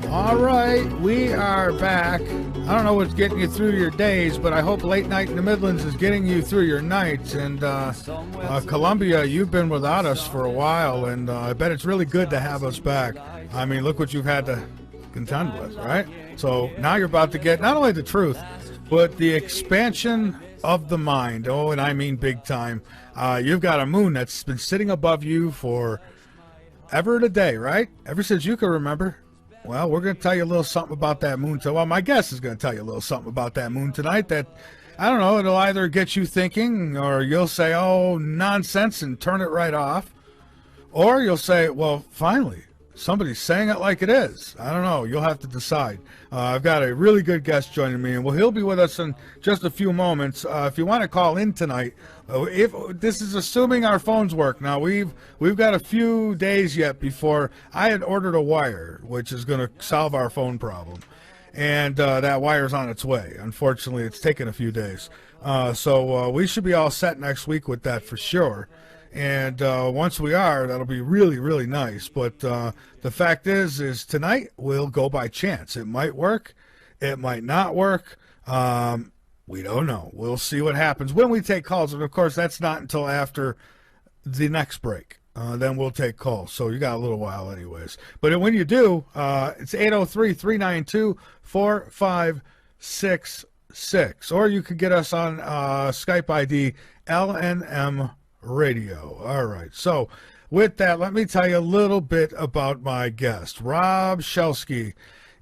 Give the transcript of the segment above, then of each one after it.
All right, we are back. I don't know what's getting you through your days, but I hope Late Night in the Midlands is getting you through your nights. And Columbia, you've been without us for a while, and I bet it's really good to have us back. I mean, look what you've had to contend with, right? So now you're about to get not only the truth, but the expansion of the mind. Oh, and I mean big time. You've got a moon that's been sitting above you for ever and a day, right? Ever since you can remember. Well, we're going to tell you a little something about that moon. Well, my guest is going to tell you a little something about that moon tonight that, I don't know, it'll either get you thinking, or you'll say, oh, nonsense, and turn it right off. Or you'll say, well, finally, somebody's saying it like it is. I don't know. You'll have to decide. I've got a really good guest joining me, and he'll be with us in just a few moments. If you want to call in tonight, if this is assuming our phones work. Now, we've got a few days yet before I had ordered a wire, which is going to solve our phone problem. And that wire's on its way. Unfortunately, it's taken a few days. So we should be all set next week with that for sure. And once we are, that'll be really, really nice. But the fact is tonight we'll go by chance. It might work. It might not work. We don't know. We'll see what happens when we take calls. And, of course, that's not until after the next break. Then we'll take calls. So you got a little while anyways. But when you do, it's 803-392-4566. Or you could get us on Skype ID LNM Radio. All right. So with that, let me tell you a little bit about my guest. Rob Shelsky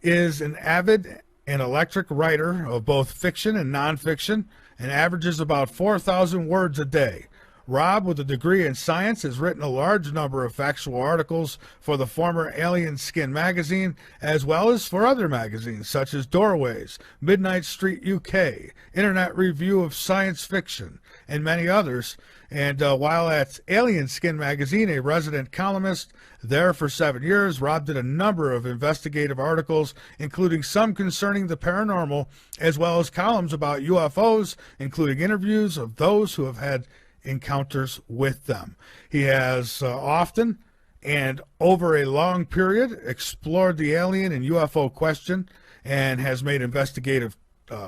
is an avid and eclectic writer of both fiction and nonfiction and averages about 4,000 words a day. Rob, with a degree in science, has written a large number of factual articles for the former Alien Skin magazine, as well as for other magazines such as Doorways, Midnight Street UK, Internet Review of Science Fiction, and many others. And while at Alien Skin magazine, a resident columnist there for 7 years, Rob did a number of investigative articles, including some concerning the paranormal, as well as columns about UFOs, including interviews of those who have had encounters with them. He has often and over a long period explored the alien and UFO question and has made investigative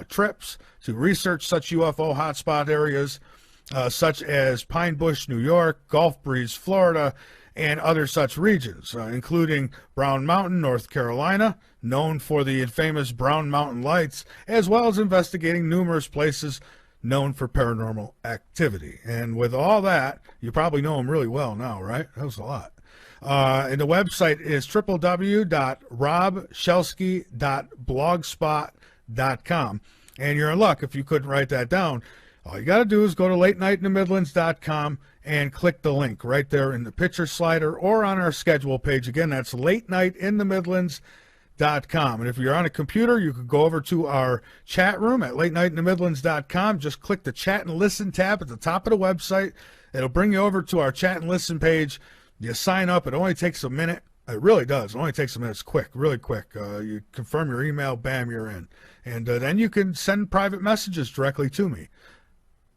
trips to research such UFO hotspot areas such as Pine Bush, New York, Gulf Breeze, Florida, and other such regions, including Brown Mountain, North Carolina, known for the infamous Brown Mountain Lights, as well as investigating numerous places known for paranormal activity. And with all that, you probably know him really well now, right? That was a lot. And the website is www.robshelsky.blogspot.com. And you're in luck if you couldn't write that down. All you got to do is go to latenightinthemidlands.com and click the link right there in the picture slider or on our schedule page. Again, that's latenightinthemidlands.com. And if you're on a computer, you could go over to our chat room at latenightinthemidlands.com. Just click the chat and listen tab at the top of the website. It'll bring you over to our chat and listen page. You sign up. It only takes a minute. It really does. It only takes a minute. It's quick, really quick. You confirm your email, bam, you're in. And then you can send private messages directly to me.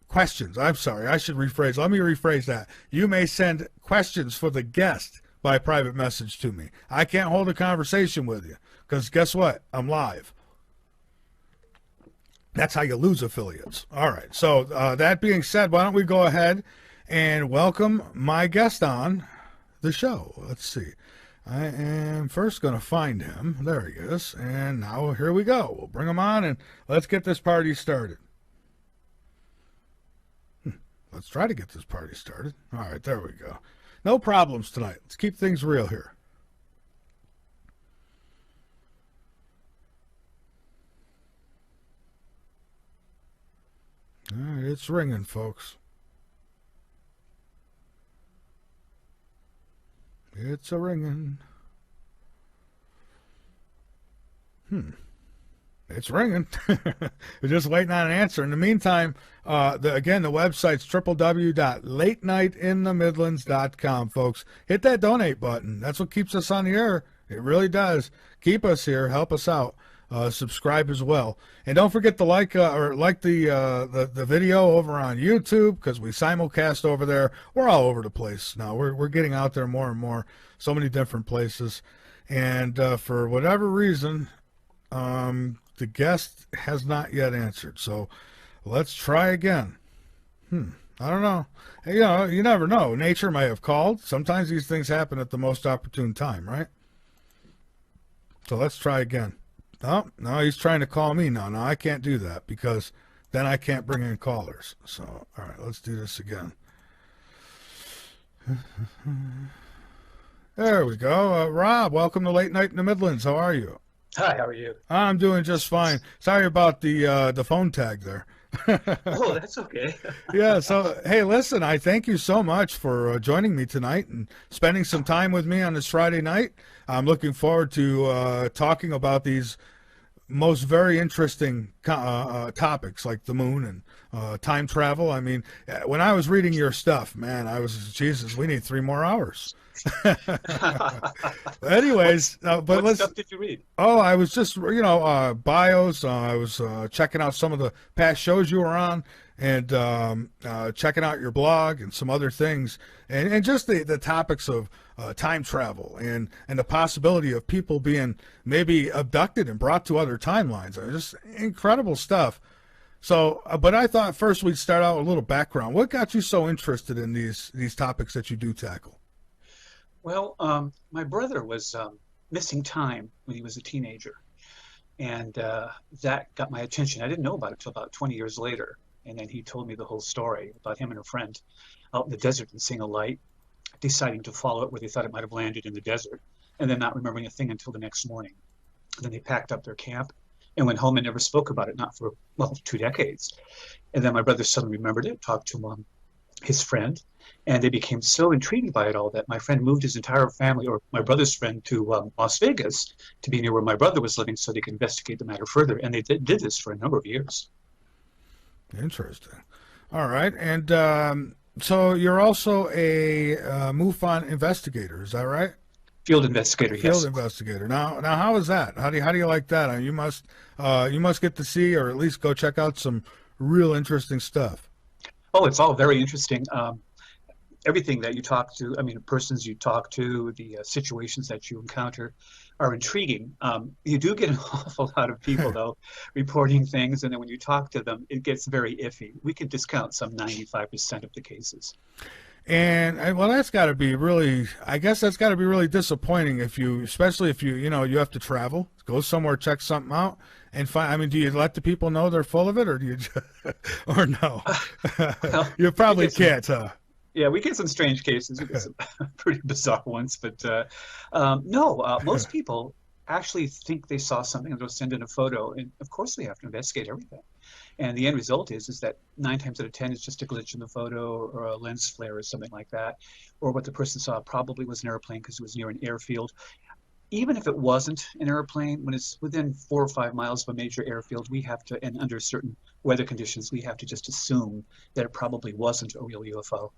Questions. I'm sorry. I should rephrase. Let me rephrase that. You may send questions for the guest by private message to me. I can't hold a conversation with you because guess what? I'm live. That's how you lose affiliates. All right. So that being said, why don't we go ahead and welcome my guest on the show. Let's see. I am first going to find him. There he is. And now here we go. We'll bring him on and let's get this party started. Let's try to get this party started. All right, there we go. No problems tonight. Let's keep things real here. All right, it's ringing, folks. It's a ringing. It's ringing. We're just waiting on an answer. In the meantime, again, the website's www.latenightinthemidlands.com, folks. Hit that donate button. That's what keeps us on the air. It really does. Keep us here. Help us out. Subscribe as well. And don't forget to like the video over on YouTube because we simulcast over there. We're all over the place now. We're getting out there more and more. So many different places. And for whatever reason, the guest has not yet answered. So let's try again. I don't know. You never know. Nature may have called. Sometimes these things happen at the most opportune time, right? So let's try again. Oh, no, he's trying to call me now. No, I can't do that because then I can't bring in callers. So, all right, let's do this again. There we go. Rob, welcome to Late Night in the Midlands. How are you? Hi, how are you? I'm doing just fine. Sorry about the phone tag there. Oh, that's okay. Yeah, so hey, listen, I thank you so much for joining me tonight and spending some time with me on this Friday night. I'm looking forward to talking about these most very interesting topics like the moon and time travel. I mean, when I was reading your stuff, man, I was, Jesus, we need 3 more hours. Anyways, but what stuff did you read? Oh, I was just, bios. I was checking out some of the past shows you were on and checking out your blog and some other things. And just the topics of time travel and the possibility of people being maybe abducted and brought to other timelines. Just incredible stuff. So, but I thought first we'd start out with a little background. What got you so interested in these topics that you do tackle? Well, my brother was missing time when he was a teenager, and that got my attention. I didn't know about it until about 20 years later, and then he told me the whole story about him and a friend out in the desert and seeing a light, deciding to follow it where they thought it might have landed in the desert, and then not remembering a thing until the next morning. And then they packed up their camp and went home and never spoke about it, not for, 2 decades. And then my brother suddenly remembered it, talked to his friend, and they became so intrigued by it all that my friend moved his entire family, or my brother's friend, to Las Vegas to be near where my brother was living so they could investigate the matter further. And they did this for a number of years. Interesting. All right. And so you're also a MUFON investigator, is that right? Field investigator, yes. Field investigator. Now, how is that? How do you like that? I mean, you must get to see, or at least go check out some real interesting stuff. Oh, it's all very interesting. Everything that you talk to, the persons you talk to, the situations that you encounter are intriguing. You do get an awful lot of people, though, reporting things, and then when you talk to them, it gets very iffy. We can discount some 95% of the cases. And well, that's got to be really, I guess that's got to be really disappointing especially if you have to travel, go somewhere, check something out, and find. I mean, do you let the people know they're full of it, or do you, or no? Well, You probably can't, huh? Yeah, we get some strange cases. We get some pretty bizarre ones, but no, most people actually think they saw something and they'll send in a photo. And of course, we have to investigate everything. And the end result is that 9 times out of 10 is just a glitch in the photo or a lens flare or something like that. Or what the person saw probably was an airplane because it was near an airfield. Even if it wasn't an airplane, when it's within 4 or 5 miles of a major airfield, we have to, and under certain weather conditions, we have to just assume that it probably wasn't a real UFO.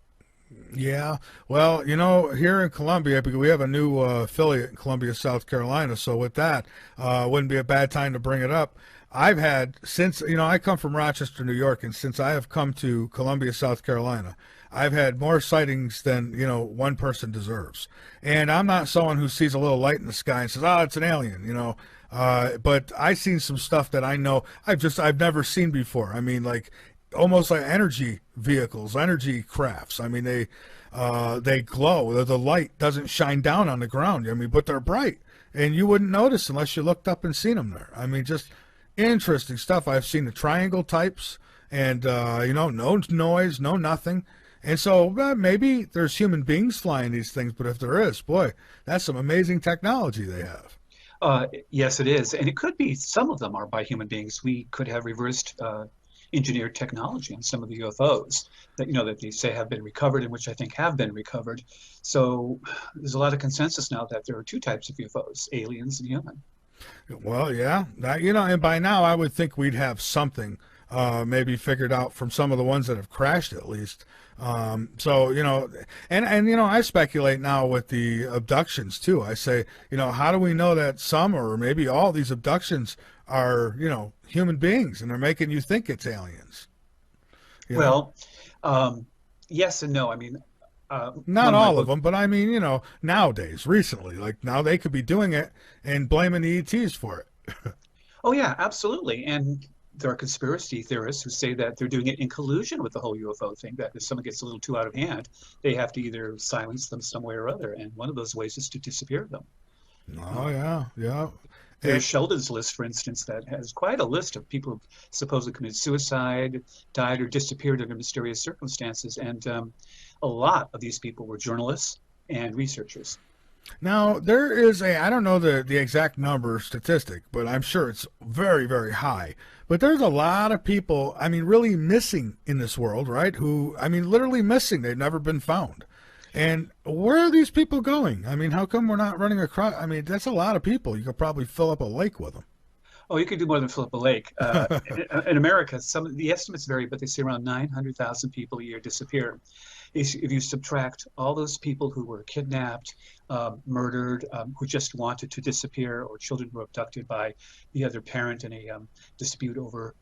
Yeah, well, here in Columbia, because we have a new affiliate in Columbia, South Carolina, so with that, wouldn't be a bad time to bring it up. I've had, since, I come from Rochester, New York, and since I have come to Columbia, South Carolina, I've had more sightings than, one person deserves. And I'm not someone who sees a little light in the sky and says, oh, it's an alien, but I've seen some stuff that I know I've never seen before. I mean, like, almost like energy vehicles, energy crafts. I mean, they glow. The light doesn't shine down on the ground. I mean, but they're bright, and you wouldn't notice unless you looked up and seen them there. I mean, just interesting stuff. I've seen the triangle types, and no noise, no nothing. And so maybe there's human beings flying these things, but if there is, boy, that's some amazing technology they have. Yes, it is, and it could be some of them are by human beings. We could have reversed engineered technology on some of the UFOs that they say have been recovered, and which I think have been recovered. So there's a lot of consensus now that there are 2 types of UFOs: aliens and human. Well, yeah, that, and by now I would think we'd have something maybe figured out from some of the ones that have crashed, at least. So, and I speculate now with the abductions too. I say, how do we know that some or maybe all these abductions are, human beings, and they're making you think it's aliens? Well, yes and no. Not one of my all of books. them, but I mean, nowadays, recently, like now they could be doing it and blaming the ETs for it. Oh yeah, absolutely. And there are conspiracy theorists who say that they're doing it in collusion with the whole UFO thing, that if someone gets a little too out of hand, they have to either silence them some way or other. And one of those ways is to disappear them. Oh Um, yeah, yeah. there's And Sheldon's list, for instance, that has quite a list of people who supposedly committed suicide, died, or disappeared under mysterious circumstances. And a lot of these people were journalists and researchers. now there is I don't know the exact number statistic, but I'm sure it's very, very high. But there's a lot of people, I mean, really missing in this world, right? Who, I mean, literally missing. They've never been found. And where are these people going? I mean, how come we're not running across? I mean, that's a lot of people. You could probably fill up a lake with Oh, you could do more than fill up a lake. them. In America, some of the estimates vary, but they say around 900,000 people a year disappear. If you subtract all those people who were kidnapped, murdered, who just wanted to disappear, or children who were abducted by the other parent in a dispute over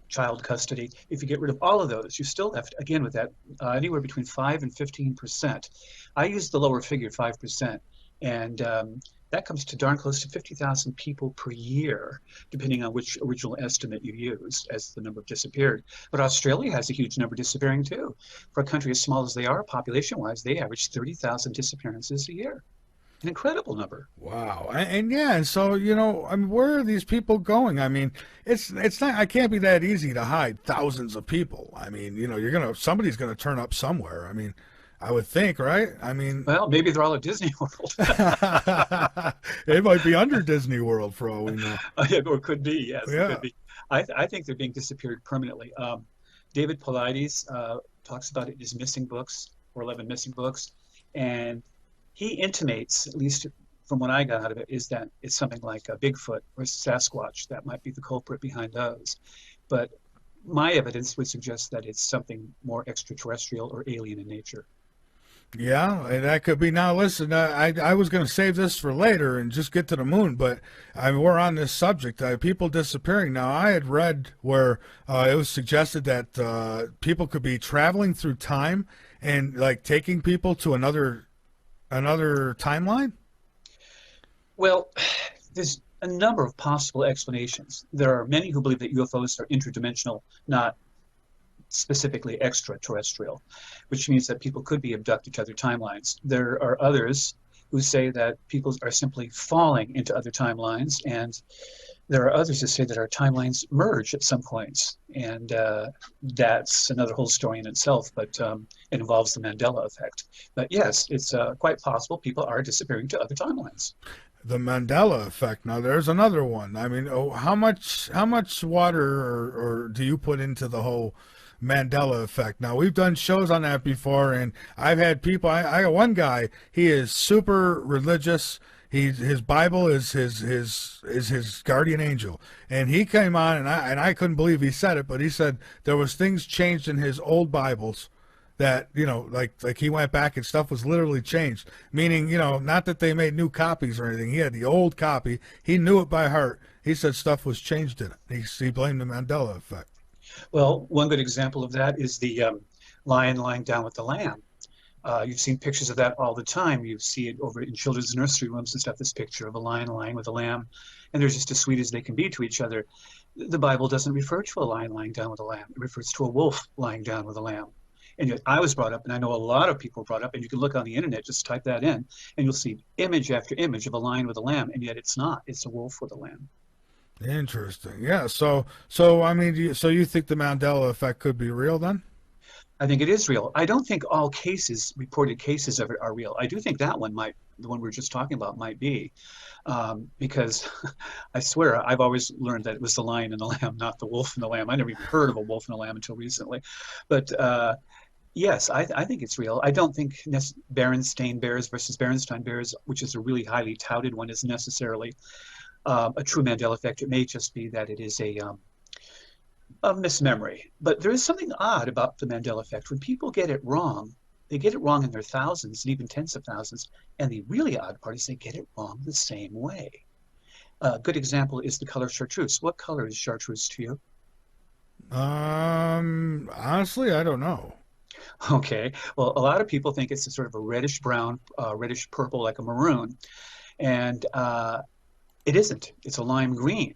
child custody, if you get rid of all of those, you're still left again with that anywhere between 5 and 15%. I use the lower figure, 5%, and that comes to darn close to 50,000 people per year, depending on which original estimate you use as the number disappeared. But Australia has a huge number disappearing too. For a country as small as they are, population-wise, they average 30,000 disappearances a year. An incredible number. Wow, and yeah, and so I mean, where are these people going? I mean, it's not. It can't be that easy to hide thousands of people. I mean, somebody's gonna turn up somewhere. I mean, I would think, right? I mean, Well, maybe they're all at Disney World. it might be under Disney World for all we know. Yeah, or could be, yes, it Yeah. could be. I think they're being disappeared permanently. David Paulides talks about it in his missing books, or 11 missing books, and he intimates, at least from what I got out of it, is that it's something like a Bigfoot or Sasquatch that might be the culprit behind those. But my evidence would suggest that it's something more extraterrestrial or alien in nature. Yeah, and that could be. Now, listen, I was going to save this for later and just get to the moon, but I mean, we're on this subject. People disappearing. Now, I had read where it was suggested that people could be traveling through time and like taking people to another timeline. Well, there's a number of possible explanations. There are many who believe that UFOs are interdimensional, not specifically extraterrestrial, which means that people could be abducted to other timelines. There are others who say that people are simply falling into other timelines, and there are others who say that our timelines merge at some points, and that's another whole story in itself, but it involves the Mandela effect. But yes, it's quite possible people are disappearing to other timelines. The Mandela effect. Now, there's another one. I mean, how much water or do you put into the whole Mandela effect? Now, we've done shows on that before, and I've had people. I got one guy. He is super religious. His Bible is his guardian angel, and he came on, and I couldn't believe he said it, but he said there was things changed in his old Bibles that like he went back and stuff was literally changed, meaning not that they made new copies or anything. He had the old copy. He knew it by heart. He said stuff was changed in it. He blamed the Mandela effect. Well, one good example of that is the lion lying down with the lamb. You've seen pictures of that all the time. You see it over in children's nursery rooms and stuff, this picture of a lion lying with a lamb, and they're just as sweet as they can be to each other. The Bible doesn't refer to a lion lying down with a lamb. It refers to a wolf lying down with a lamb. And yet I was brought up, and I know a lot of people brought up, and you can look on the internet, just type that in, and you'll see image after image of a lion with a lamb, and yet it's not. It's a wolf with a lamb. Interesting. Yeah. So I mean, so you think the Mandela effect could be real then? I think it is real. I don't think all reported cases of it are real. I do think that one might, the one we were just talking about, might be, because I swear I've always learned that it was the lion and the lamb, not the wolf and the lamb. I never even heard of a wolf and a lamb until recently. But yes, I think it's real. I don't think Berenstain Bears versus Berenstain Bears, which is a really highly touted one, is necessarily a true Mandela effect. It may just be that it is a mismemory. But there is something odd about the Mandela effect. When people get it wrong, they get it wrong in their thousands and even tens of thousands. And the really odd part is they get it wrong the same way. A good example is the color chartreuse. What color is chartreuse to you? Honestly, I don't know. Okay. Well, a lot of people think it's a sort of a reddish brown, reddish purple, like a maroon, and it isn't. It's a lime green.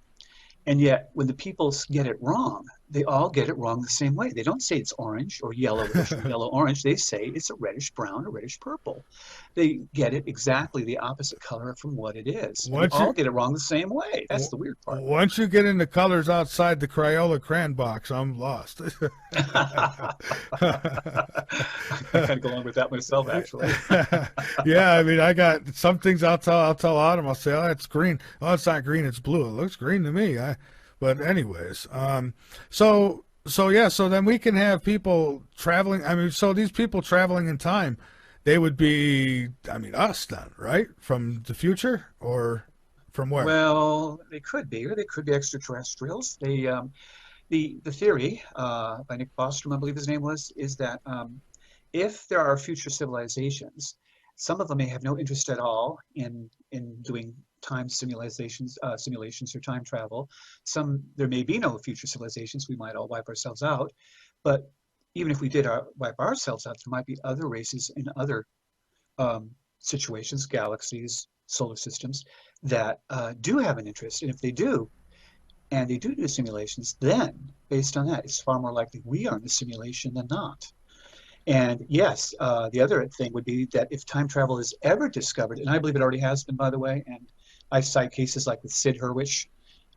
And yet, when the people get it wrong, they all get it wrong the same way. They don't say it's orange or yellowish or yellow orange. They say it's a reddish brown or reddish purple. They get it exactly the opposite color from what it is. And they Once all you get it wrong the same way. That's the weird part. once you get into colors outside the Crayola crayon box, I'm lost. I kind of go along with that myself, actually. Yeah, I mean, I got some things I'll tell Autumn. I'll say, oh, it's green. Oh, it's not green. It's blue. It looks green to me. But anyways, so yeah, so then we can have people traveling. I mean, so these people traveling in time, they would be, I mean, us then, right? From the future or from where? Well, they could be, or they could be extraterrestrials. The theory by Nick Bostrom, I believe his name was, is that if there are future civilizations, some of them may have no interest at all in doing time simulations or time travel. Some there may be no future civilizations. We might all wipe ourselves out, but even if we did wipe ourselves out, there might be other races in other situations, galaxies, solar systems that do have an interest. And if they do, and they do simulations, then based on that, it's far more likely we are in the simulation than not. And yes, the other thing would be that if time travel is ever discovered, and I believe it already has been, by the way, and I cite cases like with Sid Hurwitz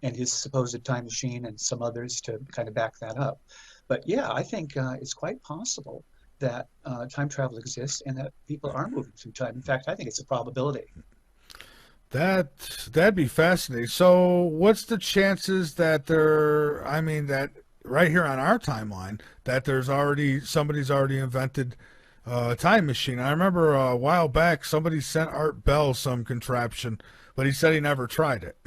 and his supposed time machine and some others to kind of back that up. But yeah, I think it's quite possible that time travel exists and that people are moving through time. In fact, I think it's a probability. That'd be fascinating. So, what's the chances that I mean, that right here on our timeline, that somebody's already invented a time machine? I remember a while back somebody sent Art Bell some contraption, but he said he never tried it.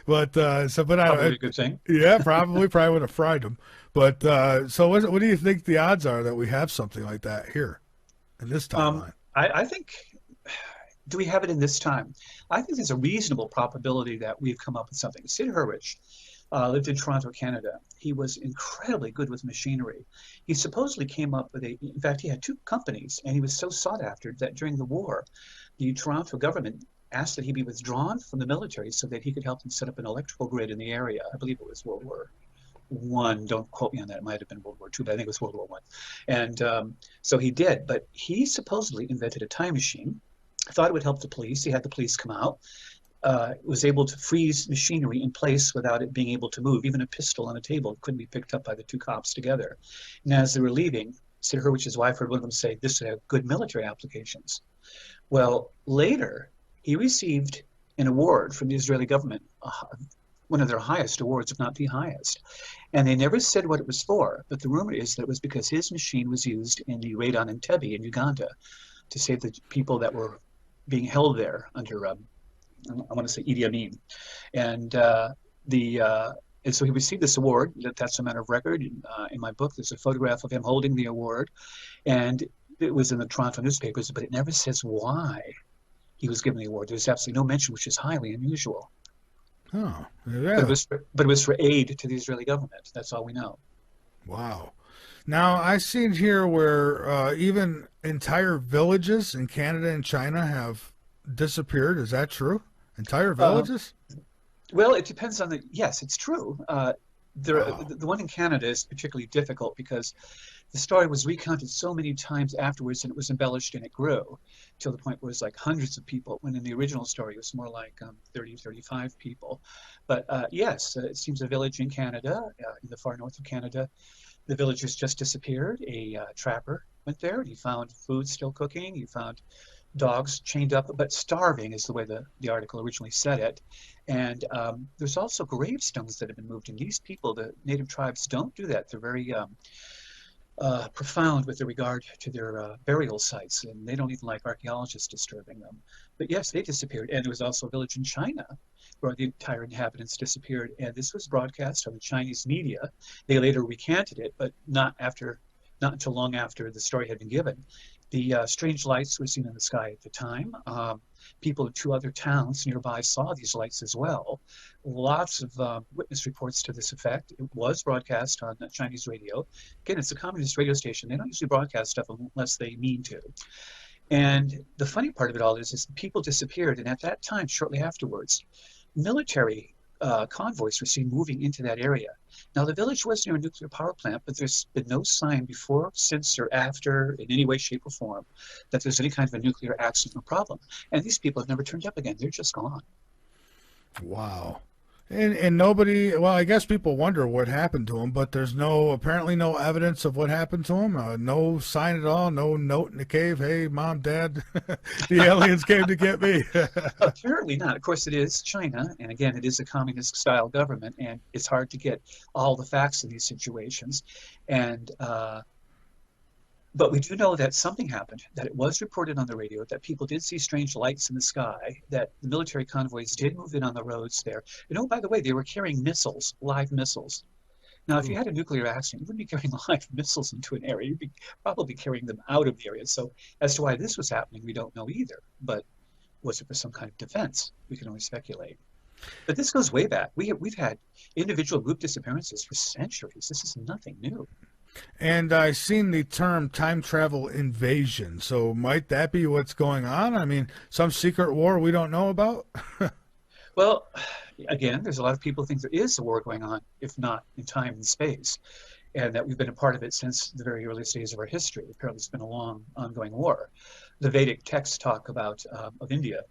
But but Probably a good thing. yeah, probably would have fried him. But so, what do you think the odds are that we have something like that here in this timeline? I think. Do we have it in this time? I think there's a reasonable probability that we've come up with something. Sid Hurwitz lived in Toronto, Canada. He was incredibly good with machinery. He supposedly came up with in fact, he had two companies, and he was so sought after that during the war, the Toronto government asked that he be withdrawn from the military so that he could help them set up an electrical grid in the area. I believe it was World War One. Don't quote me on that. It might have been World War Two, but I think it was World War One. And so he did. But he supposedly invented a time machine. Thought it would help the police. He had the police come out. Was able to freeze machinery in place without it being able to move. Even a pistol on a table couldn't be picked up by the two cops together. And as they were leaving, Sid Hurwitz's wife heard one of them say, "This would have good military applications." Well, later, he received an award from the Israeli government, one of their highest awards, if not the highest. And they never said what it was for, but the rumor is that it was because his machine was used in the raid on Entebbe in Uganda to save the people that were being held there under, I want to say Idi Amin. And and so he received this award. That's a matter of record. In my book, there's a photograph of him holding the award. And it was in the Toronto newspapers, but it never says why he was given the award. There's absolutely no mention, which is highly unusual. Oh, yeah. But it was for aid to the Israeli government. That's all we know. Wow. Now, I've seen here where even entire villages in Canada and China have disappeared. Is that true? Entire villages? Well, it depends on yes, it's true. Wow. The one in Canada is particularly difficult because the story was recounted so many times afterwards, and it was embellished and it grew till the point where it was like hundreds of people, when in the original story it was more like 30, 35 people. But yes, it seems a village in Canada, in the far north of Canada, the villagers just disappeared. A trapper went there, and he found food still cooking. He found dogs chained up, but starving is the way the article originally said it. And there's also gravestones that have been moved. And these people, the native tribes, don't do that. They're very profound with regard to their burial sites, and they don't even like archaeologists disturbing them. But yes, they disappeared. And there was also a village in China where the entire inhabitants disappeared. And this was broadcast on the Chinese media. They later recanted it, but not until long after the story had been given. The strange lights were seen in the sky at the time. People in 2 other towns nearby saw these lights as well. Lots of witness reports to this effect. It was broadcast on Chinese radio. Again, it's a communist radio station. They don't usually broadcast stuff unless they mean to. And the funny part of it all is people disappeared. And at that time, shortly afterwards, military convoys were seen moving into that area. Now, the village was near a nuclear power plant, but there's been no sign before, since, or after, in any way, shape, or form, that there's any kind of a nuclear accident or problem. And these people have never turned up again. They're just gone. Wow. And nobody, well, I guess people wonder what happened to him, but there's apparently no evidence of what happened to him. No sign at all, no note in the cave. Hey, Mom, Dad, the aliens came to get me. Apparently not. Of course, it is China. And again, it is a communist style government, and it's hard to get all the facts in these situations. And, but we do know that something happened, that it was reported on the radio, that people did see strange lights in the sky, that the military convoys did move in on the roads there. And oh, by the way, they were carrying missiles, live missiles. Now, if you had a nuclear accident, you wouldn't be carrying live missiles into an area. You'd be probably carrying them out of the area. So as to why this was happening, we don't know either. But was it for some kind of defense? We can only speculate. But this goes way back. We've had individual group disappearances for centuries. This is nothing new. And I've seen the term time travel invasion. So might that be what's going on? I mean, some secret war we don't know about? Well, again, there's a lot of people who think there is a war going on, if not in time and space, and that we've been a part of it since the very earliest days of our history. Apparently, it's been a long, ongoing war. The Vedic texts talk about, of India,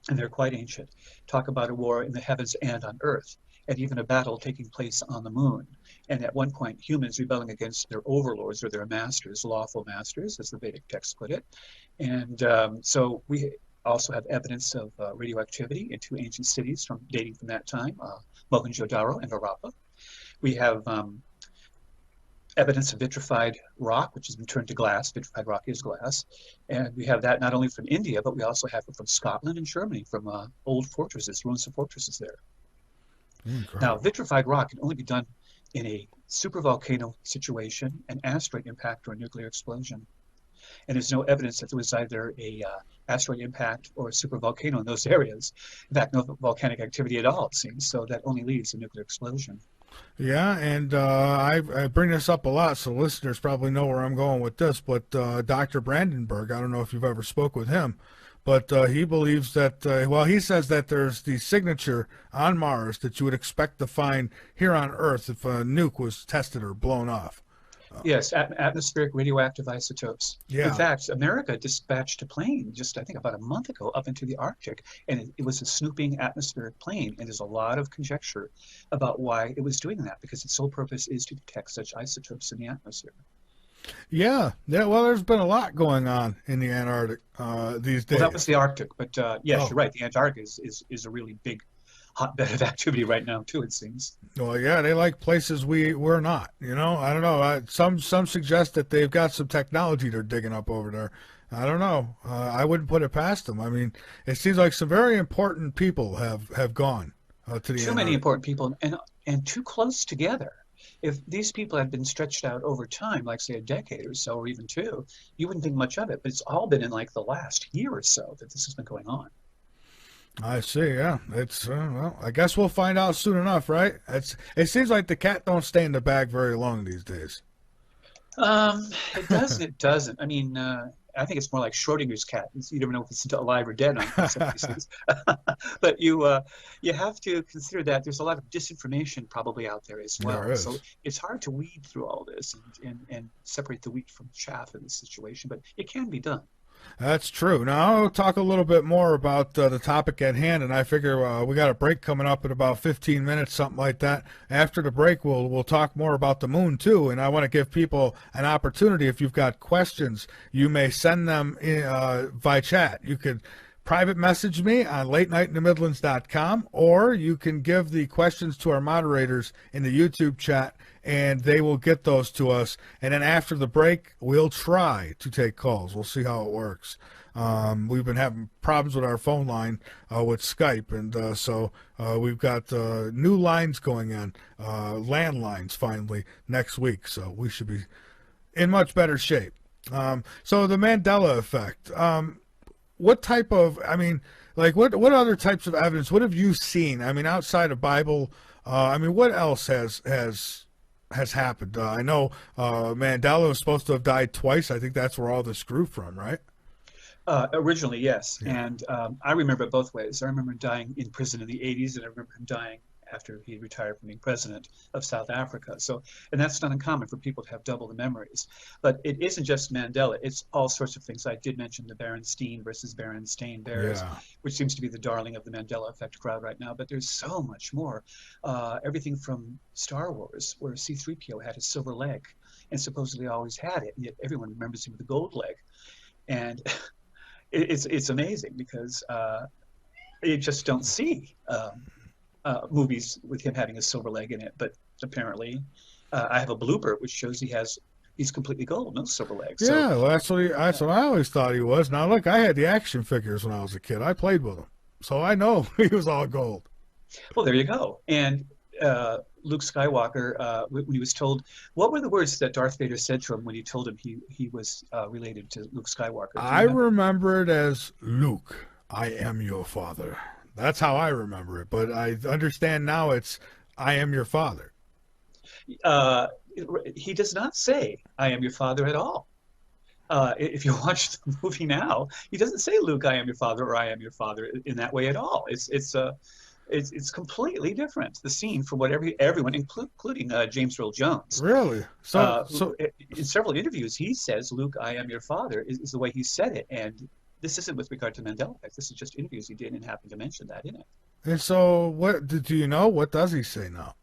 and they're quite ancient, talk about a war in the heavens and on earth, and even a battle taking place on the moon. And at one point, humans rebelling against their overlords or their masters, lawful masters, as the Vedic texts put it. And so we also have evidence of radioactivity in 2 ancient cities dating from that time, Mohenjo-daro and Harappa. We have evidence of vitrified rock, which has been turned to glass. Vitrified rock is glass. And we have that not only from India, but we also have it from Scotland and Germany, from old fortresses, ruins of fortresses there. Incredible. Now, vitrified rock can only be done in a supervolcano situation, an asteroid impact, or a nuclear explosion. And there's no evidence that there was either a asteroid impact or a supervolcano in those areas. In fact, no volcanic activity at all, it seems. So that only leaves a nuclear explosion. Yeah, and I bring this up a lot, so listeners probably know where I'm going with this. But Dr. Brandenburg, I don't know if you've ever spoke with him, but he believes that, well, he says that there's the signature on Mars that you would expect to find here on Earth if a nuke was tested or blown off. Yes, atmospheric radioactive isotopes. Yeah. In fact, America dispatched a plane just, I think, about a month ago up into the Arctic, and it was a snooping atmospheric plane. And there's a lot of conjecture about why it was doing that, because its sole purpose is to detect such isotopes in the atmosphere. Yeah. Well, there's been a lot going on in the Antarctic these days. Well, that was the Arctic, but yes, you're right. The Antarctic is a really big hotbed of activity right now too, it seems. Well, yeah, they like places we're not. You know, I don't know. Some suggest that they've got some technology they're digging up over there. I don't know. I wouldn't put it past them. I mean, it seems like some very important people have gone to the Antarctic. Too many important people, and too close together. If these people had been stretched out over time, like say a decade or so, or even 2, you wouldn't think much of it. But it's all been in like the last year or so that this has been going on. I see. Yeah, it's well, I guess we'll find out soon enough, right? It seems like the cat don't stay in the bag very long these days. It doesn't. It doesn't. I mean, I think it's more like Schrodinger's cat. You never know if it's alive or dead on some of these things. But you have to consider that there's a lot of disinformation probably out there as well. So it's hard to weed through all this and separate the wheat from chaff in this situation, but it can be done. That's true. Now, I'll talk a little bit more about the topic at hand, and I figure we got a break coming up in about 15 minutes, something like that. After the break, we'll talk more about the moon, too, and I want to give people an opportunity. If you've got questions, you may send them via chat. You could private message me on latenightinthe-midlands.com, or you can give the questions to our moderators in the YouTube chat, and they will get those to us. And then after the break, we'll try to take calls. We'll see how it works. We've been having problems with our phone line with Skype, and so we've got new lines going in, landlines finally next week, so we should be in much better shape. So the Mandela effect. What type of? I mean, like what other types of evidence? What have you seen? I mean, outside of Bible. I mean, what else has happened? I know Mandela was supposed to have died twice. I think that's where all this grew from, right? Originally, yes. Yeah. And I remember it both ways. I remember him dying in prison in the 80s, and I remember him dying after he retired from being president of South Africa. So, and that's not uncommon for people to have double the memories. But it isn't just Mandela, it's all sorts of things. I did mention the Berenstain versus Berenstain Bears, Yeah. which seems to be the darling of the Mandela effect crowd right now. But there's so much more. Everything from Star Wars, where C-3PO had a silver leg and supposedly always had it, and yet everyone remembers him with a gold leg. And it's amazing because you just don't see movies with him having a silver leg in it. But apparently, I have a blooper which shows he's completely gold, no silver leg. So, Yeah, well, that's what I always thought he was. Now look, I had the action figures when I was a kid. I played with them, so I know he was all gold. well, there you go. And Luke Skywalker, when he was told, what were the words that Darth Vader said to him when he told him he was related to Luke Skywalker? Do you I remember? remember it as Luke, I am your father. That's how I remember it. But I understand now it's I am your father. Uh, he does not say, "I am your father" at all. If you watch the movie now, he doesn't say, "Luke, I am your father," or "I am your father" in that way at all. It's completely different. The scene from what everyone, including James Earl Jones, Really? So in several interviews, he says, "Luke, I am your father," is the way he said it. And this isn't with regard to Mandela effect. This is just interviews he did and happened to mention that in it. and so what do you know? What does he say now?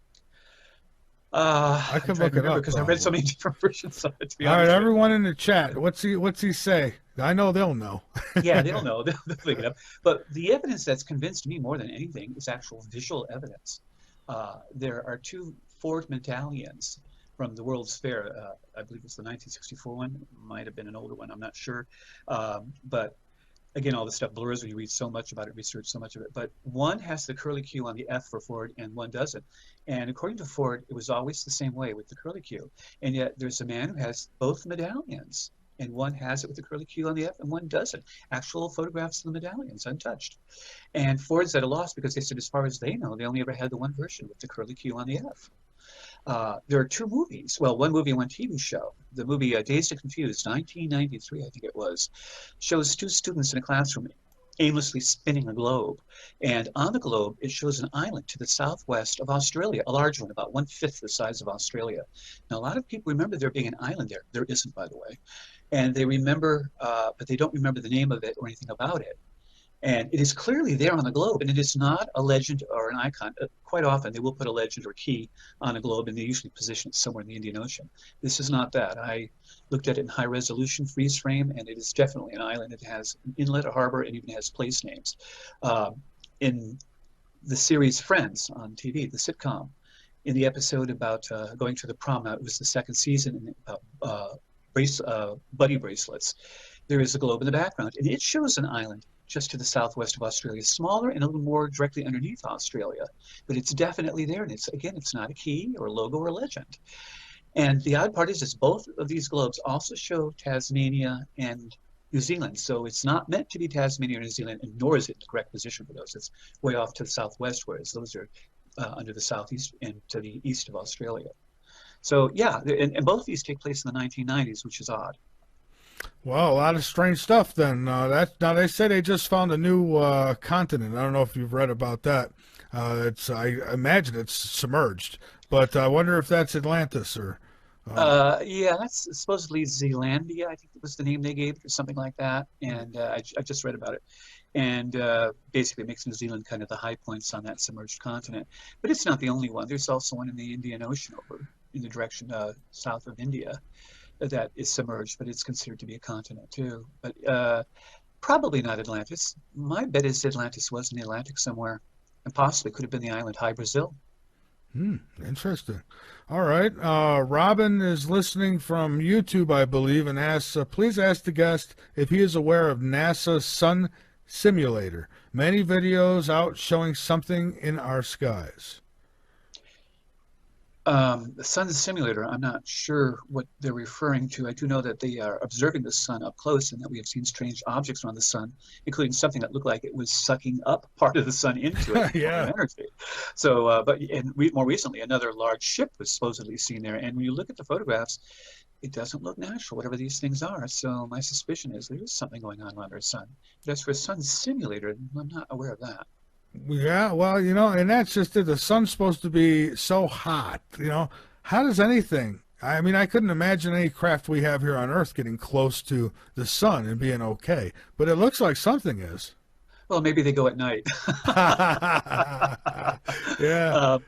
I I'm could trying look to it remember up because I read so probably. many different versions of it, to be All right, honest with everyone in the chat, what's he say? I know they'll know. you. Yeah, they'll know. They'll pick it up. But the evidence that's convinced me more than anything is actual visual evidence. There are two Ford medallions from the World's Fair. I believe it's the 1964 one. It might have been an older one. I'm not sure. But again, all this stuff blurs when you read so much about it, research so much of it. But one has the curly Q on the F for Ford, and one doesn't. And according to Ford, it was always the same way with the curly Q. And yet there's a man who has both medallions, and one has it with the curly Q on the F, and one doesn't. Actual photographs of the medallions, untouched. And Ford's at a loss because they said, as far as they know, they only ever had the one version with the curly Q on the F. There are two movies. Well, one movie and one TV show. The movie Dazed and Confused, 1993, I think it was, shows two students in a classroom aimlessly spinning a globe. And on the globe, it shows an island to the southwest of Australia, a large one, about 1/5 the size of Australia. Now, a lot of people remember there being an island there. There isn't, by the way. And they remember, but they don't remember the name of it or anything about it. And it is clearly there on the globe, and it is not a legend or an icon. Quite often, they will put a legend or key on a globe, and they usually position it somewhere in the Indian Ocean. This is not that. I looked at it in high resolution freeze frame, and it is definitely an island. It has an inlet, a harbor, and even has place names. In the series Friends on TV, the sitcom, in the episode about going to the prom, it was the second season, about buddy bracelets. There is a globe in the background, and it shows an island just to the southwest of Australia, smaller and a little more directly underneath Australia, but it's definitely there. And it's not a key or a logo or a legend. And the odd part is both of these globes also show Tasmania and New Zealand. So it's not meant to be Tasmania or New Zealand, and nor is it the correct position for those. It's way off to the southwest, whereas those are under the southeast and to the east of Australia. So yeah, and both of these take place in the 1990s, which is odd. Well, a lot of strange stuff then. Now they say they just found a new continent. I don't know if you've read about that. I imagine it's submerged, but I wonder if that's Atlantis or. Yeah, that's supposedly Zealandia. I think it was the name they gave it, or something like that. And I just read about it. And basically, it makes New Zealand kind of the high points on that submerged continent. But it's not the only one. There's also one in the Indian Ocean over in the direction south of India that is submerged, but it's considered to be a continent too. But probably not Atlantis. My bet is Atlantis was in the Atlantic somewhere, and possibly could have been the island High Brazil. Interesting. All right. Robin is listening from YouTube, I believe, and asks, please ask the guest if he is aware of NASA's Sun Simulator. Many videos out showing something in our skies. The sun simulator, I'm not sure what they're referring to. I do know that they are observing the sun up close and that we have seen strange objects around the sun, including something that looked like it was sucking up part of the sun into it in the form of Yeah. energy. So, more recently, another large ship was supposedly seen there. And when you look at the photographs, it doesn't look natural, whatever these things are. So my suspicion is there is something going on around our sun. But as for a sun simulator, I'm not aware of that. Yeah, well, and that's just it. The sun's supposed to be so hot, How does anything? I mean, I couldn't imagine any craft we have here on Earth getting close to the sun and being okay, but it looks like something is. Well, maybe they go at night. Yeah. Uh,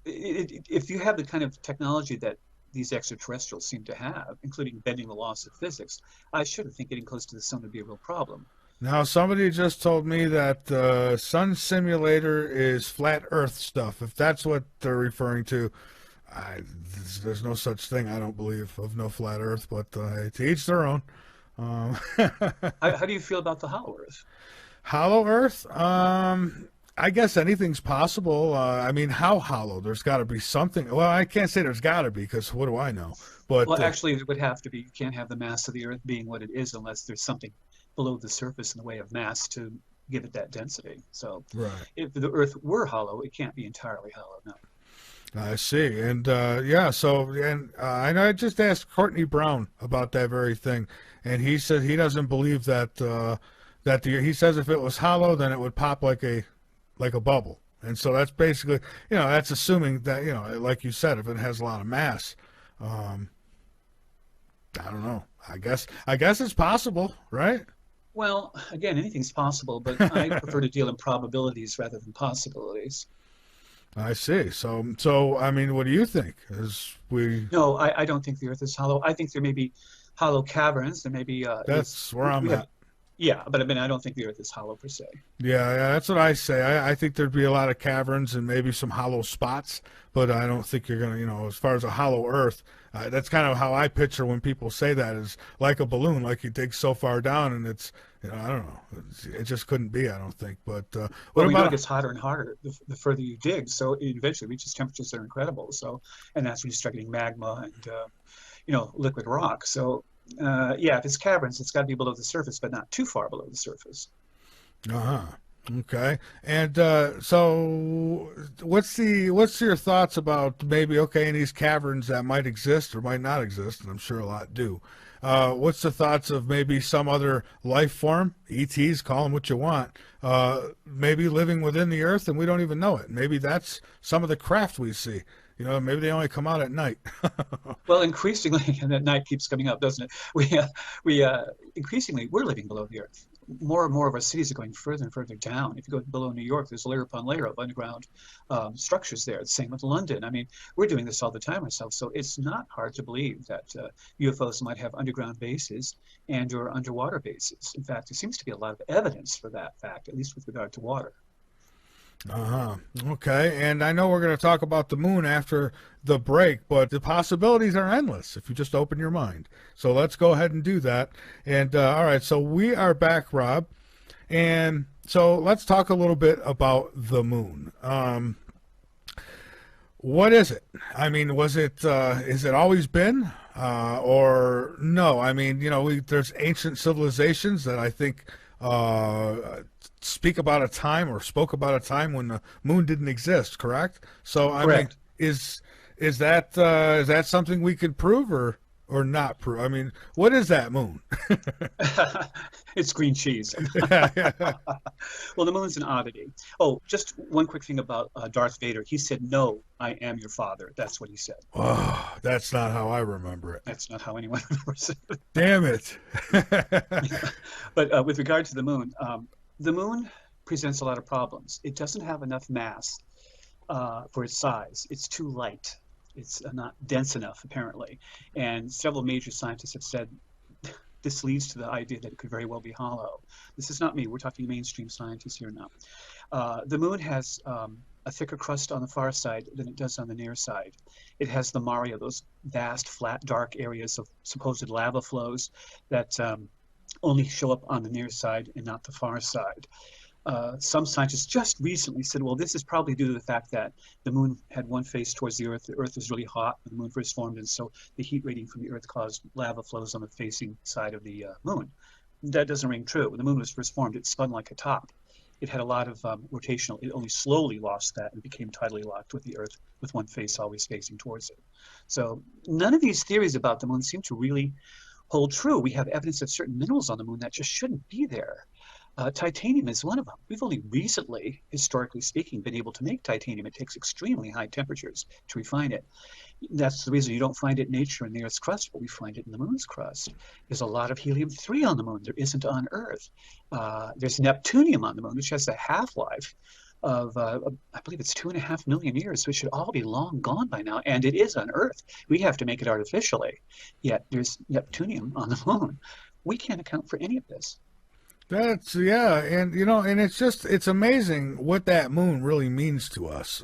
if you have the kind of technology that these extraterrestrials seem to have, including bending the laws of physics, I shouldn't think getting close to the sun would be a real problem. Now, somebody just told me that sun simulator is flat Earth stuff. If that's what they're referring to, there's no such thing, I don't believe, of no flat Earth, but to each their own. Um, How do you feel about the hollow Earth? Hollow Earth? I guess anything's possible. I mean, how hollow? There's got to be something. Well, I can't say there's got to be because what do I know? But Well, actually, it would have to be. You can't have the mass of the Earth being what it is unless there's something below the surface in the way of mass to give it that density. So right. if the Earth were hollow, it can't be entirely hollow, no. I see. And yeah, so, and I know I just asked Courtney Brown about that very thing, and he said he doesn't believe that he says if it was hollow, then it would pop like a bubble. And so that's basically, that's assuming that, like you said, if it has a lot of mass. I don't know. I guess it's possible, right? Well, again, anything's possible, but I prefer to deal in probabilities rather than possibilities. I see. So I mean, what do you think? No, I don't think the Earth is hollow. I think there may be hollow caverns. There may be. That's where I'm at. Yeah, but I mean, I don't think the Earth is hollow per se. Yeah, that's what I say. I think there'd be a lot of caverns and maybe some hollow spots, but I don't think you're gonna, as far as a hollow Earth, that's kind of how I picture when people say that is like a balloon, like you dig so far down and it's, I don't know, it just couldn't be. I don't think. But Well, we know it gets hotter and hotter the further you dig, so it eventually reaches temperatures that are incredible. So, and that's when you start getting magma and liquid rock. So. Yeah, if it's caverns, it's got to be below the surface, but not too far below the surface. Uh-huh. Okay. And so what's your thoughts about maybe, okay, in these caverns that might exist or might not exist, and I'm sure a lot do. What's the thoughts of maybe some other life form, ETs, call them what you want, maybe living within the Earth and we don't even know it. Maybe that's some of the craft we see. Maybe they only come out at night. Well, increasingly, and that night keeps coming up, doesn't it? We increasingly we're living below the Earth. More and more of our cities are going further and further down. If you go below New York, there's layer upon layer of underground structures there. The same with London. I mean, we're doing this all the time ourselves, so it's not hard to believe that UFOs might have underground bases and/or underwater bases. In fact, there seems to be a lot of evidence for that fact, at least with regard to water. Uh-huh. Okay. And I know we're going to talk about the moon after the break, but the possibilities are endless if you just open your mind. So let's go ahead and do that. And all right, so we are back, Rob. And so let's talk a little bit about the moon. What is it? I mean, is it always been? Or no? I mean, there's ancient civilizations that I think spoke about a time when the moon didn't exist, correct? So I Correct. mean, is that something we could prove or not prove? I mean, what is that moon? It's green cheese. Yeah. Well, the moon's an oddity. Oh, just one quick thing about Darth Vader. He said, "No, I am your father." That's what he said. Oh, that's not how I remember it. That's not how anyone remembers it. Damn it. But with regard to the moon presents a lot of problems. It doesn't have enough mass for its size. It's too light. It's not dense enough, apparently. And several major scientists have said this leads to the idea that it could very well be hollow. This is not me. We're talking mainstream scientists here now. The moon has a thicker crust on the far side than it does on the near side. It has the Maria, those vast, flat, dark areas of supposed lava flows that only show up on the near side and not the far side. some scientists just recently said, well, this is probably due to the fact that the moon had one face towards the Earth. The Earth was really hot when the moon first formed, and so the heat radiating from the Earth caused lava flows on the facing side of the moon. That doesn't ring true. When the moon was first formed, it spun like a top. It had a lot of rotational. It only slowly lost that and became tidally locked with the Earth, with one face always facing towards it. So none of these theories about the moon seem to really hold true. We have evidence of certain minerals on the moon that just shouldn't be there. Titanium is one of them. We've only recently, historically speaking, been able to make titanium. It takes extremely high temperatures to refine it. That's the reason you don't find it in nature in the Earth's crust, but we find it in the moon's crust. There's a lot of helium-3 on the moon. There isn't on Earth. There's neptunium on the moon, which has a half-life of, I believe it's 2.5 million years, so it should all be long gone by now, and it is on Earth. We have to make it artificially, yet there's neptunium on the moon. We can't account for any of this. That's yeah, and and it's amazing what that moon really means to us.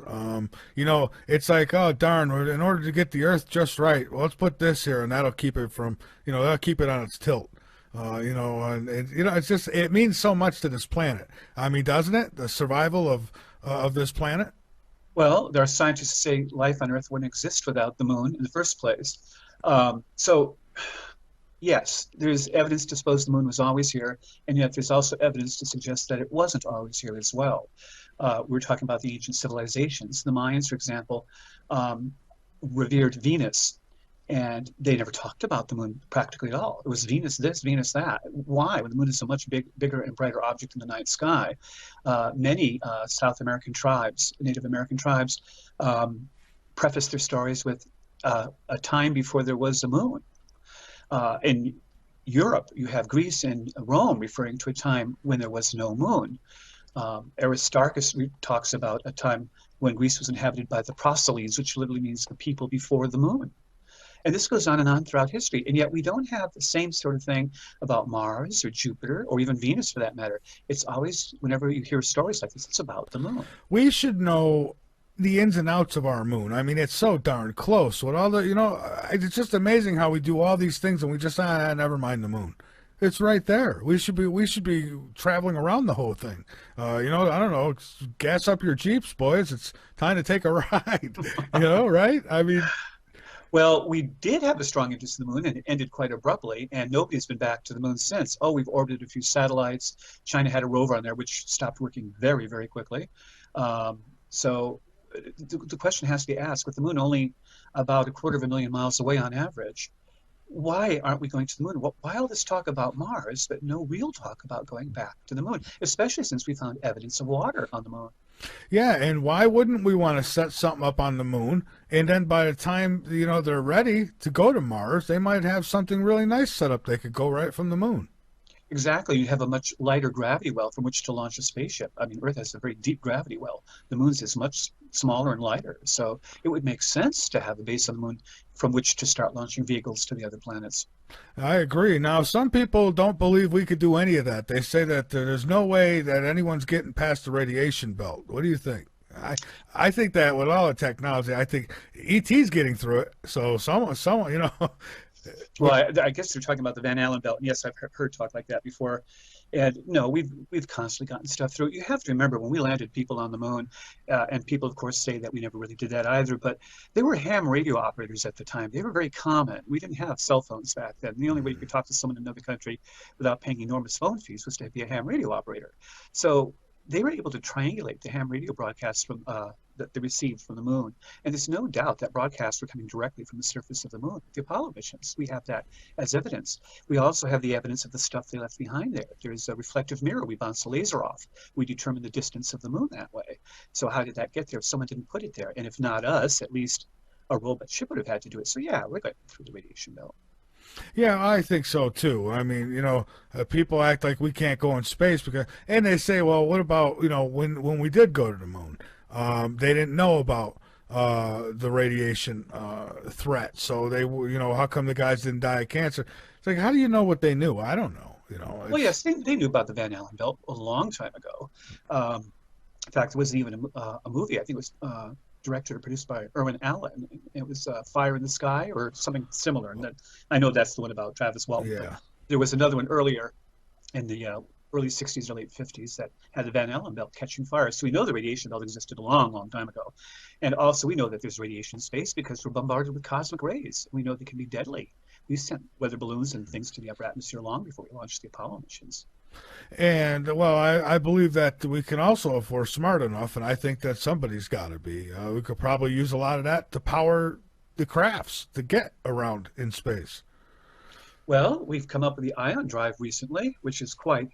It's like, oh darn, in order to get the Earth just right, well, let's put this here, and that'll keep it from, that'll keep it on its tilt. It's just, it means so much to this planet. I mean, doesn't it? The survival of this planet. Well, there are scientists who say life on Earth wouldn't exist without the moon in the first place. So. Yes, there's evidence to suppose the moon was always here, and yet there's also evidence to suggest that it wasn't always here as well. We're talking about the ancient civilizations. The Mayans, for example, revered Venus, and they never talked about the moon practically at all. It was Venus this, Venus that. Why? When the moon is a much bigger and brighter object in the night sky. Many South American tribes, Native American tribes, preface their stories with a time before there was a moon. In Europe, you have Greece and Rome referring to a time when there was no moon. Aristarchus talks about a time when Greece was inhabited by the proselytes, which literally means the people before the moon. And this goes on and on throughout history. And yet we don't have the same sort of thing about Mars or Jupiter or even Venus for that matter. It's always, whenever you hear stories like this, it's about the moon. We should know the ins and outs of our moon. I mean, it's so darn close. With all the, it's just amazing how we do all these things and we just never mind the moon. It's right there. We should be traveling around the whole thing. I don't know. Gas up your Jeeps, boys. It's time to take a ride. Right? I mean. Well, we did have a strong interest in the moon, and it ended quite abruptly, and nobody's been back to the moon since. Oh, we've orbited a few satellites. China had a rover on there, which stopped working very, very quickly. So the question has to be asked, with the moon only about 250,000 miles away on average, why aren't we going to the moon? Why all this talk about Mars, but no real talk about going back to the moon, especially since we found evidence of water on the moon? Yeah, and why wouldn't we want to set something up on the moon, and then by the time, they're ready to go to Mars, they might have something really nice set up. They could go right from the moon. Exactly. You have a much lighter gravity well from which to launch a spaceship. I mean, Earth has a very deep gravity well. The moon's is much smaller and lighter. So it would make sense to have a base on the moon from which to start launching vehicles to the other planets. I agree. Now, some people don't believe we could do any of that. They say that there's no way that anyone's getting past the radiation belt. What do you think? I think that with all the technology, I think ET's getting through it. So someone, Well, I guess they're talking about the Van Allen belt. And yes, I've heard talk like that before. And no, we've constantly gotten stuff through. You have to remember when we landed people on the moon, and people, of course, say that we never really did that either, but they were ham radio operators at the time. They were very common. We didn't have cell phones back then. The only way you could talk to someone in another country without paying enormous phone fees was to be a ham radio operator. So they were able to triangulate the ham radio broadcasts from that they received from the moon. And there's no doubt that broadcasts were coming directly from the surface of the moon. The Apollo missions, we have that as evidence. We also have the evidence of the stuff they left behind there. There's a reflective mirror. We bounce the laser off. We determine the distance of the moon that way. So how did that get there? Someone didn't put it there. And if not us, at least a robot ship would have had to do it. So yeah, we're going through the radiation belt. Yeah, I think so too. I mean, people act like we can't go in space and they say, well, what about, when we did go to the moon? They didn't know about the radiation threat. So they, how come the guys didn't die of cancer? It's like, how do you know what they knew? I don't know. Well, yes, they knew about the Van Allen belt a long time ago. In fact, it wasn't even a movie. I think it was directed or produced by Irwin Allen. It was Fire in the Sky or something similar. And I know that's the one about Travis Walton. Yeah. There was another one earlier in the early 60s or late 50s that had the Van Allen belt catching fire. So we know the radiation belt existed a long, long time ago. And also we know that there's radiation in space because we're bombarded with cosmic rays. We know they can be deadly. We sent weather balloons and things to the upper atmosphere long before we launched the Apollo missions. And well, I believe that we can also, if we're smart enough, and I think that somebody's got to be, we could probably use a lot of that to power the crafts to get around in space. Well, we've come up with the ion drive recently, which is quite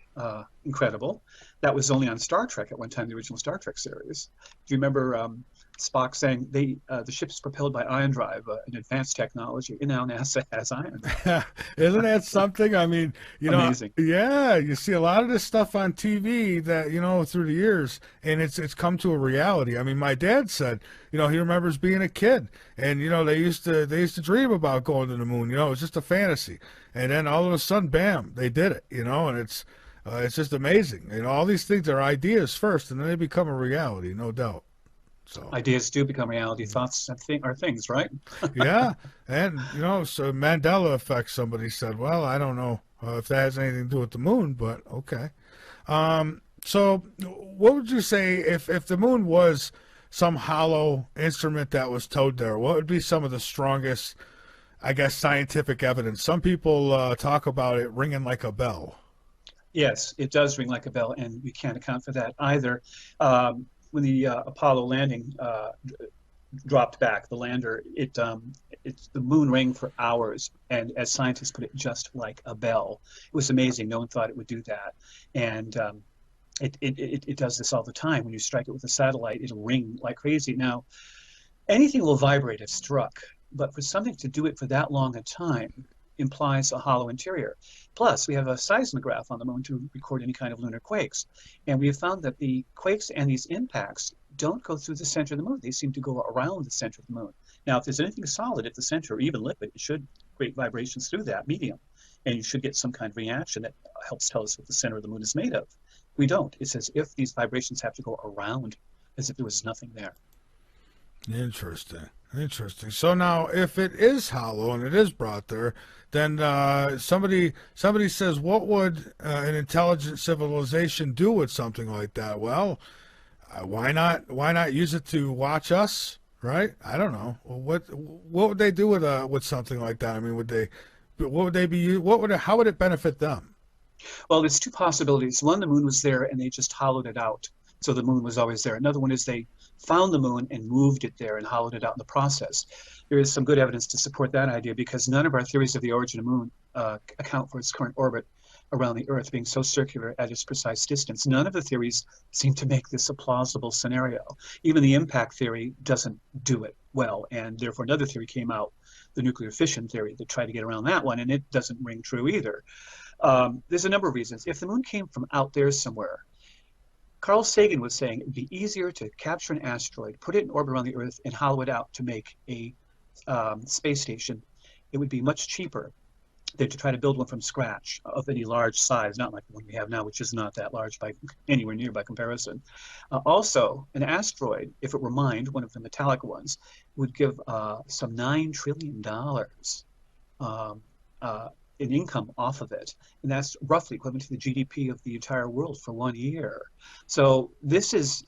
incredible. That was only on Star Trek at one time, the original Star Trek series. Do you remember Spock saying the ship's propelled by ion drive, an advanced technology? And now NASA has ion drive. Isn't that something? I mean, Amazing. Yeah, you see a lot of this stuff on TV that, through the years, and it's come to a reality. I mean, my dad said, he remembers being a kid, and they used to dream about going to the moon. It was just a fantasy, and then all of a sudden, bam, they did it. And it's just amazing. All these things are ideas first, and then they become a reality, no doubt. So ideas do become reality. Thoughts are things, right? Yeah, and so Mandela effect. Somebody said, well, I don't know if that has anything to do with the moon, but okay. So what would you say if the moon was some hollow instrument that was towed there? What would be some of the strongest, I guess, scientific evidence? Some people talk about it ringing like a bell. Yes, it does ring like a bell, and we can't account for that either. When the Apollo landing dropped back, the lander, the moon rang for hours, and as scientists put it, just like a bell. It was amazing. No one thought it would do that, and it does this all the time. When you strike it with a satellite, it'll ring like crazy. Now, anything will vibrate if struck, but for something to do it for that long a time implies a hollow interior. Plus, we have a seismograph on the moon to record any kind of lunar quakes. And we have found that the quakes and these impacts don't go through the center of the moon. They seem to go around the center of the moon. Now, if there's anything solid at the center, or even liquid, it should create vibrations through that medium. And you should get some kind of reaction that helps tell us what the center of the moon is made of. We don't. It's as if these vibrations have to go around, as if there was nothing there. Interesting. So now, if it is hollow and it is brought there, then somebody says, what would an intelligent civilization do with something like that? Well, why not use it to watch us, right? I don't know. What would they do with something like that? I mean, how would it benefit them? Well, there's two possibilities. One, the moon was there and they just hollowed it out, so the moon was always there. Another one is they found the moon and moved it there and hollowed it out in the process. There is some good evidence to support that idea, because none of our theories of the origin of the moon account for its current orbit around the Earth being so circular at its precise distance. None of the theories seem to make this a plausible scenario. Even the impact theory doesn't do it well, and therefore another theory came out, the nuclear fission theory, that tried to get around that one, and it doesn't ring true either. There's a number of reasons. If the moon came from out there somewhere, Carl Sagan was saying it would be easier to capture an asteroid, put it in orbit around the Earth, and hollow it out to make a space station. It would be much cheaper than to try to build one from scratch of any large size, not like the one we have now, which is not that large by anywhere near by comparison. Also, an asteroid, if it were mined, one of the metallic ones, would give some $9 trillion in income off of it, and that's roughly equivalent to the GDP of the entire world for 1 year. So this is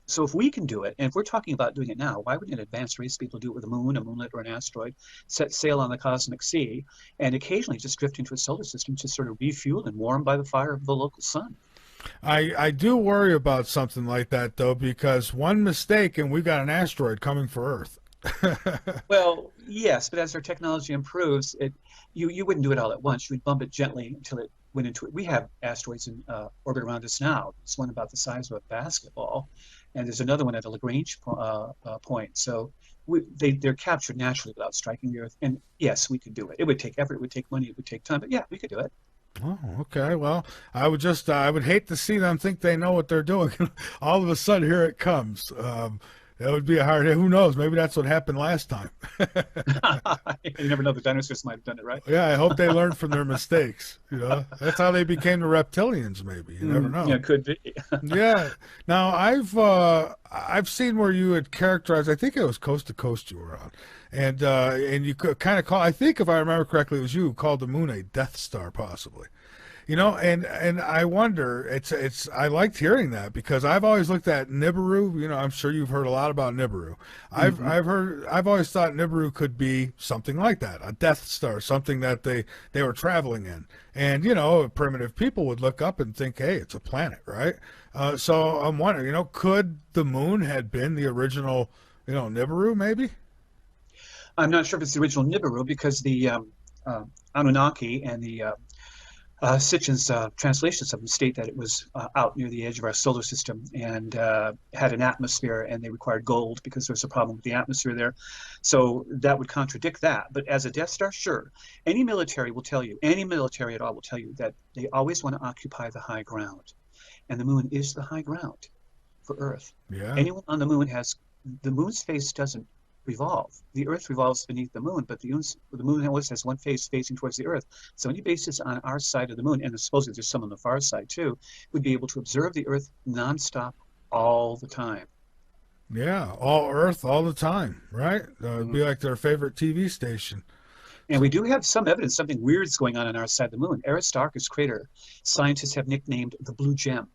so if we can do it, and if we're talking about doing it now, why wouldn't an advanced race be able to do it with a moon, a moonlet, or an asteroid, set sail on the cosmic sea, and occasionally just drift into a solar system to sort of refuel and warm by the fire of the local sun? I do worry about something like that, though, because one mistake and we've got an asteroid coming for Earth. Well, yes, but as our technology improves, you wouldn't do it all at once. You would bump it gently until it went into it. We have asteroids in orbit around us now. There's one about the size of a basketball, and there's another one at a Lagrange point. So they're captured naturally without striking the Earth. And yes, we could do it. It would take effort, it would take money, it would take time, but yeah, we could do it. Oh, okay. Well, I would hate to see them think they know what they're doing. All of a sudden, here it comes. That would be a hard hit. Who knows? Maybe that's what happened last time. You never know. The dinosaurs might have done it, right? Yeah, I hope they learned from their mistakes. That's how they became the reptilians. Maybe you never know. Yeah, could be. Yeah. Now I've seen where you had characterized. I think it was Coast to Coast you were on, and you could kind of call. I think if I remember correctly, it was you who called the moon a Death Star, possibly. And I wonder, I liked hearing that because I've always looked at Nibiru. I'm sure you've heard a lot about Nibiru. Hmm. I've always thought Nibiru could be something like that, a Death Star, something that they were traveling in. And primitive people would look up and think, hey, it's a planet, right? So I'm wondering, could the moon had been the original, Nibiru, maybe? I'm not sure if it's the original Nibiru because the Anunnaki and the Sitchin's translations of them state that it was out near the edge of our solar system and had an atmosphere, and they required gold because there was a problem with the atmosphere there. So that would contradict that. But as a Death Star, sure. Any military at all will tell you that they always want to occupy the high ground. And the moon is the high ground for Earth. Yeah. Anyone on the moon the moon's face doesn't revolve. The Earth revolves beneath the moon, but the moon always has one face facing towards the Earth. So any bases on our side of the moon, and supposedly there's some on the far side too, would be able to observe the Earth nonstop all the time. Yeah, all Earth, all the time, right? It'd be like their favorite TV station. And we do have some evidence something weird's going on our side of the moon. Aristarchus crater, scientists have nicknamed the blue gem.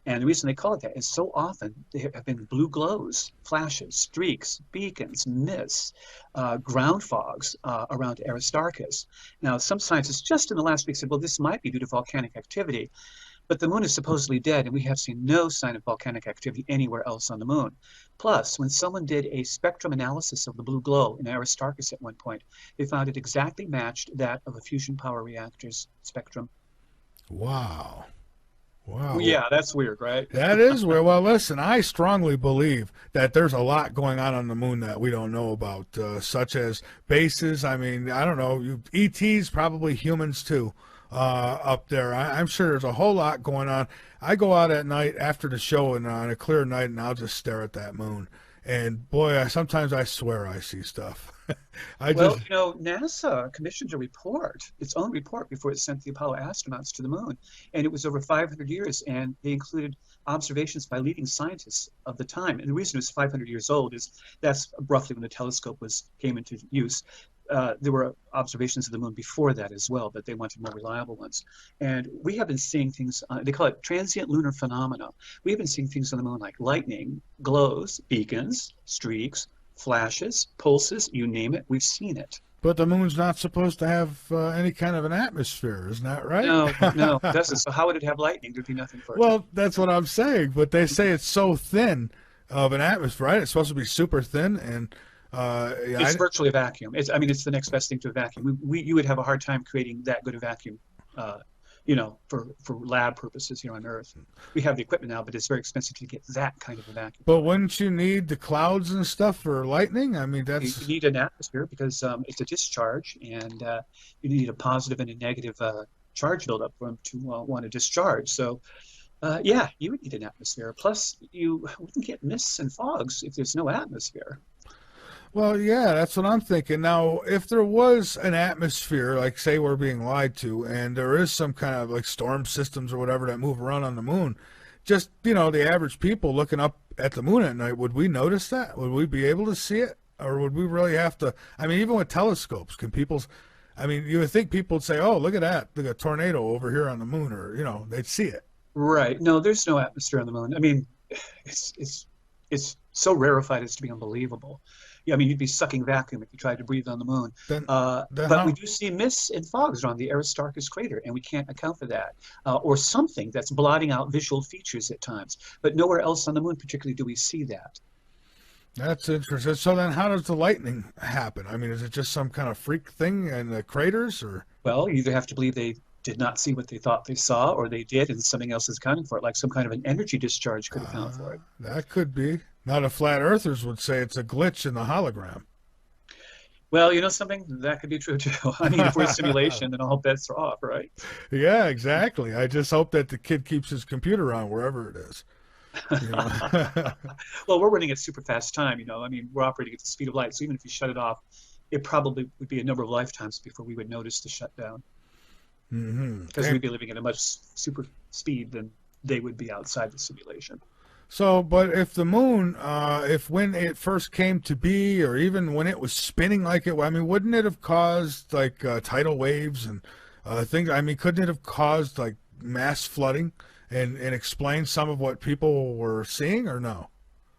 And the reason they call it that is so often there have been blue glows, flashes, streaks, beacons, mists, ground fogs around Aristarchus. Now, some scientists just in the last week said, well, this might be due to volcanic activity. But the moon is supposedly dead, and we have seen no sign of volcanic activity anywhere else on the moon. Plus, when someone did a spectrum analysis of the blue glow in Aristarchus at one point, they found it exactly matched that of a fusion power reactor's spectrum. Wow. Wow. Well, yeah, that's weird, right? That is weird. Well, listen, I strongly believe that there's a lot going on the moon that we don't know about, such as bases. I mean, I don't know, ETs, probably humans too. Up there, I'm sure there's a whole lot going on. I go out at night after the show and on a clear night, and I'll just stare at that moon. And boy, sometimes I swear I see stuff. NASA commissioned its own report before it sent the Apollo astronauts to the moon, and it was over 500 years, and they included observations by leading scientists of the time. And the reason it was 500 years old is that's roughly when the telescope came into use. There were observations of the moon before that as well, but they wanted more reliable ones. And we have been seeing things, they call it transient lunar phenomena. We have been seeing things on the moon like lightning, glows, beacons, streaks, flashes, pulses, you name it, we've seen it. But the moon's not supposed to have any kind of an atmosphere, isn't that right? No, it doesn't. So how would it have lightning? There'd be nothing for it. Well, that's what I'm saying, but they say it's so thin of an atmosphere, right? It's supposed to be super thin, and it's virtually a vacuum. It's the next best thing to a vacuum. You would have a hard time creating that good a vacuum, for lab purposes here on Earth. We have the equipment now, but it's very expensive to get that kind of a vacuum. But wouldn't you need the clouds and stuff for lightning? I mean, you need an atmosphere because it's a discharge, and you need a positive and a negative charge buildup for them to want to discharge. So. You would need an atmosphere. Plus, you wouldn't get mists and fogs if there's no atmosphere. Well, yeah, that's what I'm thinking. Now, if there was an atmosphere, like say we're being lied to, and there is some kind of like storm systems or whatever that move around on the moon, just, the average people looking up at the moon at night, would we notice that? Would we be able to see it? Or would we really have to, even with telescopes, you would think people would say, oh, look at that, look at a tornado over here on the moon, or, they'd see it. Right. No, there's no atmosphere on the moon. It's so rarefied as to be unbelievable. Yeah, you'd be sucking vacuum if you tried to breathe on the moon. But we do see mists and fogs around the Aristarchus crater, and we can't account for that. Or something that's blotting out visual features at times. But nowhere else on the moon particularly do we see that. That's interesting. So then how does the lightning happen? Is it just some kind of freak thing in the craters? Or? Well, you either have to believe they did not see what they thought they saw, or they did, and something else is accounting for it, like some kind of an energy discharge could account for it. That could be. Now, the flat earthers would say it's a glitch in the hologram. Well, something that could be true too. If we're a simulation, then all bets are off, right? Yeah, exactly. I just hope that the kid keeps his computer on wherever it is. Well, we're running at super fast time. We're operating at the speed of light, so even if you shut it off, it probably would be a number of lifetimes before we would notice the shutdown. Because we'd be living at a much super speed than they would be outside the simulation. So, but if the moon, when it first came to be, or even when it was spinning like it, wouldn't it have caused like tidal waves and things. I mean, couldn't it have caused like mass flooding and explain some of what people were seeing, or no?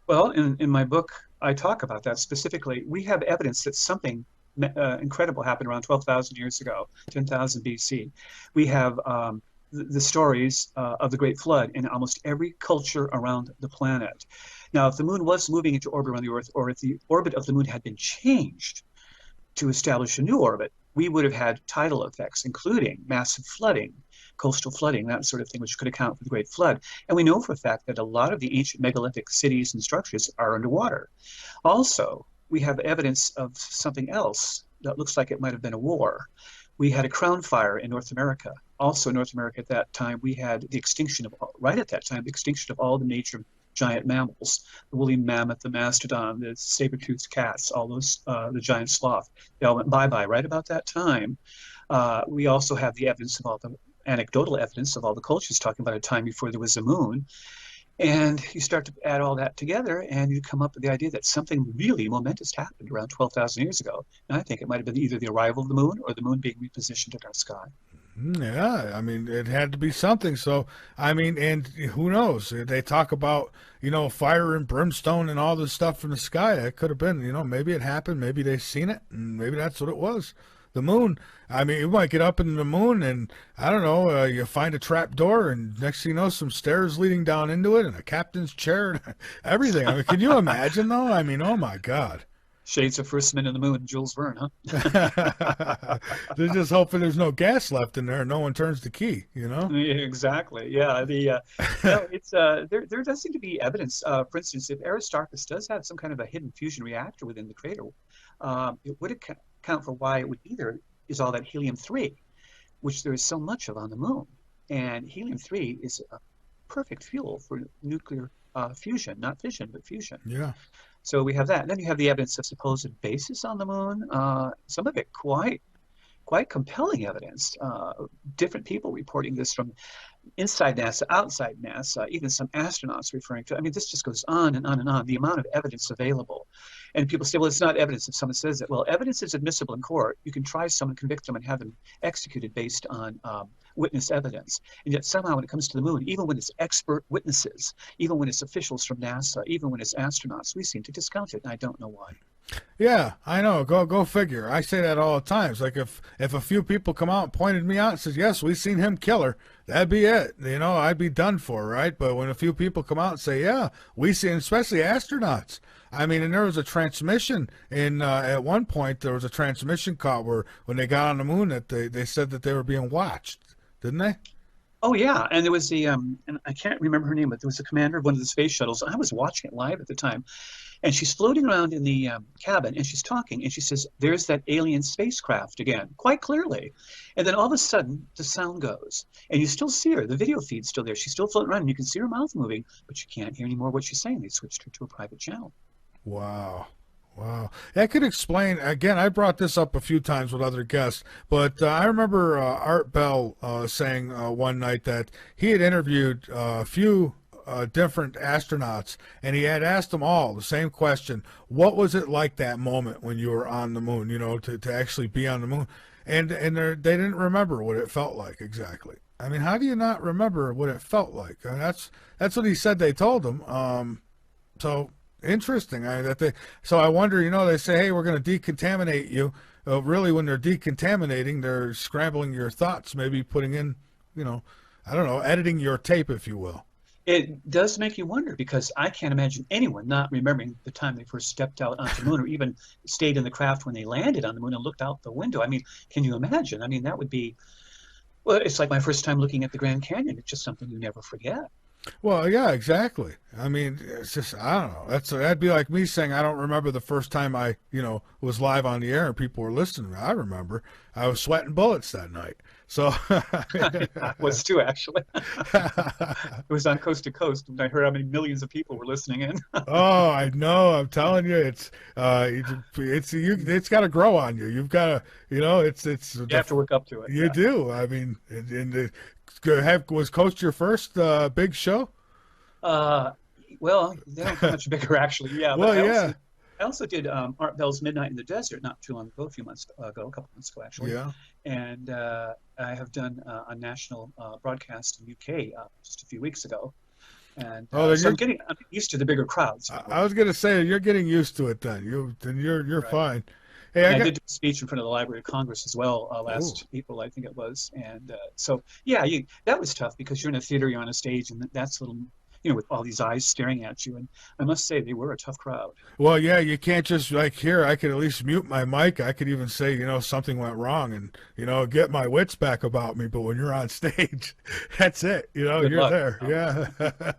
Well, in my book, I talk about that specifically. We have evidence that something incredible happened around 12,000 years ago, 10,000 BC. We have the stories of the Great Flood in almost every culture around the planet. Now, if the moon was moving into orbit around the Earth, or if the orbit of the moon had been changed to establish a new orbit, we would have had tidal effects, including massive flooding, coastal flooding, that sort of thing, which could account for the Great Flood. And we know for a fact that a lot of the ancient megalithic cities and structures are underwater. Also, we have evidence of something else that looks like it might have been a war. We had a crown fire in North America. Also in North America at that time, we had the extinction of, right at that time, the extinction of all the major giant mammals, the woolly mammoth, the mastodon, the saber-toothed cats, all those, the giant sloth. They all went bye-bye right about that time. We also have the evidence of all the anecdotal evidence of all the cultures talking about a time before there was a moon. And you start to add all that together, and you come up with the idea that something really momentous happened around 12,000 years ago. And I think it might have been either the arrival of the moon or the moon being repositioned in our sky. Yeah, I mean, it had to be something. So, I mean, and who knows? They talk about, fire and brimstone and all this stuff from the sky. It could have been, maybe it happened. Maybe they seen it, and maybe that's what it was. The moon. I mean, you might get up in the moon, and I don't know, you find a trap door, and next thing you know, some stairs leading down into it, and a captain's chair, and everything. I mean, can you imagine, though? I mean, oh my God. Shades of First Men in the Moon, Jules Verne, huh? They're just hoping there's no gas left in there and no one turns the key, Yeah, exactly. Yeah, it's there does seem to be evidence. For instance, if Aristarchus does have some kind of a hidden fusion reactor within the crater, it would account for why it would be there is all that helium-3, which there is so much of on the moon. And helium-3 is a perfect fuel for nuclear fusion, not fission, but fusion. Yeah. So we have that. And then you have the evidence of supposed bases on the moon. Some of it quite compelling evidence. Different people reporting this from inside NASA, outside NASA, even some astronauts referring to it. I mean, this just goes on and on and on, the amount of evidence available. And people say, well, it's not evidence if someone says it. Well, evidence is admissible in court. You can try someone, convict them, and have them executed based on witness evidence. And yet somehow when it comes to the moon, even when it's expert witnesses, even when it's officials from NASA, even when it's astronauts, we seem to discount it, and I don't know why. Yeah, I know. Go figure. I say that all the time. It's like if a few people come out and pointed me out and says, yes, we seen him kill her, that'd be it. I'd be done for, right? But when a few people come out and say, yeah, we seen, especially astronauts. I mean, and there was a transmission at one point, there was a transmission caught where when they got on the moon that they said that they were being watched, didn't they? Oh yeah, and there was the and I can't remember her name, but there was a commander of one of the space shuttles. I was watching it live at the time, and she's floating around in the cabin, and she's talking, and she says, "There's that alien spacecraft again," quite clearly. And then all of a sudden, the sound goes, and you still see her. The video feed's still there. She's still floating around, and you can see her mouth moving, but you can't hear anymore what she's saying. They switched her to a private channel. Wow. Wow. That could explain, again, I brought this up a few times with other guests, but I remember Art Bell saying one night that he had interviewed a few different astronauts, and he had asked them all the same question: what was it like that moment when you were on the moon, to actually be on the moon? And they didn't remember what it felt like exactly. I mean, how do you not remember what it felt like? I mean, that's what he said they told him. So interesting. So I wonder, they say, hey, we're going to decontaminate you. Really, when they're decontaminating, they're scrambling your thoughts, maybe putting in, I don't know, editing your tape, if you will. It does make you wonder, because I can't imagine anyone not remembering the time they first stepped out onto the moon, or even stayed in the craft when they landed on the moon and looked out the window. I mean, can you imagine? I mean, that would be, well, it's like my first time looking at the Grand Canyon. It's just something you never forget. Well, yeah, exactly. I mean, it's just, I don't know. That'd be like me saying I don't remember the first time I, was live on the air and people were listening. I remember I was sweating bullets that night. So I was too, actually. It was on Coast to Coast, and I heard how many millions of people were listening in. Oh, I know. I'm telling you, it's got to grow on you. You've got to, you have to work up to it. You do. I mean, was Coast your first big show? Well, they don't get much bigger, actually. Yeah. Well, yeah. I also did Art Bell's Midnight in the Desert not too long ago, a couple months ago actually. Yeah. And I have done a national broadcast in UK just a few weeks ago. And so I'm getting used to the bigger crowds. I was gonna say you're getting used to it then. You're Right. fine. Hey, I did do a speech in front of the Library of Congress as well last April, I think it was. And so, yeah, that was tough because you're in a theater, you're on a stage, and that's a little, with all these eyes staring at you. And I must say, they were a tough crowd. Well, yeah, you can't just like here. I could at least mute my mic. I could even say, something went wrong and, get my wits back about me. But when you're on stage, that's it. Good You're luck. there. Yeah.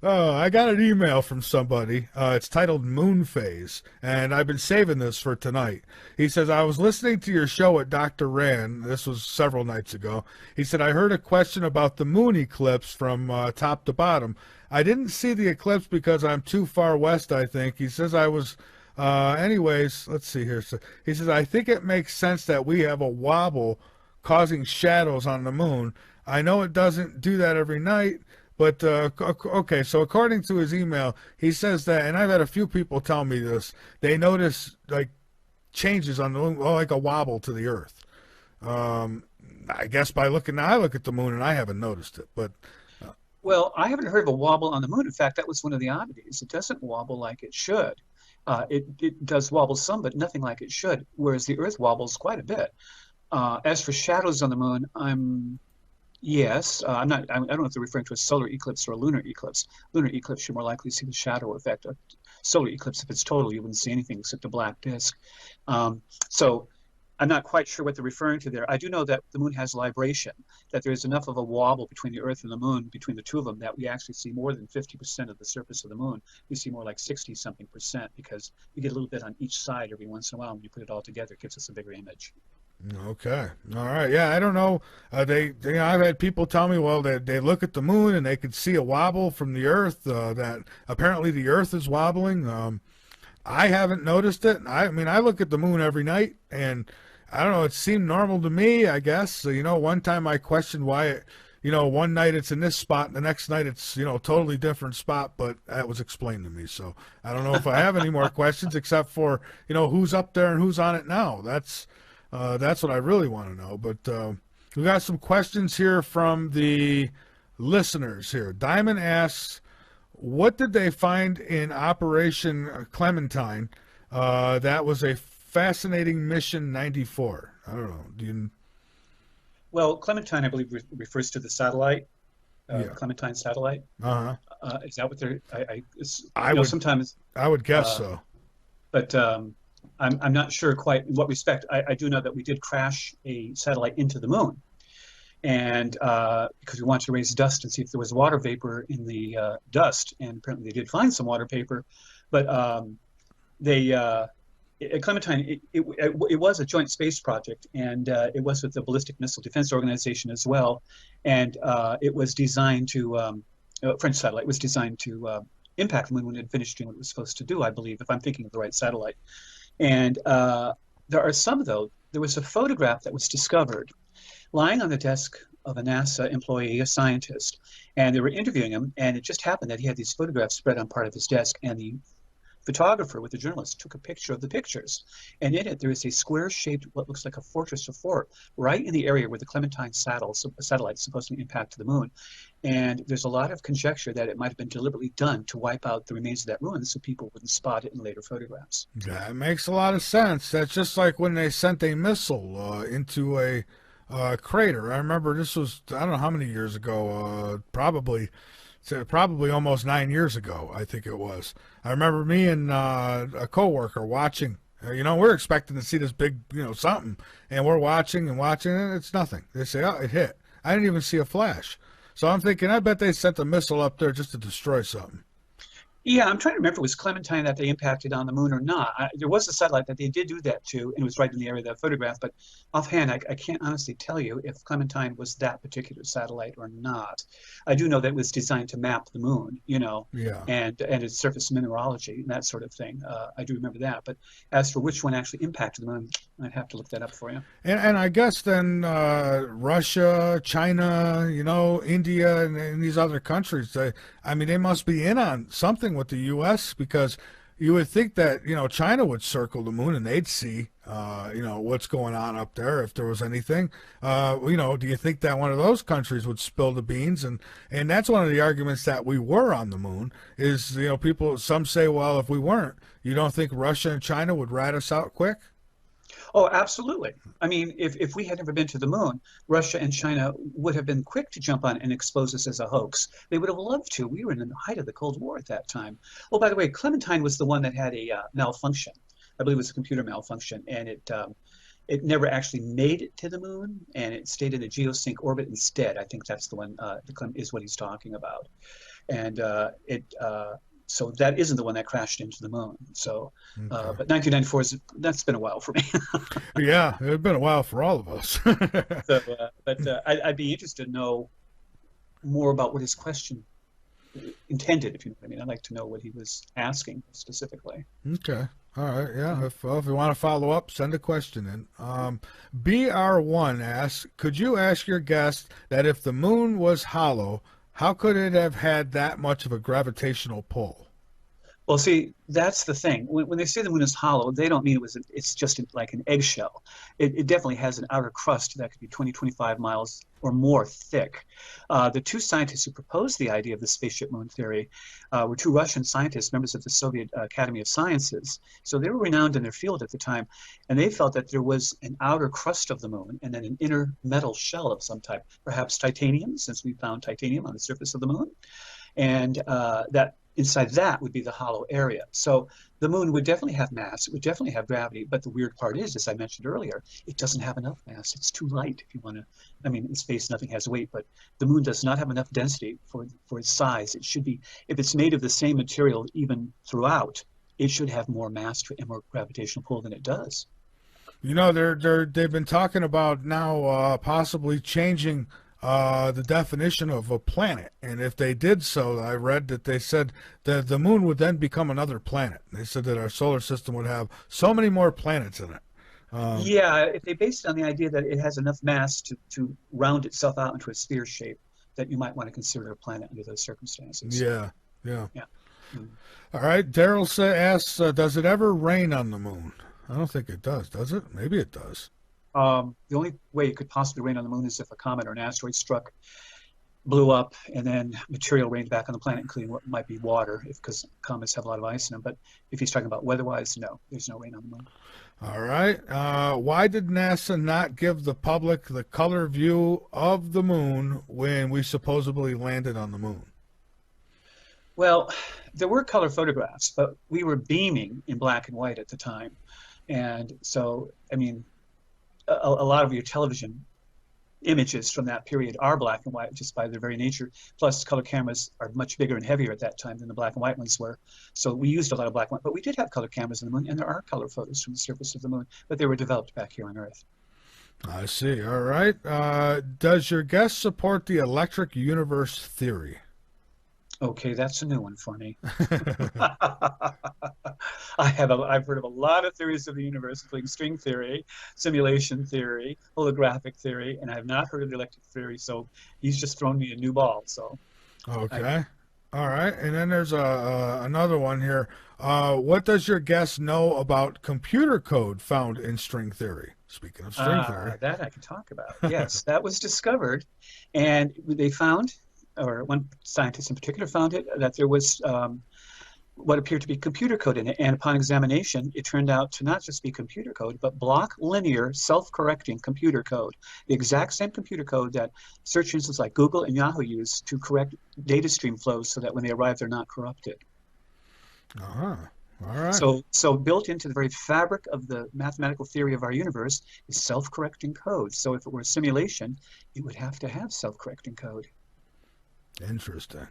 Oh, I got an email from somebody. It's titled Moon Phase, and I've been saving this for tonight. He says, I was listening to your show at Dr. Rand. This was several nights ago. He said, I heard a question about the moon eclipse from top to bottom. I didn't see the eclipse because I'm too far west, I think. He says I was... anyways, let's see here. So he says, I think it makes sense that we have a wobble causing shadows on the moon. I know it doesn't do that every night, but, okay, so according to his email, he says that, and I've had a few people tell me this, they notice, like, changes on the moon, like a wobble to the Earth. I guess I look at the moon and I haven't noticed it, but... Well, I haven't heard of a wobble on the moon. In fact, that was one of the oddities. It doesn't wobble like it should. It does wobble some, but nothing like it should, whereas the Earth wobbles quite a bit. As for shadows on the moon, yes, I'm not. I don't know if they're referring to a solar eclipse or a lunar eclipse. Lunar eclipse, you're more likely to see the shadow effect. A solar eclipse, if it's total, you wouldn't see anything except a black disk. So I'm not quite sure what they're referring to there. I do know that the moon has libration, that there's enough of a wobble between the Earth and the moon, between the two of them, that we actually see more than 50% of the surface of the moon. We see more like 60-something% because we get a little bit on each side every once in a while. When you put it all together, it gives us a bigger image. Okay. All right. Yeah, I don't know. I've had people tell me, well, they look at the moon and they could see a wobble from the Earth, that apparently the Earth is wobbling. I haven't noticed it. I mean, I look at the moon every night and I don't know, it seemed normal to me, I guess. So, one time I questioned why one night it's in this spot and the next night it's, totally different spot, but that was explained to me. So I don't know if I have any more questions except for, who's up there and who's on it now. That's what I really want to know. But we got some questions here from the listeners here. Diamond asks, what did they find in Operation Clementine? That was a fascinating mission 94. I don't know. Well, Clementine, I believe, refers to the satellite, Yeah. Clementine satellite. Uh-huh. Is that what they're? Sometimes I would guess so. But I'm not sure quite in what respect. I do know that we did crash a satellite into the moon, and because we wanted to raise dust and see if there was water vapor in the dust, and apparently they did find some water vapor, but Clementine, it was a joint space project, and it was with the Ballistic Missile Defense Organization as well, and it was designed to French satellite was designed to impact the moon when it finished doing what it was supposed to do, I believe, if I'm thinking of the right satellite. And there are some, though. There was a photograph that was discovered lying on the desk of a NASA employee, a scientist, and they were interviewing him, and it just happened that he had these photographs spread on part of his desk, and the photographer with the journalist took a picture of the pictures, and in it there is a square-shaped, what looks like a fortress or fort, right in the area where the Clementine satellite is supposed to impact the moon. And there's a lot of conjecture that it might have been deliberately done to wipe out the remains of that ruin so people wouldn't spot it in later photographs. That makes a lot of sense. That's just like when they sent a missile into a crater. I remember this was, I don't know how many years ago, probably almost 9 years ago, I think it was. I remember me and a coworker watching. We're expecting to see this big, something, and we're watching, and it's nothing. They say, oh, it hit. I didn't even see a flash. So I'm thinking, I bet they sent a missile up there just to destroy something. Yeah, I'm trying to remember if it was Clementine that they impacted on the moon or not. There was a satellite that they did do that to, and it was right in the area of that photograph. But offhand, I can't honestly tell you if Clementine was that particular satellite or not. I do know that it was designed to map the moon, Yeah. and its surface mineralogy and that sort of thing. I do remember that. But as for which one actually impacted the moon, I'd have to look that up for you. And I guess then Russia, China, India, and these other countries, they must be in on something with the U.S. because, you would think that, China would circle the moon and they'd see, what's going on up there if there was anything. Do you think that one of those countries would spill the beans? And that's one of the arguments that we were on the moon is, some say, well, if we weren't, you don't think Russia and China would rat us out quick? Oh, absolutely. I mean, if we had never been to the moon, Russia and China would have been quick to jump on and expose us as a hoax. They would have loved to. We were in the height of the Cold War at that time. Oh, by the way, Clementine was the one that had a malfunction. I believe it was a computer malfunction, and it never actually made it to the moon, and it stayed in a geosync orbit instead. I think that's the one is what he's talking about. And so that isn't the one that crashed into the moon. So, Okay. But 1994 that's been a while for me. Yeah, it's been a while for all of us. So, I'd be interested to know more about what his question intended, if you know what I mean. I'd like to know what he was asking specifically. Okay. All right. Yeah. If you want to follow up, send a question in. BR1 asks, could you ask your guest that if the moon was hollow, how could it have had that much of a gravitational pull? Well, see, that's the thing. When they say the moon is hollow, they don't mean it's just like an eggshell. It definitely has an outer crust that could be 20, 25 miles or more thick. The two scientists who proposed the idea of the spaceship moon theory were two Russian scientists, members of the Soviet Academy of Sciences. So they were renowned in their field at the time, and they felt that there was an outer crust of the moon and then an inner metal shell of some type, perhaps titanium, since we found titanium on the surface of the moon, and that inside that would be the hollow area. So the moon would definitely have mass, it would definitely have gravity, but the weird part is, as I mentioned earlier, it doesn't have enough mass. It's too light, if you want to, I mean, in space nothing has weight, but the moon does not have enough density for its size. It should be, if it's made of the same material even throughout, it should have more mass and more gravitational pull than it does. They've been talking about now possibly changing the definition of a planet, and if they did so, I read that they said that the moon would then become another planet. They said that our solar system would have so many more planets in it. Yeah, if they based it on the idea that it has enough mass to round itself out into a sphere shape, that you might want to consider a planet under those circumstances. Yeah. Mm-hmm. All right, Daryl asks, does it ever rain on the moon? I don't think it does it? Maybe it does. The only way it could possibly rain on the moon is if a comet or an asteroid struck, blew up, and then material rained back on the planet, including what might be water, because comets have a lot of ice in them. But if he's talking about weather-wise, no, there's no rain on the moon. All right. Why did NASA not give the public the color view of the moon when we supposedly landed on the moon? Well, there were color photographs, but we were beaming in black and white at the time. And so, I mean, a lot of your television images from that period are black and white just by their very nature. Plus, color cameras are much bigger and heavier at that time than the black and white ones were. So we used a lot of black and white, but we did have color cameras on the moon, and there are color photos from the surface of the moon, but they were developed back here on Earth. I see. All right. Does your guest support the electric universe theory? Okay, that's a new one for me. I've heard of a lot of theories of the universe, including string theory, simulation theory, holographic theory, and I have not heard of the electric theory. So he's just thrown me a new ball. So okay, all right. And then there's another one here. What does your guest know about computer code found in string theory? Speaking of string theory, that I can talk about. Yes, that was discovered, and they found, or one scientist in particular found it, that there was what appeared to be computer code in it. And upon examination, it turned out to not just be computer code, but block linear self-correcting computer code. The exact same computer code that search engines like Google and Yahoo use to correct data stream flows so that when they arrive, they're not corrupted. Uh-huh. All right. So built into the very fabric of the mathematical theory of our universe is self-correcting code. So if it were a simulation, it would have to have self-correcting code. Interesting.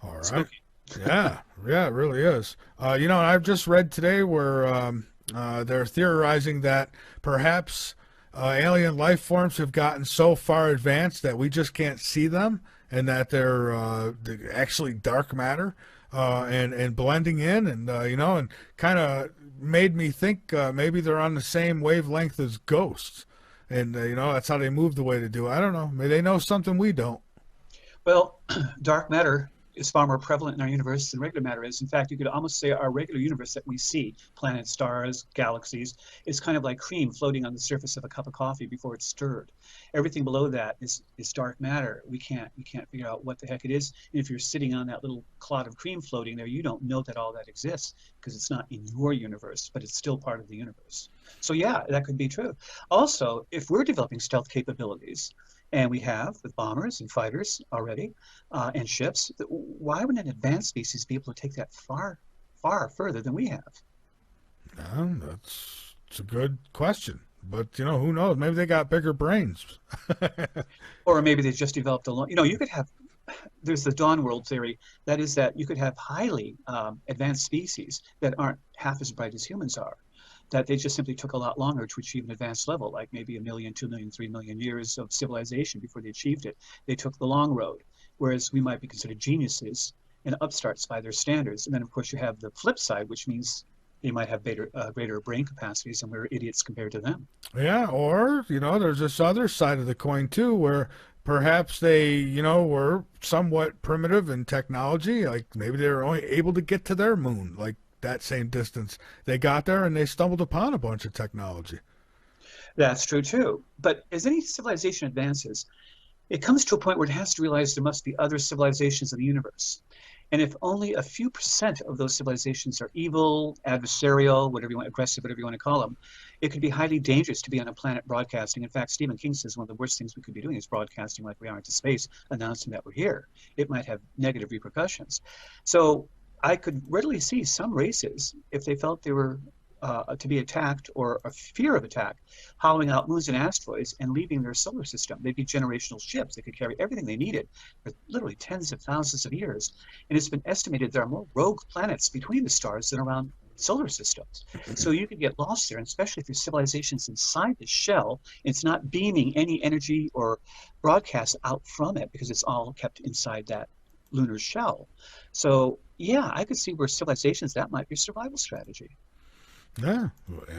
All right. Spooky. Yeah, it really is. I've just read today where they're theorizing that perhaps alien life forms have gotten so far advanced that we just can't see them, and that they're actually dark matter and blending in, and and kind of made me think maybe they're on the same wavelength as ghosts, and that's how they move the way they do. I don't know. Maybe they know something we don't. Well, dark matter is far more prevalent in our universe than regular matter is. In fact, you could almost say our regular universe that we see, planets, stars, galaxies, is kind of like cream floating on the surface of a cup of coffee before it's stirred. Everything below that is dark matter. We can't figure out what the heck it is. And if you're sitting on that little clot of cream floating there, you don't know that all that exists because it's not in your universe, but it's still part of the universe. So yeah, that could be true. Also, if we're developing stealth capabilities, and we have with bombers and fighters already, and ships, why would an advanced species be able to take that far further than we have? That's a good question. But, who knows? Maybe they got bigger brains. Or maybe they just developed you could have, there's the dawn world theory. That is that you could have highly advanced species that aren't half as bright as humans are. That they just simply took a lot longer to achieve an advanced level, like maybe 1 million, 2 million, 3 million years of civilization before they achieved it. They took the long road, whereas we might be considered geniuses and upstarts by their standards. And then, of course, you have the flip side, which means they might have greater brain capacities, and we're idiots compared to them. Yeah, or, there's this other side of the coin, too, where perhaps they, were somewhat primitive in technology. Like maybe they were only able to get to their moon, like that same distance. They got there and they stumbled upon a bunch of technology. That's true too. But as any civilization advances, it comes to a point where it has to realize there must be other civilizations in the universe. And if only a few % of those civilizations are evil, adversarial, aggressive, whatever you want to call them, it could be highly dangerous to be on a planet broadcasting. In fact, Stephen King says one of the worst things we could be doing is broadcasting like we are into space, announcing that we're here. It might have negative repercussions. So I could readily see some races, if they felt they were to be attacked or a fear of attack, hollowing out moons and asteroids and leaving their solar system. They'd be generational ships. They could carry everything they needed for literally tens of thousands of years. And it's been estimated there are more rogue planets between the stars than around solar systems. So you could get lost there, and especially if your civilization's inside the shell, it's not beaming any energy or broadcast out from it because it's all kept inside that lunar shell. So yeah, I could see where civilizations, that might be a survival strategy. Yeah,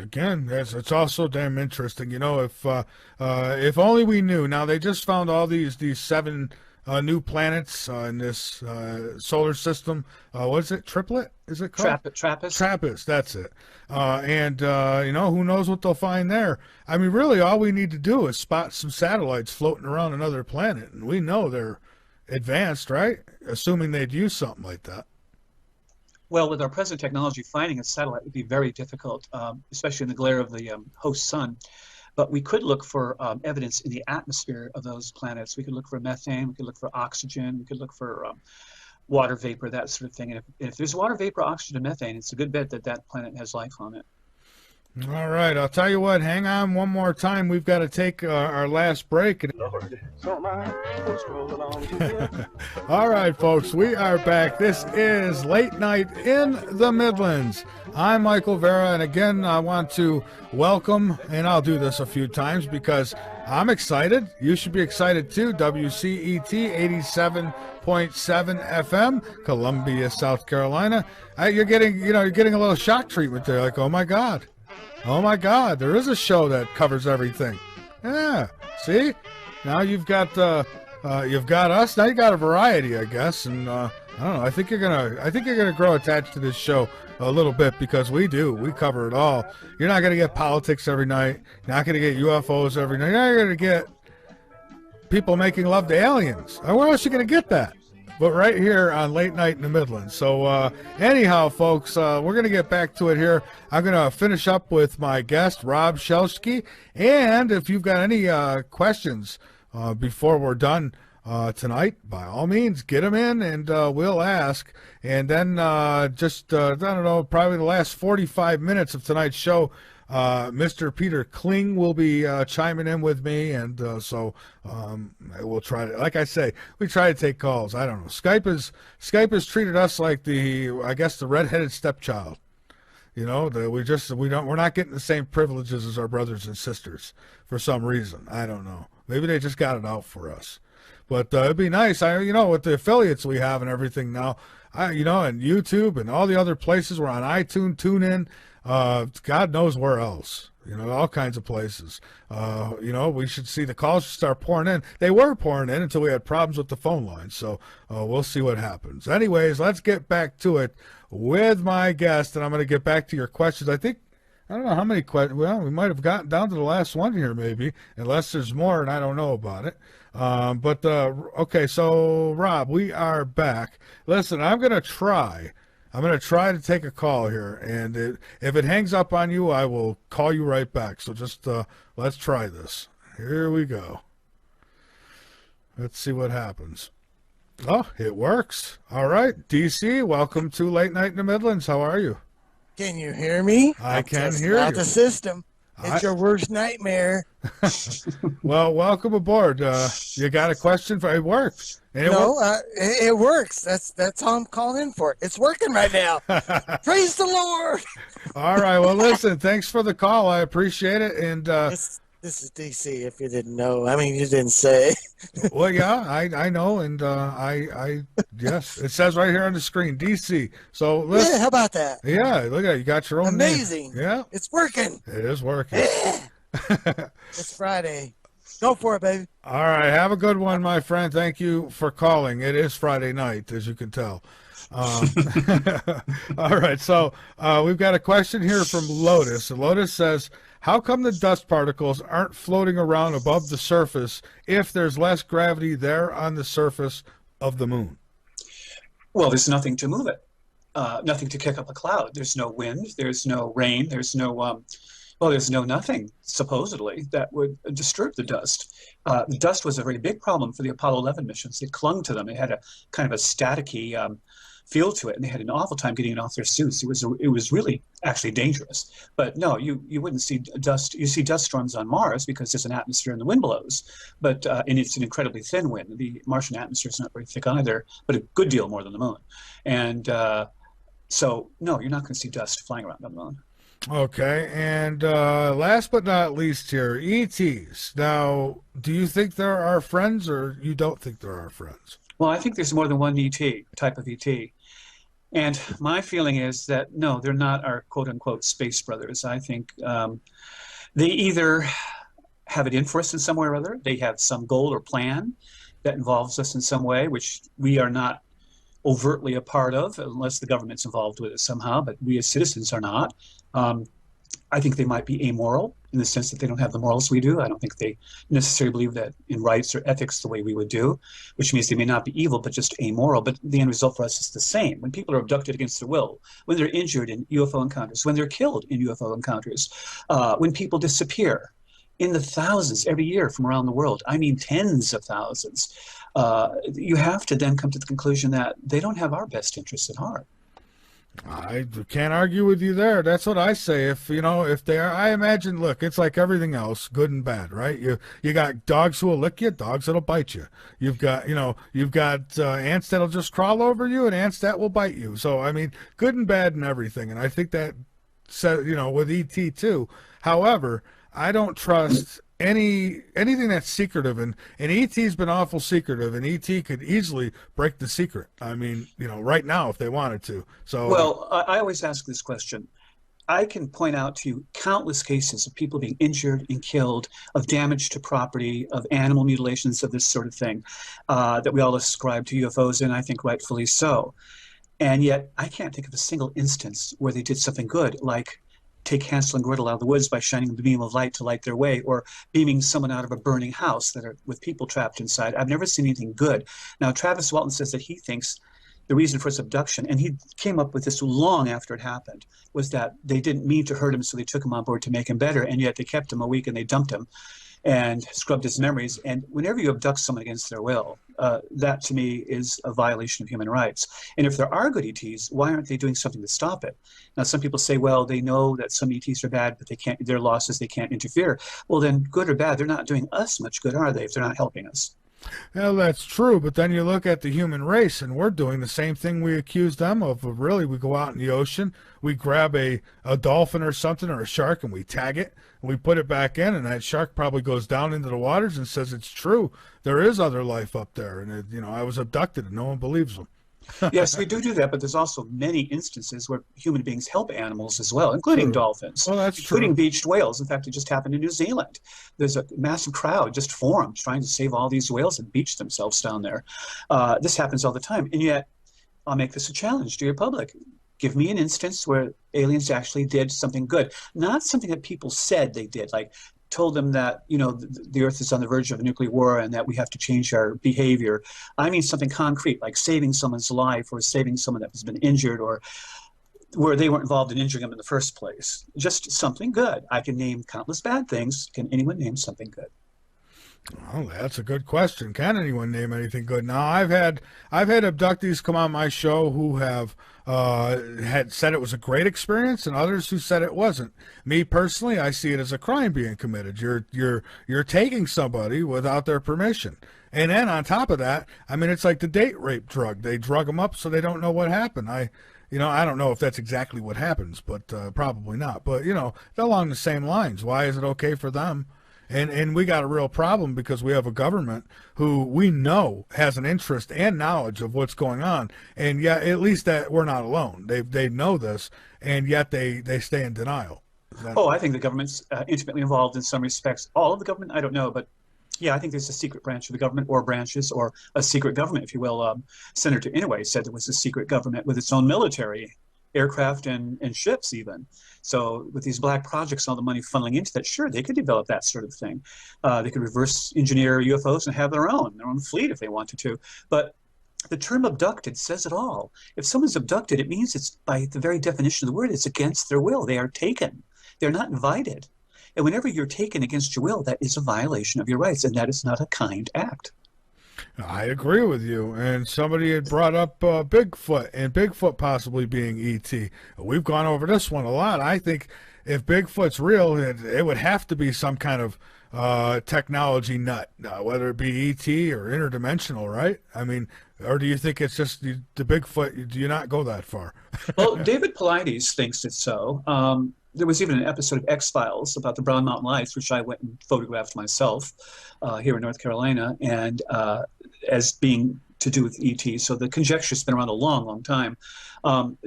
again, it's also damn interesting. If only we knew. Now they just found all these 7 new planets in this solar system. What is it? Triplet? Is it called? TRAPPIST. TRAPPIST, that's it. And who knows what they'll find there. I mean, really, all we need to do is spot some satellites floating around another planet, and we know they're advanced, right? Assuming they'd use something like that. Well, with our present technology, finding a satellite would be very difficult, especially in the glare of the host sun. But we could look for evidence in the atmosphere of those planets. We could look for methane, we could look for oxygen, we could look for water vapor, that sort of thing. And if there's water vapor, oxygen, and methane, it's a good bet that that planet has life on it. All right, I'll tell you what, hang on one more time. We've got to take our last break. All right, folks, we are back. This is Late Night in the Midlands. I'm Michael Vera, and again, I want to welcome, and I'll do this a few times because I'm excited. You should be excited too. WCET 87.7 FM, Columbia, South Carolina. You're getting a little shock treatment there, like, oh my God, there is a show that covers everything. Yeah, see, now you've got us. Now you got a variety, I guess, and I don't know. I think you're gonna grow attached to this show a little bit because we cover it all. You're not gonna get politics every night. You're not gonna get UFOs every night. You're not gonna get people making love to aliens. Where else are you gonna get that? But right here on Late Night in the Midlands. So anyhow, folks, we're going to get back to it here. I'm going to finish up with my guest, Rob Shelsky. And if you've got any questions before we're done tonight, by all means, get them in and we'll ask. And then I don't know, probably the last 45 minutes of tonight's show, Mr. Peter Kling will be chiming in with me, and so we'll try to, like I say, we try to take calls. I don't know. Skype has treated us like the redheaded stepchild. We're not getting the same privileges as our brothers and sisters for some reason. I don't know. Maybe they just got it out for us. But it'd be nice. With the affiliates we have and everything now, and YouTube and all the other places, we're on iTunes, TuneIn. God knows where else. All kinds of places. We should see the calls start pouring in. They were pouring in until we had problems with the phone line. So we'll see what happens. Anyways, let's get back to it with my guest, and I'm going to get back to your questions. I don't know how many questions. Well, we might have gotten down to the last one here, maybe, unless there's more and I don't know about it. Okay, so Rob, we are back. Listen, I'm going to try to take a call here, and if it hangs up on you, I will call you right back. So just let's try this. Here we go. Let's see what happens. Oh, it works. All right, DC, welcome to Late Night in the Midlands. How are you? Can you hear me? I can hear you. The system. It's your worst nightmare. Well, welcome aboard. You got a question for it? Worked. It works. That's all I'm calling in for. It's working right now. Praise the Lord. All right. Well, listen. Thanks for the call. I appreciate it. And this is DC. If you didn't know, I mean, you didn't say. Well, yeah, I know, and I yes, it says right here on the screen, DC. So yeah, how about that? Yeah, look at it. You got your own amazing. Name. Yeah, it's working. It is working. It's Friday. Go for it, baby. All right, have a good one, my friend. Thank you for calling. It is Friday night, as you can tell. All right, so we've got a question here from Lotus. Lotus says, how come the dust particles aren't floating around above the surface if there's less gravity there on the surface of the moon? Well, there's nothing to move it, nothing to kick up a cloud. There's no wind, there's no rain, there's no nothing, supposedly, that would disturb the dust. The dust was a very big problem for the Apollo 11 missions. It clung to them. It had a kind of a staticky feel to it, and they had an awful time getting it off their suits. It was really actually dangerous. But no, you wouldn't see dust. You see dust storms on Mars because there's an atmosphere and the wind blows. But and it's an incredibly thin wind. The Martian atmosphere is not very thick either, but a good deal more than the moon. And so no, you're not going to see dust flying around on the moon. Okay, and last but not least here, ETs. Now, do you think there are friends, or you don't think there are friends? Well, I think there's more than one type of ET. And my feeling is that, no, they're not our quote-unquote space brothers. I think they either have it in for us in some way or other. They have some goal or plan that involves us in some way, which we are not overtly a part of, unless the government's involved with it somehow, but we as citizens are not. I think they might be amoral in the sense that they don't have the morals we do. I don't think they necessarily believe that in rights or ethics the way we would do, which means they may not be evil, but just amoral. But the end result for us is the same. When people are abducted against their will, when they're injured in UFO encounters, when they're killed in UFO encounters, when people disappear in the thousands every year from around the world, I mean tens of thousands, you have to then come to the conclusion that they don't have our best interests at heart. I can't argue with you there. That's what I say. If they are, I imagine, look, it's like everything else, good and bad, right? You got dogs who will lick you, dogs that'll bite you. You've got ants that'll just crawl over you, and ants that will bite you. So, I mean, good and bad and everything. And I think that said, with ET too. However, I don't trust anything that's secretive, and ET's been awful secretive, and ET could easily break the secret. I mean, right now if they wanted to. So well, I always ask this question. I can point out to you countless cases of people being injured and killed, of damage to property, of animal mutilations, of this sort of thing, that we all ascribe to UFOs, and I think rightfully so. And yet I can't think of a single instance where they did something good, like take Hansel and Gretel out of the woods by shining the beam of light to light their way, or beaming someone out of a burning house with people trapped inside. I've never seen anything good. Now, Travis Walton says that he thinks the reason for his abduction, and he came up with this long after it happened, was that they didn't mean to hurt him, so they took him on board to make him better, and yet they kept him a week and they dumped him and scrubbed his memories. And whenever you abduct someone against their will, that to me is a violation of human rights. And if there are good ETs, why aren't they doing something to stop it? Now, some people say, well, they know that some ETs are bad, but their losses, they can't interfere. Well, then, good or bad, they're not doing us much good, are they, if they're not helping us? Well, that's true, but then you look at the human race, and we're doing the same thing we accuse them of. Really, we go out in the ocean, we grab a dolphin or something, or a shark, and we tag it, and we put it back in, and that shark probably goes down into the waters and says it's true. There is other life up there, and I was abducted, and no one believes them. Yes, we do that, but there's also many instances where human beings help animals as well, including True. dolphins, Well, that's including true. beached whales. In fact, it just happened in New Zealand. There's a massive crowd just formed trying to save all these whales that beached themselves down there. This happens all the time, and yet I'll make this a challenge to your public. Give me an instance where aliens actually did something good, not something that people said they did, like told them that the Earth is on the verge of a nuclear war and that we have to change our behavior. I mean something concrete, like saving someone's life or saving someone that has been injured or where they weren't involved in injuring them in the first place. Just something good. I can name countless bad things. Can anyone name something good? Oh, that's a good question. Can anyone name anything good? Now, I've had abductees come on my show who have had said it was a great experience, and others who said it wasn't. Me personally, I see it as a crime being committed. You're taking somebody without their permission, and then on top of that, I mean, it's like the date rape drug. They drug them up so they don't know what happened. I don't know if that's exactly what happens, but probably not. But they're along the same lines. Why is it okay for them? And we got a real problem because we have a government who we know has an interest and knowledge of what's going on. And yet, at least that we're not alone. They know this, and yet they stay in denial. I think the government's intimately involved in some respects. All of the government, I don't know, but yeah, I think there's a secret branch of the government or branches or a secret government, if you will. Senator Inouye said there was a secret government with its own military, aircraft and ships even. So with these black projects and all the money funneling into that, sure, they could develop that sort of thing. They could reverse engineer UFOs and have their own fleet if they wanted to. But the term abducted says it all. If someone's abducted, it means it's, by the very definition of the word, it's against their will. They are taken. They're not invited. And whenever you're taken against your will, that is a violation of your rights, and that is not a kind act. I agree with you. And somebody had brought up Bigfoot and Bigfoot possibly being ET. We've gone over this one a lot. I think if Bigfoot's real, it would have to be some kind of technology nut, whether it be ET or interdimensional, right? I mean, or do you think it's just the Bigfoot? Do you not go that far? Well, David Paulides thinks it's so. There was even an episode of X-Files about the Brown Mountain Lights, which I went and photographed myself here in North Carolina, and as being to do with ET. So the conjecture's been around a long, long time.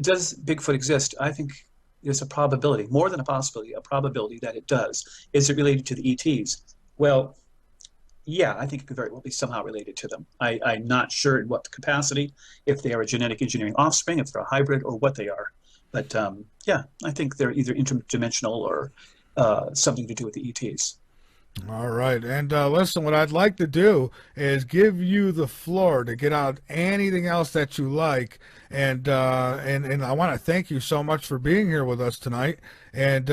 Does Bigfoot exist? I think there's a probability, more than a possibility, a probability that it does. Is it related to the ETs? Well, yeah, I think it could very well be somehow related to them. I'm not sure in what capacity, if they are a genetic engineering offspring, if they're a hybrid, or what they are. But yeah, I think they're either interdimensional or something to do with the ETs. All right. And listen, what I'd like to do is give you the floor to get out anything else that you like. And I want to thank you so much for being here with us tonight. And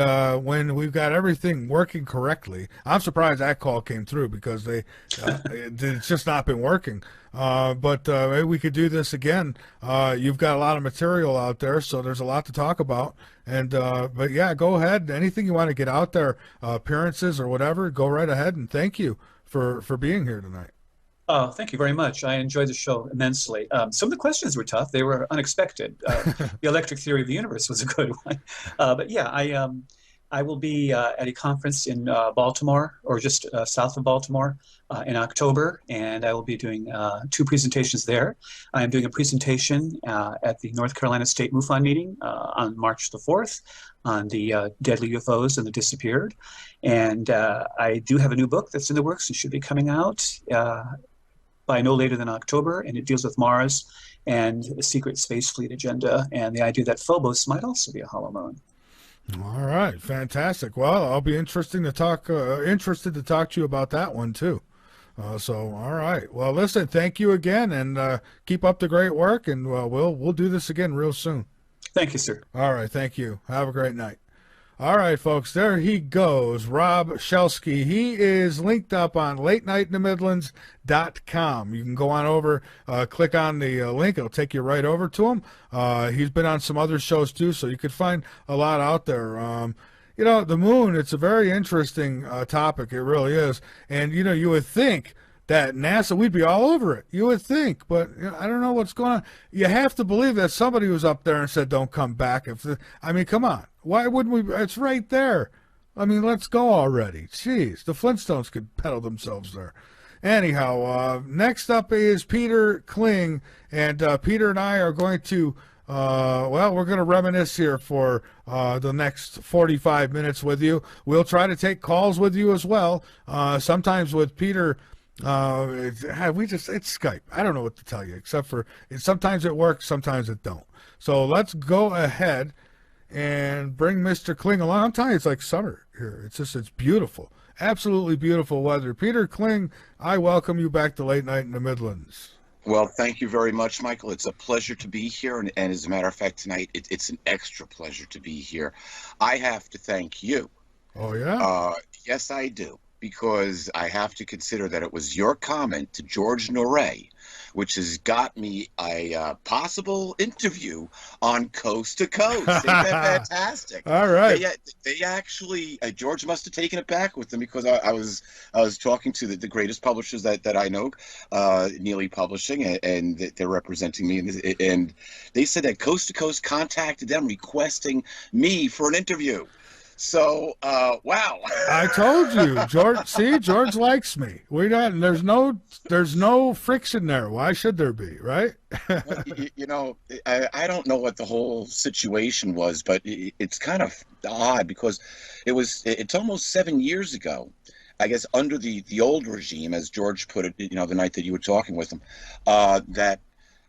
when we've got everything working correctly, I'm surprised that call came through because it's just not been working. But maybe we could do this again. You've got a lot of material out there, so there's a lot to talk about. And but yeah, go ahead. Anything you want to get out there, appearances or whatever, go right ahead. And thank you for being here tonight. Thank you very much. I enjoyed the show immensely. Some of the questions were tough. They were unexpected. The electric theory of the universe was a good one. But yeah, I will be at a conference in Baltimore, or just south of Baltimore, in October, and I will be doing 2 presentations there. I am doing a presentation at the North Carolina State MUFON meeting on March the 4th on the deadly UFOs and the disappeared. And I do have a new book that's in the works. It should be coming out by no later than October, and it deals with Mars and the secret space fleet agenda and the idea that Phobos might also be a hollow moon. All right, fantastic. Well, I'll be interested to talk to you about that one too. So, all right. Well, listen, thank you again, and keep up the great work. And we'll do this again real soon. Thank you, sir. All right, thank you. Have a great night. All right, folks, there he goes, Rob Shelsky. He is linked up on LateNightInTheMidlands.com. You can go on over, click on the link. It'll take you right over to him. He's been on some other shows, too, so you could find a lot out there. You know, the moon, it's a very interesting topic. It really is. And, you know, you would think that NASA, we'd be all over it. You would think, but I don't know what's going on. You have to believe that somebody was up there and said, don't come back. I mean, come on. Why wouldn't we? It's right there. I mean, let's go already. Jeez, the Flintstones could pedal themselves there. Anyhow, next up is Peter Kling, and Peter and I are going to, we're going to reminisce here for the next 45 minutes with you. We'll try to take calls with you as well. Sometimes with Peter, it's Skype. I don't know what to tell you, except for sometimes it works, sometimes it don't. So let's go ahead and bring Mr. Kling along. I'm telling you, it's like summer here. It's beautiful. Absolutely beautiful weather. Peter Kling, I welcome you back to Late Night in the Midlands. Well, thank you very much, Michael. It's a pleasure to be here. And as a matter of fact, tonight, it's an extra pleasure to be here. I have to thank you. Oh, yeah? Yes, I do. Because I have to consider that it was your comment to George Norey, which has got me a possible interview on Coast to Coast. Isn't that fantastic? All right. They actually, George must have taken it back with them, because I was talking to the greatest publishers that I know, Neely Publishing, and they're representing me, and they said that Coast to Coast contacted them requesting me for an interview. So, wow. I told you, George. See, George likes me. There's no friction there. Why should there be, right? Well, I don't know what the whole situation was, but it's kind of odd, because it's almost 7 years ago, I guess, under the old regime, as George put it, the night that you were talking with him, that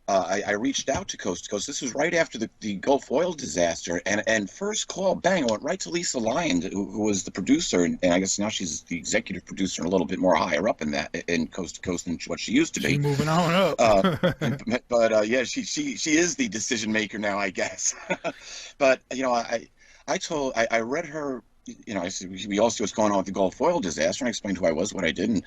I reached out to Coast to Coast. This was right after the Gulf oil disaster, and first call, bang, I went right to Lisa Lyon, who was the producer, and I guess now she's the executive producer and a little bit more higher up in Coast to Coast than what she used to be. She's moving on up. But yeah, she is the decision maker now, I guess. But I read her. I said, we all see what's going on with the Gulf oil disaster, and I explained who I was, what I did, and,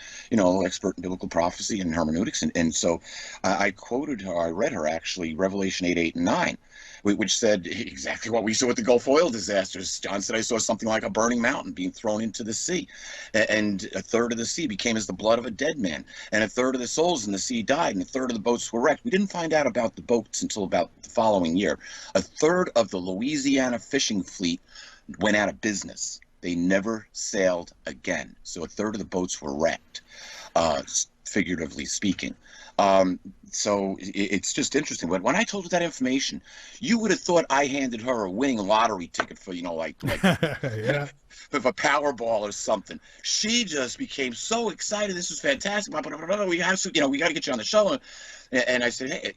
expert in biblical prophecy and hermeneutics. And so I quoted her, I read her, actually, Revelation 8, 8, and 9, which said exactly what we saw with the Gulf oil disasters. John said, I saw something like a burning mountain being thrown into the sea, and a third of the sea became as the blood of a dead man, and a third of the souls in the sea died, and a third of the boats were wrecked. We didn't find out about the boats until about the following year. A third of the Louisiana fishing fleet went out of business. They never sailed again. So a third of the boats were wrecked, figuratively speaking. So it's just interesting. When I told her that information, you would have thought I handed her a winning lottery ticket for, like yeah. With a Powerball or something. She just became so excited. This is fantastic. We have to, we got to get you on the show. And I said, hey,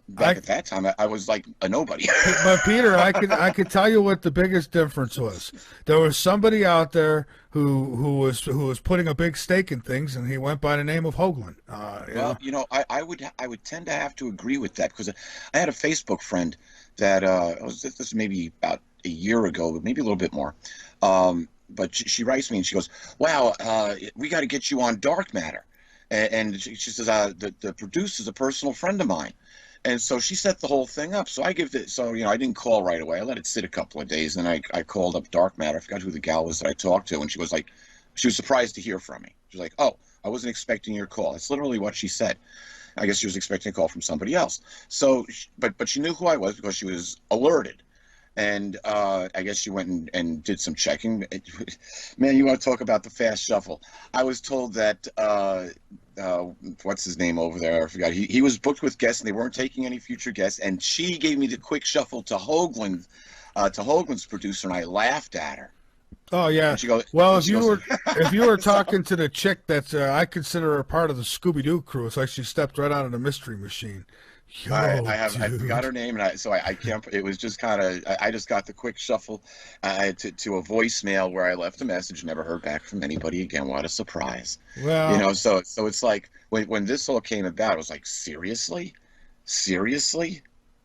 back at that time, I was like a nobody. But Peter, I could tell you what the biggest difference was. There was somebody out there who was putting a big stake in things, and he went by the name of Hoagland. I would tend to have to agree with that, because I had a Facebook friend that this maybe about a year ago, but maybe a little bit more. But she writes me and she goes, wow, we got to get you on Dark Matter. And she says, the producer's a personal friend of mine. And so she set the whole thing up. So I didn't call right away. I let it sit a couple of days. And I called up Dark Matter. I forgot who the gal was that I talked to. And she was surprised to hear from me. She was like, oh, I wasn't expecting your call. That's literally what she said. I guess she was expecting a call from somebody else. So, but she knew who I was because she was alerted. And I guess she went and did some checking. Man, you want to talk about the fast shuffle. I was told that, what's his name over there? I forgot. He was booked with guests, and they weren't taking any future guests. And she gave me the quick shuffle to Hoagland, to Hoagland's producer, and I laughed at her. Oh yeah. Well, if you were talking to the chick that's I consider her part of the Scooby-Doo crew, it's like she stepped right out of the Mystery Machine. I forgot her name, and I can't. It was just kind of. I just got the quick shuffle to a voicemail where I left a message. Never heard back from anybody again. What a surprise! Well, so it's like when this all came about, it was like, seriously.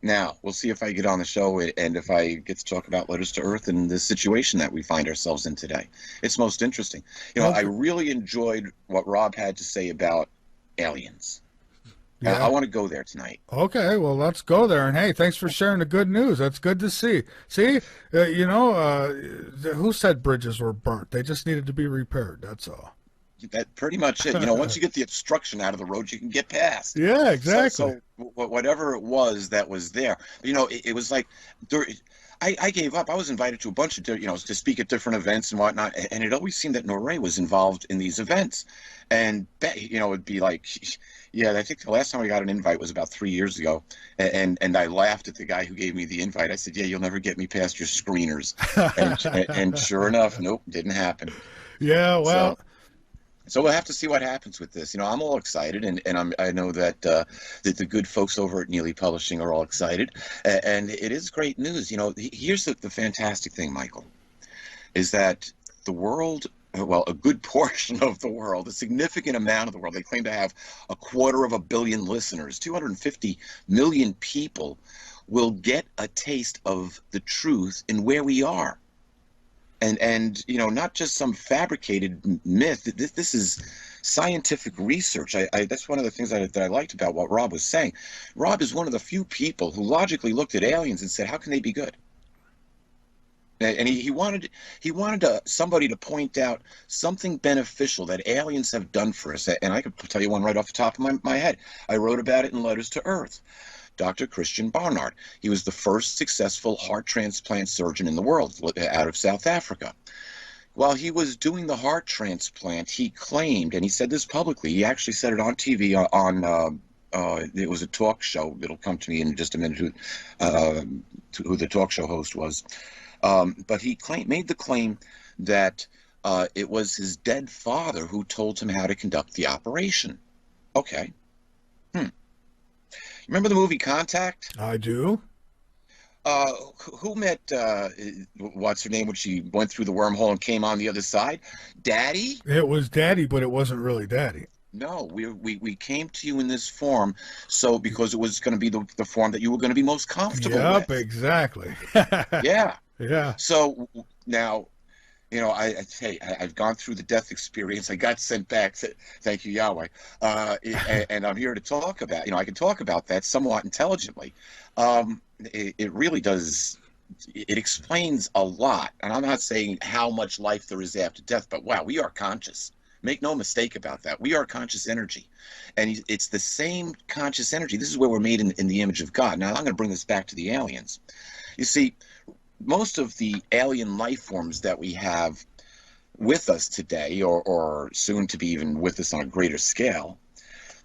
Now we'll see if I get on the show and if I get to talk about Letters to Earth and the situation that we find ourselves in today. It's most interesting. I really enjoyed what Rob had to say about aliens. Yeah. I want to go there tonight. Okay, well, let's go there. And hey, thanks for sharing the good news. That's good to see. See, who said bridges were burnt? They just needed to be repaired. That's all. That pretty much it. Once you get the obstruction out of the road, you can get past. Yeah, exactly. So whatever it was that was there, it was like I gave up. I was invited to a bunch of, to speak at different events and whatnot, and it always seemed that Noré was involved in these events. And, it'd be like, yeah, I think the last time I got an invite was about 3 years ago, and I laughed at the guy who gave me the invite. I said, yeah, you'll never get me past your screeners. And sure enough, nope, didn't happen. Yeah, well. So we'll have to see what happens with this. I'm all excited, and I know that the good folks over at Neely Publishing are all excited, and it is great news. Here's the fantastic thing, Michael, is that the world, well, a good portion of the world, a significant amount of the world, they claim to have 250 million listeners, 250 million people will get a taste of the truth in where we are. And not just some fabricated myth. This is scientific research. That's one of the things that I liked about what Rob was saying. Rob is one of the few people who logically looked at aliens and said, how can they be good? And he wanted somebody to point out something beneficial that aliens have done for us. And I could tell you one right off the top of my head. I wrote about it in Letters to Earth. Dr. Christian Barnard. He was the first successful heart transplant surgeon in the world out of South Africa. While he was doing the heart transplant, he claimed, and he said this publicly, he actually said it on TV it was a talk show. It'll come to me in just a minute who the talk show host was. But he made the claim that it was his dead father who told him how to conduct the operation. Okay. Remember the movie Contact? I do. Who met, what's her name, when she went through the wormhole and came on the other side? Daddy? It was Daddy, but it wasn't really Daddy. No, we came to you in this form, because it was going to be the form that you were going to be most comfortable with. Yep, exactly. Yeah. Yeah. So now, I've gone through the death experience. I got sent back. Thank you, Yahweh. And I'm here to talk about, I can talk about that somewhat intelligently. It really does. It explains a lot. And I'm not saying how much life there is after death, but wow, we are conscious. Make no mistake about that. We are conscious energy. And it's the same conscious energy. This is where we're made in the image of God. Now, I'm going to bring this back to the aliens. You see, most of the alien life forms that we have with us today, or soon to be even with us on a greater scale,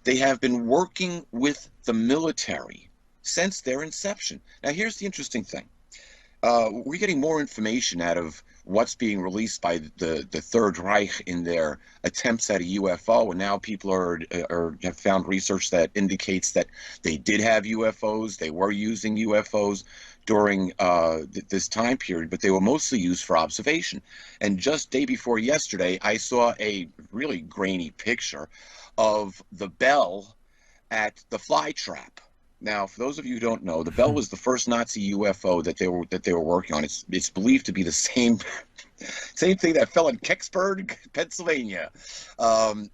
they have been working with the military since their inception. Now, here's the interesting thing. We're getting more information out of what's being released by the Third Reich in their attempts at a UFO, and now people have found research that indicates that they did have UFOs, they were using UFOs during this time period, but they were mostly used for observation. And just day before yesterday, I saw a really grainy picture of the Bell at the Fly Trap. Now, for those of you who don't know, the Bell was the first Nazi UFO that they were working on. It's believed to be the same thing that fell in Kecksburg, Pennsylvania.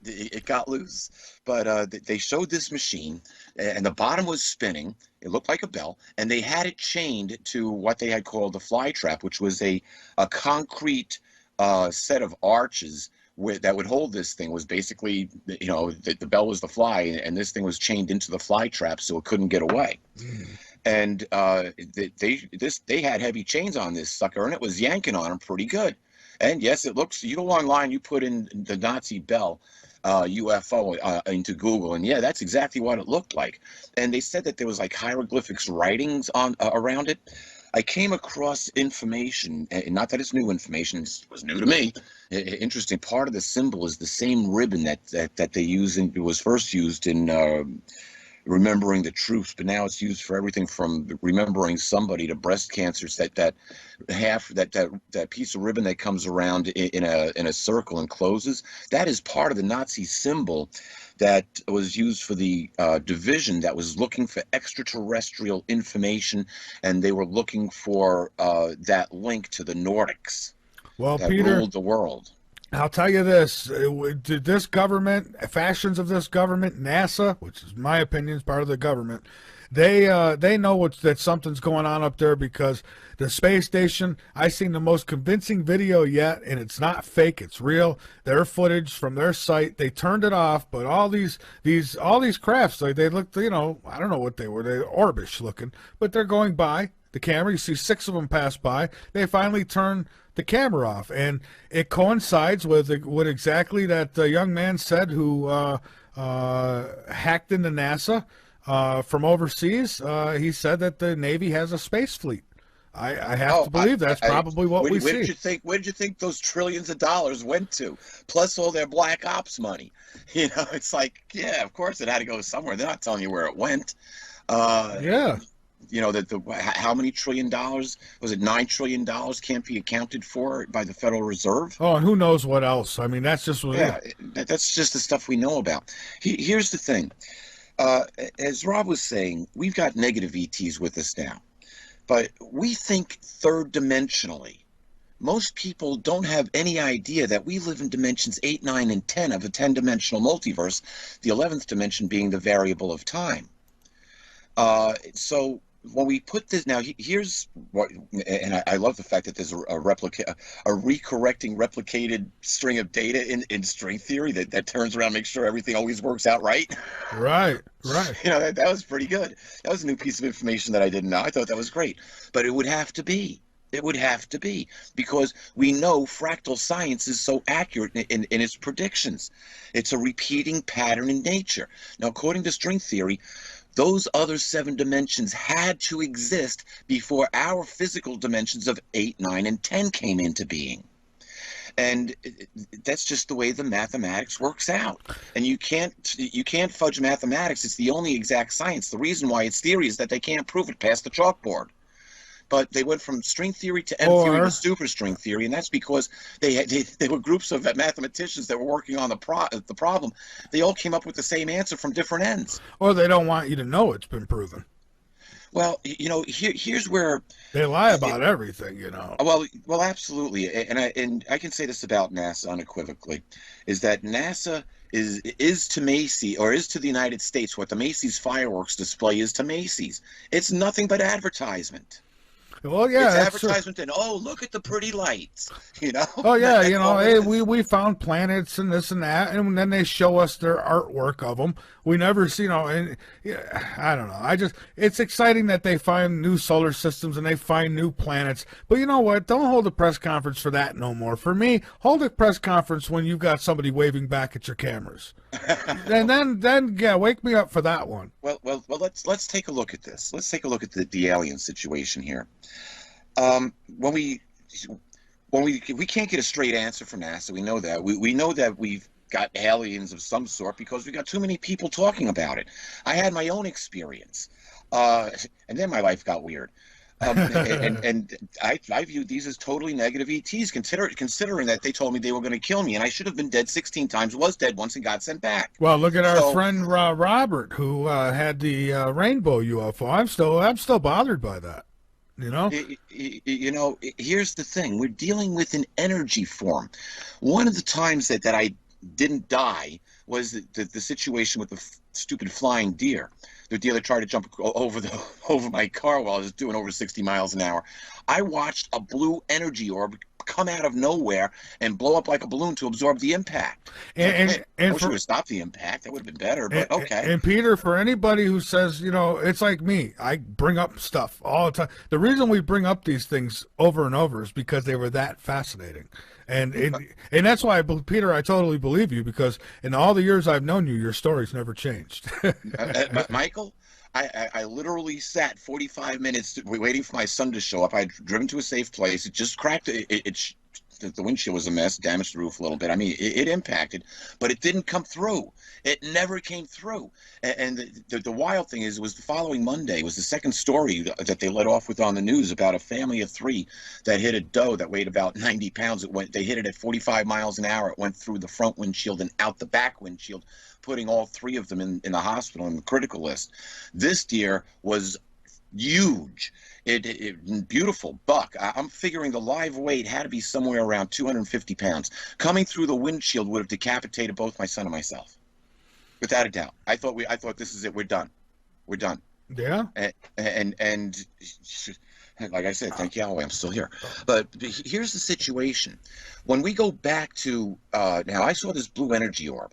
It got loose, but they showed this machine, and the bottom was spinning. It looked like a bell, and they had it chained to what they had called the fly trap, which was a concrete set of arches that would hold this thing. Was basically, the bell was the fly, and this thing was chained into the fly trap so it couldn't get away. And they had heavy chains on this sucker, and it was yanking on them pretty good. And yes, it looks. You go online, you put in the Nazi Bell UFO into Google, and yeah, that's exactly what it looked like. And they said that there was like hieroglyphics writings on around it. I came across information, and not that it's new information, it was new to me. Interesting part of the symbol is the same ribbon that they use, and it was first used in remembering the truth, but now it's used for everything from remembering somebody to breast cancers. That piece of ribbon that comes around in a circle and closes, that is part of the Nazi symbol that was used for the division that was looking for extraterrestrial information, and they were looking for that link to the Nordics. Well, that Peter, ruled the world. I'll tell you this, this government, factions of this government, NASA, which is my opinion is part of the government, they know that something's going on up there, because the space station, I seen the most convincing video yet, and it's not fake, it's real. Their footage from their site, they turned it off, but all these crafts, like they looked, I don't know what they were, they're Orbish looking, but they're going by. the camera. You see 6 of them pass by. They finally turn the camera off, and it coincides with what exactly that young man said who hacked into NASA from overseas. He said that the Navy has a space fleet. I have to believe that's probably what we see. Where did you think those trillions of dollars went to? Plus all their black ops money. You know, it's like, yeah, of course it had to go somewhere. They're not telling you where it went. Yeah. You know, how many $1 trillion? Was it $9 trillion can't be accounted for by the Federal Reserve? Oh, and who knows what else? I mean, that's just what. Yeah, that's just the stuff we know about. Here's the thing. As Rob was saying, we've got negative ETs with us now. But we think third dimensionally. Most people don't have any idea that we live in dimensions 8, 9, and 10 of a 10-dimensional multiverse, the 11th dimension being the variable of time. So when we put this, now here's what, and I love the fact that there's a recorrecting replicated string of data in string theory that turns around and makes sure everything always works out right. Right. You know, that was pretty good. That was a new piece of information that I didn't know. I thought that was great. But it would have to be. It would have to be, because we know fractal science is so accurate in its predictions. It's a repeating pattern in nature. Now, according to string theory, those other 7 dimensions had to exist before our physical dimensions of 8, 9, and 10 came into being. And that's just the way the mathematics works out. And you can't fudge mathematics. It's the only exact science. The reason why it's theory is that they can't prove it past the chalkboard. But they went from string theory to M theory to superstring theory, and that's because they were groups of mathematicians that were working on the problem. They all came up with the same answer from different ends. Or they don't want you to know it's been proven. Well, you know, here's where they lie about everything, you know. Well, absolutely, and I can say this about NASA unequivocally, is that NASA is to Macy's, or is to the United States, what the Macy's fireworks display is to Macy's. It's nothing but advertisement. Well, yeah, it's advertisement, and look at the pretty lights, you know. Oh yeah, you know, hey, we found planets and this and that, and then they show us their artwork of them. We never see, you know, and I don't know. It's exciting that they find new solar systems and they find new planets. But you know what? Don't hold a press conference for that no more. For me, hold a press conference when you've got somebody waving back at your cameras, and then yeah, wake me up for that one. Well, let's take a look at this. Let's take a look at the alien situation here. When we can't get a straight answer from NASA, we know that. We know that we've got aliens of some sort because we got too many people talking about it. I had my own experience, and then my life got weird. And I viewed these as totally negative ETs, considering that they told me they were going to kill me, and I should have been dead 16 times, was dead once, and got sent back. Well, look at our friend Robert, who had the rainbow UFO. I'm still bothered by that. You know, here's the thing. We're dealing with an energy form. One of the times that I didn't die was the situation with the stupid flying deer. The deer that tried to jump over my car while I was doing over 60 miles an hour. I watched a blue energy orb come out of nowhere and blow up like a balloon to absorb the impact. And I wish we would have stopped the impact. That would have been better, but okay. And Peter, for anybody who says, you know, it's like me, I bring up stuff all the time. The reason we bring up these things over and over is because they were that fascinating. And that's why, Peter, I totally believe you, because in all the years I've known you, your story's never changed. Michael, I literally sat 45 minutes waiting for my son to show up. I'd driven to a safe place. It just cracked. The windshield was a mess, damaged the roof a little bit. I mean, it impacted, but it didn't come through. It never came through. And the wild thing is, it was the following Monday. It was the second story that they let off with on the news about a family of 3 that hit a doe that weighed about 90 pounds. They hit it at 45 miles an hour. It went through the front windshield and out the back windshield, putting all 3 of them in the hospital in the critical list. This deer was huge. Beautiful buck. I'm figuring the live weight had to be somewhere around 250 pounds. Coming through the windshield would have decapitated both my son and myself, without a doubt. I thought this is it. We're done. Yeah. And like I said, thank Yahweh, I'm still here. But here's the situation. When we go back to now, I saw this blue energy orb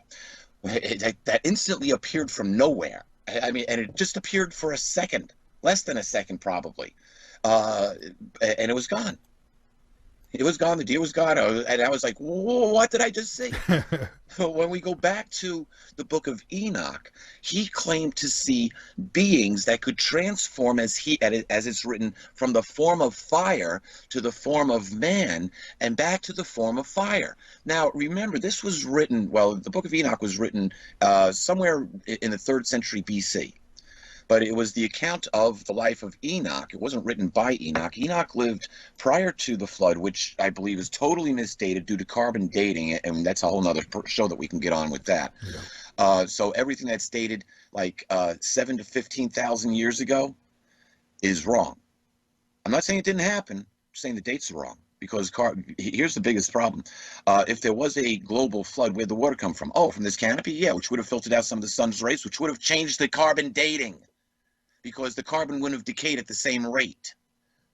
that instantly appeared from nowhere. I mean, and it just appeared for a second. Less than a second, probably. uh, and it was gone. It was gone. The deer was gone. And I was like, whoa, what did I just see? When we go back to the book of Enoch, he claimed to see beings that could transform, as it's written, from the form of fire to the form of man and back to the form of fire. Now, remember, this was written, well, the book of Enoch was written somewhere in the 3rd century BC. But it was the account of the life of Enoch. It wasn't written by Enoch. Enoch lived prior to the flood, which I believe is totally misdated due to carbon dating, and that's a whole nother show that we can get on with that. Yeah. So everything that's dated like 7 to 15,000 years ago is wrong. I'm not saying it didn't happen. I'm saying the dates are wrong. Because here's the biggest problem. If there was a global flood, where'd the water come from? Oh, from this canopy? Yeah, which would have filtered out some of the sun's rays, which would have changed the carbon dating, because the carbon wouldn't have decayed at the same rate.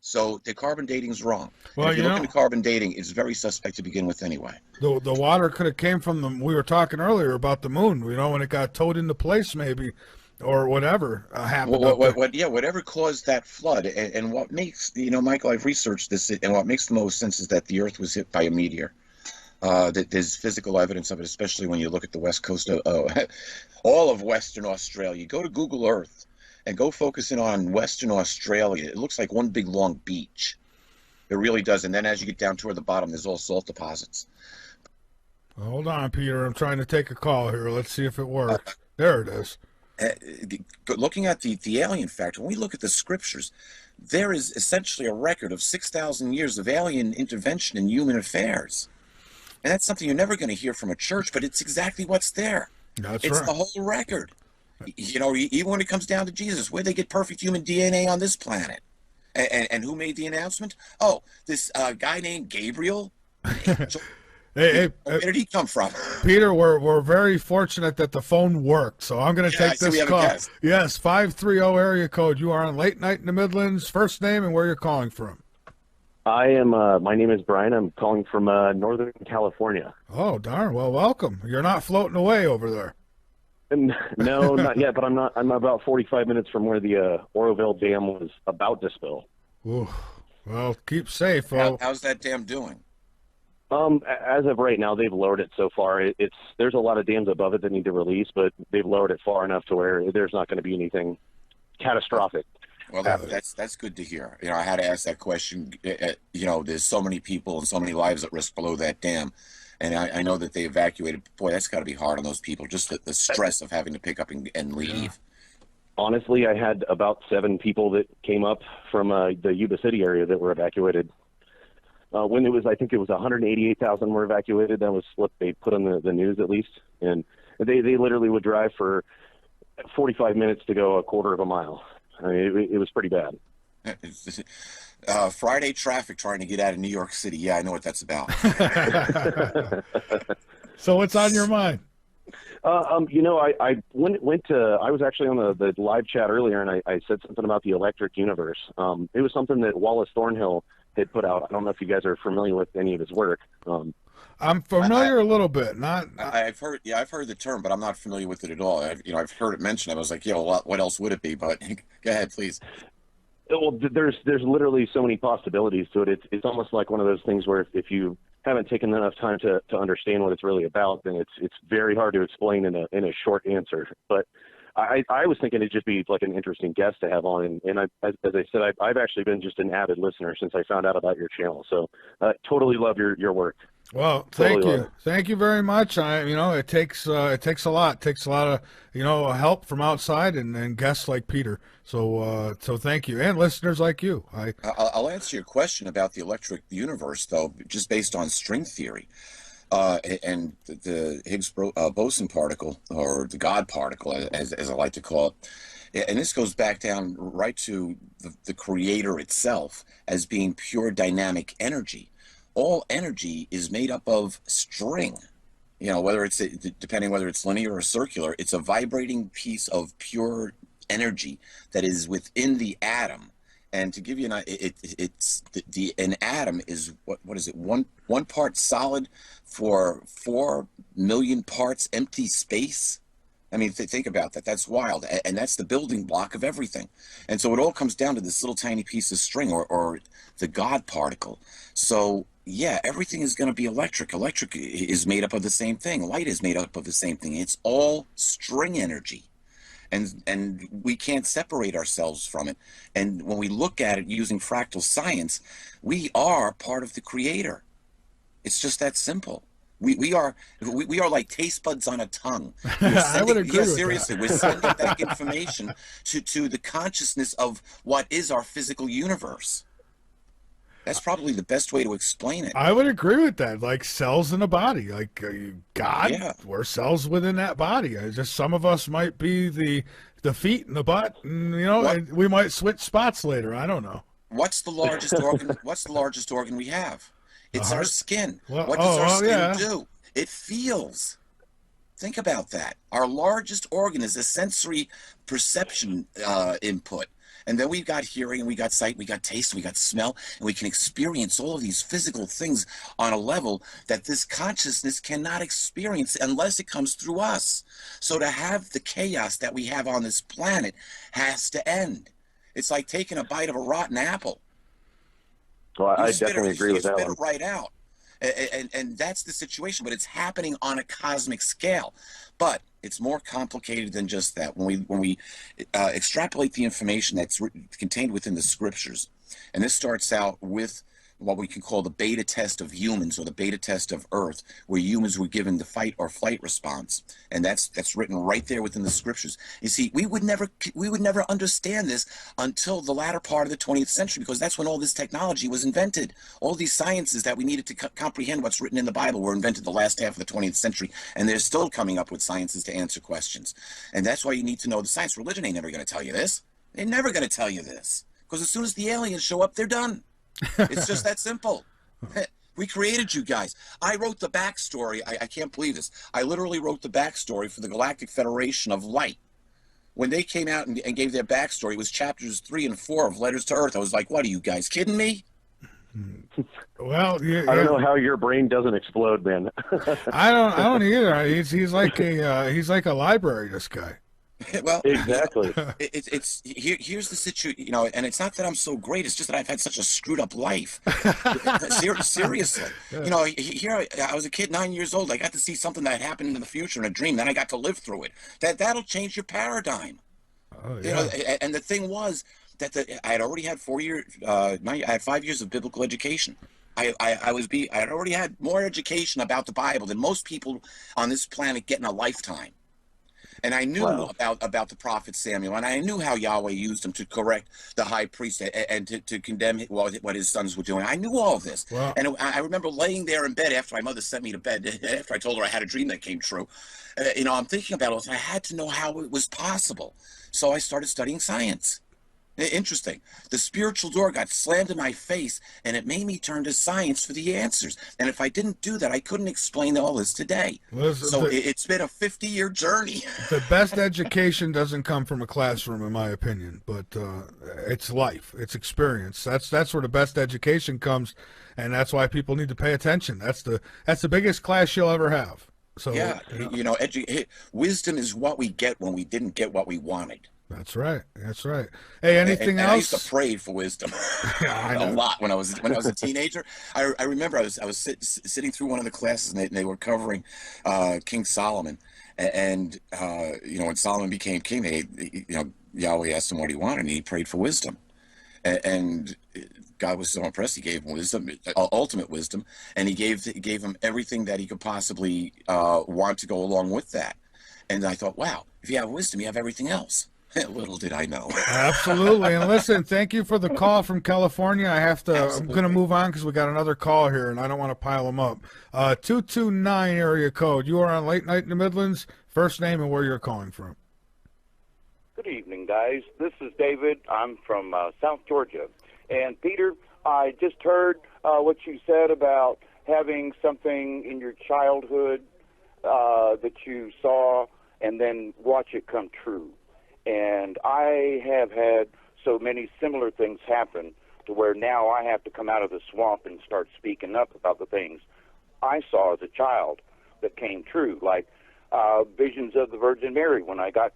So the carbon dating is wrong. Well, if you look into carbon dating, it's very suspect to begin with anyway. The water could have came from we were talking earlier about the moon, when it got towed into place maybe, or whatever happened. Whatever caused that flood. And what makes, Michael, I've researched this, and what makes the most sense is that the Earth was hit by a meteor. There's physical evidence of it, especially when you look at the west coast of all of Western Australia. You go to Google Earth and go focus in on Western Australia. It looks like one big long beach. It really does. And then as you get down toward the bottom, there's all salt deposits. Hold on, Peter. I'm trying to take a call here. Let's see if it works. There it is. Looking at the alien factor, when we look at the scriptures, there is essentially a record of 6,000 years of alien intervention in human affairs. And that's something you're never going to hear from a church, but it's exactly what's there. It's the whole record. Even when it comes down to Jesus, where'd they get perfect human DNA on this planet? And who made the announcement? Oh, this guy named Gabriel. Where did he come from? Peter, we're very fortunate that the phone worked, so I'm going to take this call. Yes, 530 area code. You are on Late Night in the Midlands. First name and where you're calling from. I am. My name is Brian. I'm calling from Northern California. Oh, darn. Well, welcome. You're not floating away over there. No, not yet. But I'm not. I'm about 45 minutes from where the Oroville Dam was about to spill. Ooh. Well, keep safe. How's that dam doing? As of right now, they've lowered it so far. There's a lot of dams above it that need to release, but they've lowered it far enough to where there's not going to be anything catastrophic. Well, that's good to hear. I had to ask that question. There's so many people and so many lives at risk below that dam, and I know that they evacuated. Boy, that's got to be hard on those people. Just the stress of having to pick up and leave. Yeah. Honestly, I had about 7 people that came up from the Yuba City area that were evacuated. When I think it was 188,000 were evacuated. That was what they put on the news, at least. And they literally would drive for 45 minutes to go a quarter of a mile. I mean, it was pretty bad. Friday traffic trying to get out of New York City. Yeah, I know what that's about. So what's on your mind? I was actually on the live chat earlier, and I said something about the electric universe. It was something that Wallace Thornhill had put out. I don't know if you guys are familiar with any of his work. I'm familiar a little bit. I've heard the term, but I'm not familiar with it at all. I've heard it mentioned. I was like, what else would it be? But go ahead, please. Well, there's literally so many possibilities to it. It's almost like one of those things where if you haven't taken enough time to understand what it's really about, then it's very hard to explain in a short answer. But I was thinking it'd just be like an interesting guest to have on, and as I said, I've actually been just an avid listener since I found out about your channel. So totally love your work. Well, thank you. Thank you very much. It takes a lot. It takes a lot of, help from outside and guests like Peter. So thank you. And listeners like you. I'll answer your question about the electric universe, though, just based on string theory. And the Higgs boson particle, or the God particle, as I like to call it. And this goes back down right to the creator itself as being pure dynamic energy. All energy is made up of string. Whether it's linear or circular, it's a vibrating piece of pure energy that is within the atom. And to give you an atom is what is it? One part solid for 4 million parts empty space. I mean, think about that. That's wild. And that's the building block of everything. And so it all comes down to this little tiny piece of string, or the God particle. So, yeah, everything is going to be electric. Electric is made up of the same thing. Light is made up of the same thing. It's all string energy. And we can't separate ourselves from it. And when we look at it using fractal science, we are part of the creator. It's just that simple. We are like taste buds on a tongue. I would agree with seriously, that. we're sending back information to the consciousness of what is our physical universe. That's probably the best way to explain it. I would agree with that. Like cells in a body, like God, Yeah. we're cells within that body. Just some of us might be the feet and the butt, and and we might switch spots later. I don't know. What's the largest organ? What's the largest organ we have? It's our skin. Well, What does our skin do? It feels. Think about that. Our largest organ is a sensory perception input. And then we've got hearing, and we got sight, we got taste, we got smell, and we can experience all of these physical things on a level that this consciousness cannot experience unless it comes through us. So to have the chaos that we have on this planet has to end. It's like taking a bite of a rotten apple. Well, I definitely agree with that one. You spit it right out. And that's the situation, but it's happening on a cosmic scale. But it's more complicated than just that. When we extrapolate the information that's contained within the scriptures, and this starts out with what we can call the beta test of humans, or the beta test of Earth, where humans were given the fight or flight response, and that's written right there within the scriptures. You see, we would never understand this until the latter part of the 20th century, because that's when all this technology was invented. All these sciences that we needed to comprehend what's written in the Bible were invented the last half of the 20th century, and they're still coming up with sciences to answer questions. And that's why you need to know the science. Religion ain't never going to tell you this. They're never going to tell you this, because as soon as the aliens show up, they're done. It's just that simple. We created you guys. I wrote the backstory. I can't believe this. I literally wrote the backstory for the Galactic Federation of Light. When they came out and gave their backstory, it was chapters 3 and 4 of Letters to Earth. I was like, what are you guys kidding me? Well, I don't know how your brain doesn't explode, man. I don't either. He's like a library, this guy. Well, exactly. Here's the situation, and it's not that I'm so great. It's just that I've had such a screwed up life. Seriously, here I was a kid, 9 years old. I got to see something that happened in the future in a dream. Then I got to live through it. That'll change your paradigm. Oh, yeah. And the thing was that I had already had 4 years. I had 5 years of biblical education. I had already had more education about the Bible than most people on this planet get in a lifetime. And I knew about the prophet Samuel, and I knew how Yahweh used him to correct the high priest and to condemn what his sons were doing. I knew all of this. Wow. And I remember laying there in bed after my mother sent me to bed, after I told her I had a dream that came true. I'm thinking about it, and I had to know how it was possible. So I started studying science. Interesting. The spiritual door got slammed in my face, and it made me turn to science for the answers. And if I didn't do that, I couldn't explain all this today. So it's been a 50-year journey. The best education doesn't come from a classroom, in my opinion, but it's life, it's experience. That's where the best education comes, and that's why people need to pay attention. That's the biggest class you'll ever have. So yeah, wisdom is what we get when we didn't get what we wanted. That's right. That's right. Hey, anything else? I used to pray for wisdom a lot when I was a teenager. I remember I was sitting through one of the classes, and they were covering King Solomon, and when Solomon became king, Yahweh asked him what he wanted, and he prayed for wisdom, and God was so impressed. He gave him wisdom, ultimate wisdom, and he gave him everything that he could possibly want to go along with that. And I thought, wow, if you have wisdom, you have everything else. Little did I know. Absolutely. And listen, thank you for the call from California. Absolutely. I'm going to move on because we got another call here, and I don't want to pile them up. 229 area code. You are on Late Night in the Midlands. First name and where you're calling from. Good evening, guys. This is David. I'm from South Georgia. And Peter, I just heard what you said about having something in your childhood that you saw and then watch it come true. And I have had so many similar things happen to where now I have to come out of the swamp and start speaking up about the things I saw as a child that came true. Like visions of the Virgin Mary when I got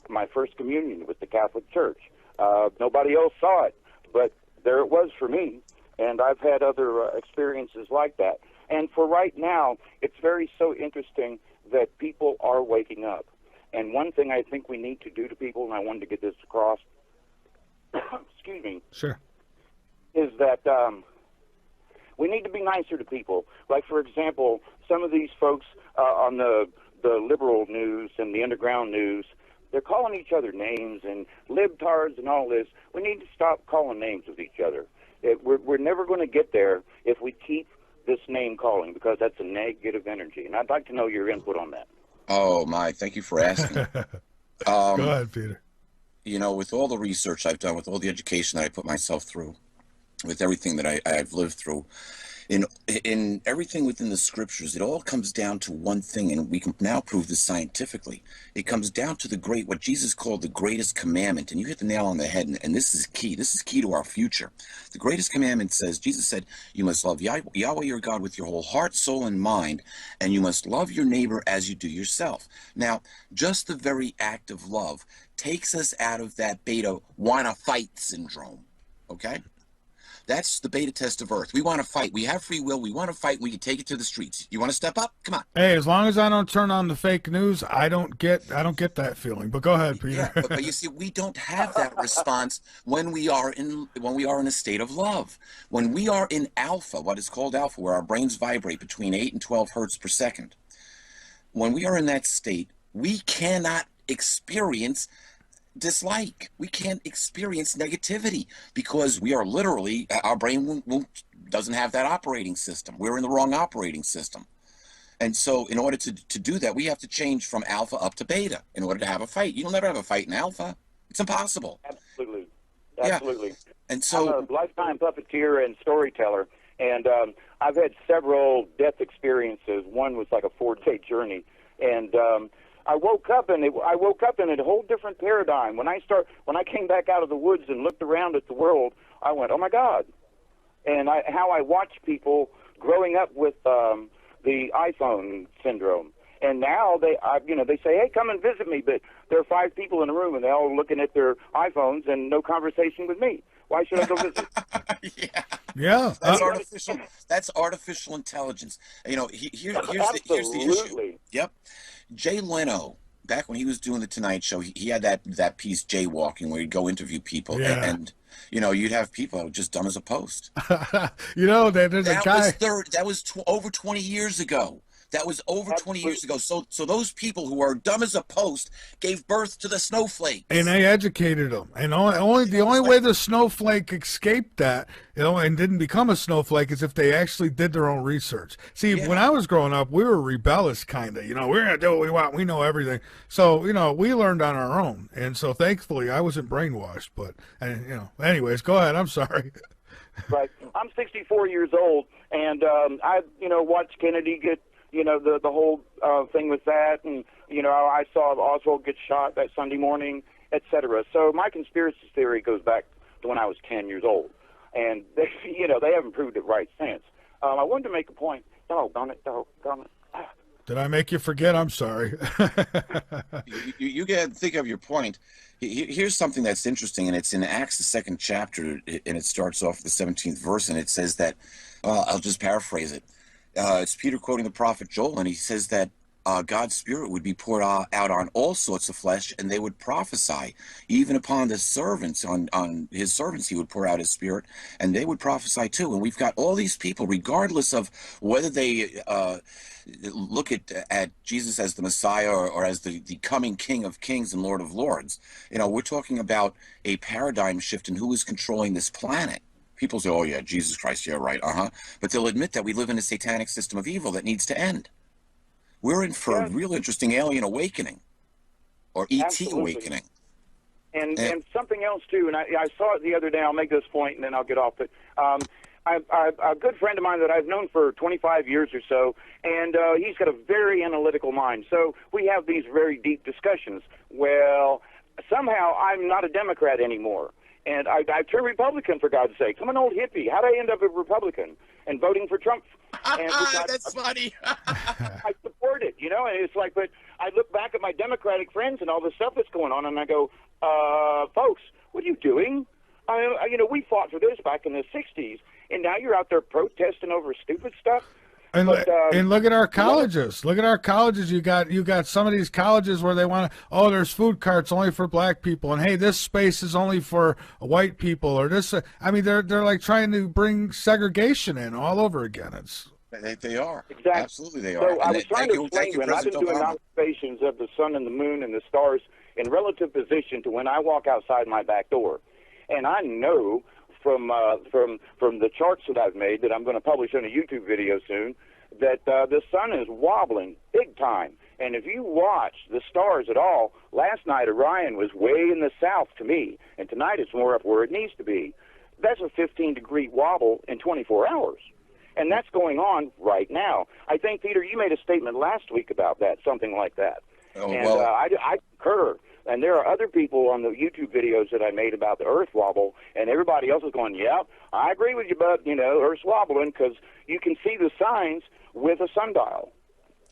my first communion with the Catholic Church. Nobody else saw it, but there it was for me, and I've had other experiences like that. And for right now, it's so interesting that people are waking up. And one thing I think we need to do to people, and I wanted to get this across, excuse me, Sure. is that we need to be nicer to people. Like, for example, some of these folks on the liberal news and the underground news, they're calling each other names and libtards and all this. We need to stop calling names of each other. We're never going to get there if we keep this name calling, because that's a negative energy. And I'd like to know your input on that. Oh, my, thank you for asking. Go ahead, Peter. You know, with all the research I've done, with all the education that I put myself through, with everything that I've lived through, in everything within the scriptures, it all comes down to one thing, and we can now prove this scientifically. It comes down to what Jesus called the greatest commandment, and you hit the nail on the head, and this is key. This is key to our future. The greatest commandment says, Jesus said, you must love Yahweh your God with your whole heart, soul, and mind, and you must love your neighbor as you do yourself. Now, just the very act of love takes us out of that beta wanna fight syndrome, okay? That's the beta test of Earth. We want to fight. We have free will. We want to fight. We can take it to the streets. You want to step up? Come on. Hey, as long as I don't turn on the fake news, I don't get that feeling. But go ahead, Peter. Yeah, but you see, we don't have that response when we are in a state of love. When we are in alpha, what is called alpha, where our brains vibrate between 8 and 12 hertz per second. When we are in that state, we cannot experience dislike. We can't experience negativity because we are literally, our brain doesn't have that operating system. We're in the wrong operating system. And so in order to do that, we have to change from alpha up to beta in order to have a fight. You'll never have a fight in alpha. It's impossible. Absolutely. Yeah. Absolutely. And so I'm a lifetime puppeteer and storyteller, and I've had several death experiences. One was like a 4-day journey, and I woke up in a whole different paradigm. When I came back out of the woods and looked around at the world, I went, oh my God. And how I watched people growing up with the iPhone syndrome. And now they say, hey, come and visit me. But there are 5 people in the room and they're all looking at their iPhones and no conversation with me. Why should I go visit? Yeah. That's artificial intelligence. You know, here's the issue. Yep. Jay Leno, back when he was doing the Tonight Show, he had that piece Jaywalking where he'd go interview people, and you know, you'd have people just dumb as a post. You know, there's a guy. That was over 20 years ago. That was over 20 years ago. So those people who are dumb as a post gave birth to the snowflake. And they educated them. And the only way the snowflake escaped that, and didn't become a snowflake, is if they actually did their own research. See, when I was growing up, we were rebellious, kind of. You know, we're going to do what we want. We know everything. So, you know, we learned on our own. And so, thankfully, I wasn't brainwashed. But, anyways, go ahead. I'm sorry. Right. I'm 64 years old, and I watched Kennedy get, the whole thing with that, and, I saw Oswald get shot that Sunday morning, etc. So my conspiracy theory goes back to when I was 10 years old, and they haven't proved it right since. I wanted to make a point. Doggone it. Did I make you forget? I'm sorry. You got to think of your point. Here's something that's interesting, and it's in Acts, the 2nd chapter, and it starts off the 17th verse, and it says that, I'll just paraphrase it. It's Peter quoting the prophet Joel, and he says that God's Spirit would be poured out on all sorts of flesh, and they would prophesy. Even upon the servants, on his servants, he would pour out his Spirit, and they would prophesy too. And we've got all these people, regardless of whether they look at Jesus as the Messiah or as the coming King of Kings and Lord of Lords. We're talking about a paradigm shift in who is controlling this planet. People say, oh, yeah, Jesus Christ, yeah, right, But they'll admit that we live in a satanic system of evil that needs to end. We're in for a real interesting alien awakening, or ET awakening. And something else, too, and I saw it the other day. I'll make this point, and then I'll get off it. A good friend of mine that I've known for 25 years or so, and he's got a very analytical mind. So we have these very deep discussions. Well, somehow I'm not a Democrat anymore. And I turned Republican, for God's sake. I'm an old hippie. How'd I end up a Republican and voting for Trump? And that's funny. I support it. you know. And it's like, but I look back at my Democratic friends and all the stuff that's going on, and I go, folks, what are you doing? You know, we fought for this back in the 60s, and now you're out there protesting over stupid stuff. And, and look at our colleges. Yeah. Look at our colleges. You got some of these colleges where they want to, oh, there's food carts only for black people, and hey, this space is only for white people, or this. I mean, they're like trying to bring segregation in all over again. They are. Exactly. Absolutely, they are. So I was trying to explain to you, and I've been doing observations of the sun and the moon and the stars in relative position to when I walk outside my back door. And I know from the charts that I've made that I'm going to publish on a YouTube video soon that the sun is wobbling big time. And if you watch the stars at all, last night Orion was way in the south to me, and tonight it's more up where it needs to be. That's a 15-degree wobble in 24 hours. And that's going on right now. I think, Peter, you made a statement last week about that, something like that. Oh, and well, I concur. And there are other people on the YouTube videos that I made about the Earth wobble, and everybody else is going, yep, I agree with you, but, you know, Earth's wobbling, because you can see the signs with a sundial.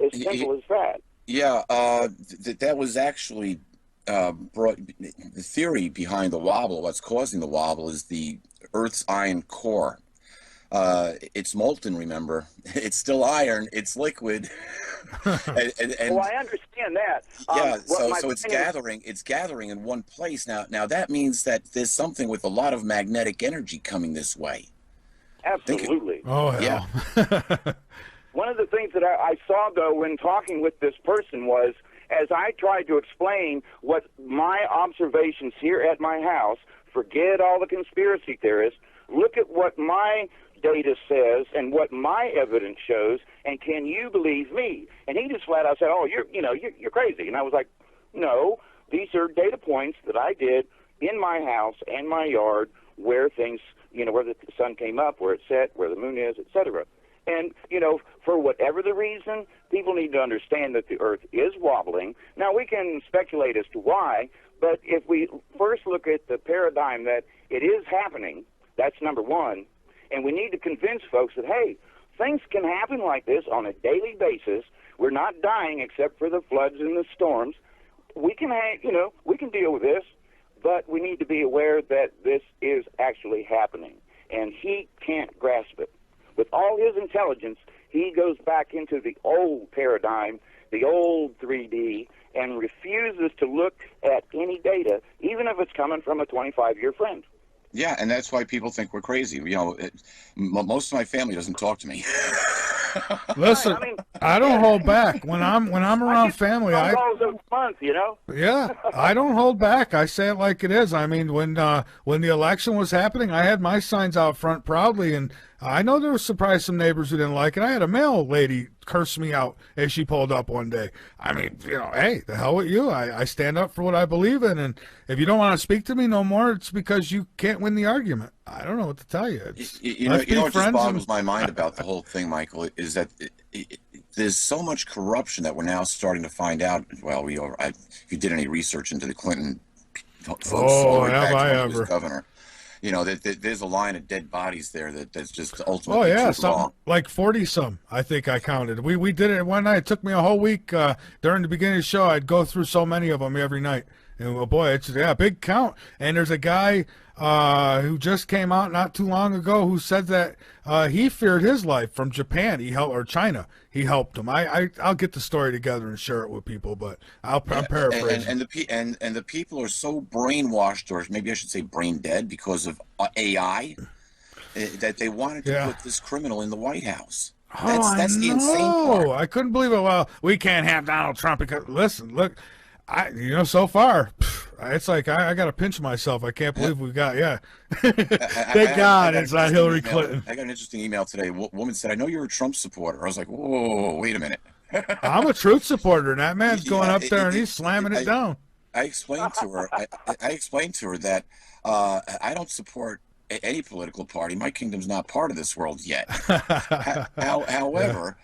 As simple as that. Yeah, that was actually the theory behind the wobble. What's causing the wobble is the Earth's iron core. It's molten, remember. It's still iron. It's liquid. and well, I understand that. Yeah, so it's gathering in one place. Now that means that there's something with a lot of magnetic energy coming this way. Absolutely. Oh, hell. Yeah. One of the things that I saw, though, when talking with this person was, as I tried to explain what my observations here at my house, forget all the conspiracy theorists, look at what my data says and what my evidence shows, and can you believe me? And he just flat out said, oh, you're crazy. And I was like, no, these are data points that I did in my house and my yard where things, where the sun came up, where it set, where the moon is, etc. And, for whatever the reason, people need to understand that the Earth is wobbling. Now, we can speculate as to why, but if we first look at the paradigm that it is happening, that's number one. And we need to convince folks that, hey, things can happen like this on a daily basis. We're not dying except for the floods and the storms. We can, we can deal with this, but we need to be aware that this is actually happening. And he can't grasp it. With all his intelligence, he goes back into the old paradigm, the old 3D, and refuses to look at any data, even if it's coming from a 25-year friend. Yeah, and that's why people think we're crazy. Most of my family doesn't talk to me. Listen, I don't hold back when I'm around family. Yeah, I don't hold back. I say it like it is. I mean, when the election was happening, I had my signs out front proudly, and I know there was surprised some neighbors who didn't like it. I had a mail lady curse me out as she pulled up one day. I mean, hey, the hell with you. I stand up for what I believe in, and if you don't want to speak to me no more, it's because you can't win the argument. I don't know what to tell you. You know what just boggles my mind about the whole thing, Michael, is that there's so much corruption that we're now starting to find out. Well, if you did any research into the Clinton folks, have I ever? Governor, that there's a line of dead bodies there that's just ultimately wrong. Like 40-some, I think I counted. We did it one night. It took me a whole week during the beginning of the show. I'd go through so many of them every night. And well, boy, it's a big count. And there's a guy who just came out not too long ago who said that he feared his life from Japan. Or China. He helped him. I'll get the story together and share it with people, but I'm paraphrasing. And the people are so brainwashed, or maybe I should say brain dead, because of AI, that they wanted to put this criminal in the White House. That's the insane part. I couldn't believe it. Well, we can't have Donald Trump because listen, look. So far, it's like I got to pinch myself. I can't believe we got, Thank God it's not Hillary Clinton. I got an interesting email today. A woman said, I know you're a Trump supporter. I was like, whoa, wait a minute. I'm a truth supporter, and that man's going up there and he's slamming it down. I explained to her, I explained to her that I don't support any political party. My kingdom's not part of this world yet. However,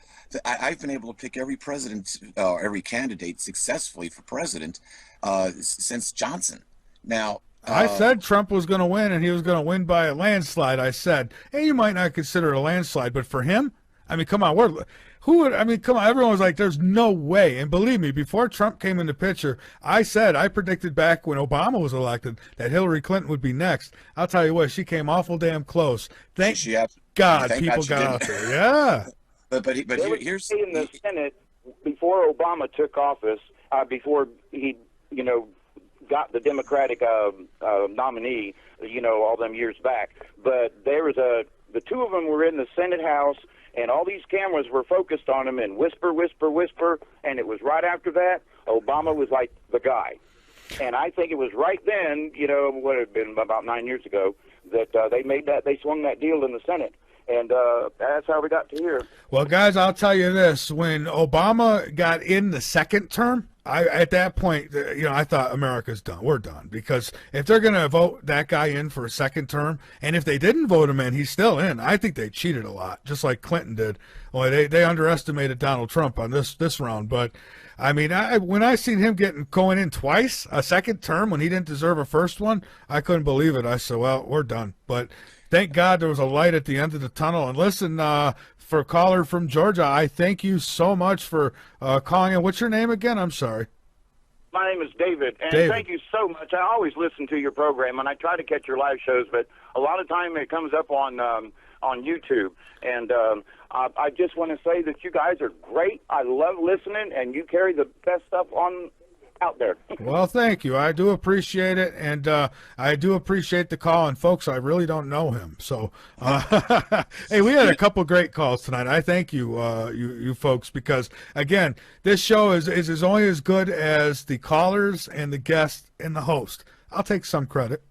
I've been able to pick every president, every candidate successfully for president since Johnson. Now, I said Trump was going to win, and he was going to win by a landslide. I said, hey, you might not consider it a landslide, but for him, I mean, come on, who would? I mean, come on, everyone was like, "There's no way." And believe me, before Trump came in the picture, I predicted back when Obama was elected that Hillary Clinton would be next. I'll tell you what, she came awful damn close. Thank God people got out there. Yeah. Here's in the Senate before Obama took office, before he, got the Democratic nominee, all them years back. But there was the two of them were in the Senate House, and all these cameras were focused on him and whisper, whisper, whisper. And it was right after that, Obama was like the guy. And I think it was right then, what had been about 9 years ago, that they swung that deal in the Senate. And that's how we got to here. Well, guys, I'll tell you this. When Obama got in the second term, at that point, I thought America's done. We're done. Because if they're going to vote that guy in for a second term, and if they didn't vote him in, he's still in. I think they cheated a lot, just like Clinton did. Well, they underestimated Donald Trump on this round. But, I mean, when I seen him going in twice, a second term, when he didn't deserve a first one, I couldn't believe it. I said, well, we're done. But thank God there was a light at the end of the tunnel. And listen, for a caller from Georgia, I thank you so much for calling in. What's your name again? I'm sorry. My name is David, and David. Thank you so much. I always listen to your program, and I try to catch your live shows, but a lot of time it comes up on YouTube. And I just want to say that you guys are great. I love listening, and you carry the best stuff on out there. Well, thank you. I do appreciate it, and I do appreciate the call. And folks, I really don't know him, so hey, we had a couple great calls tonight. I thank you, you folks, because again, this show is only as good as the callers and the guests and the host. I'll take some credit.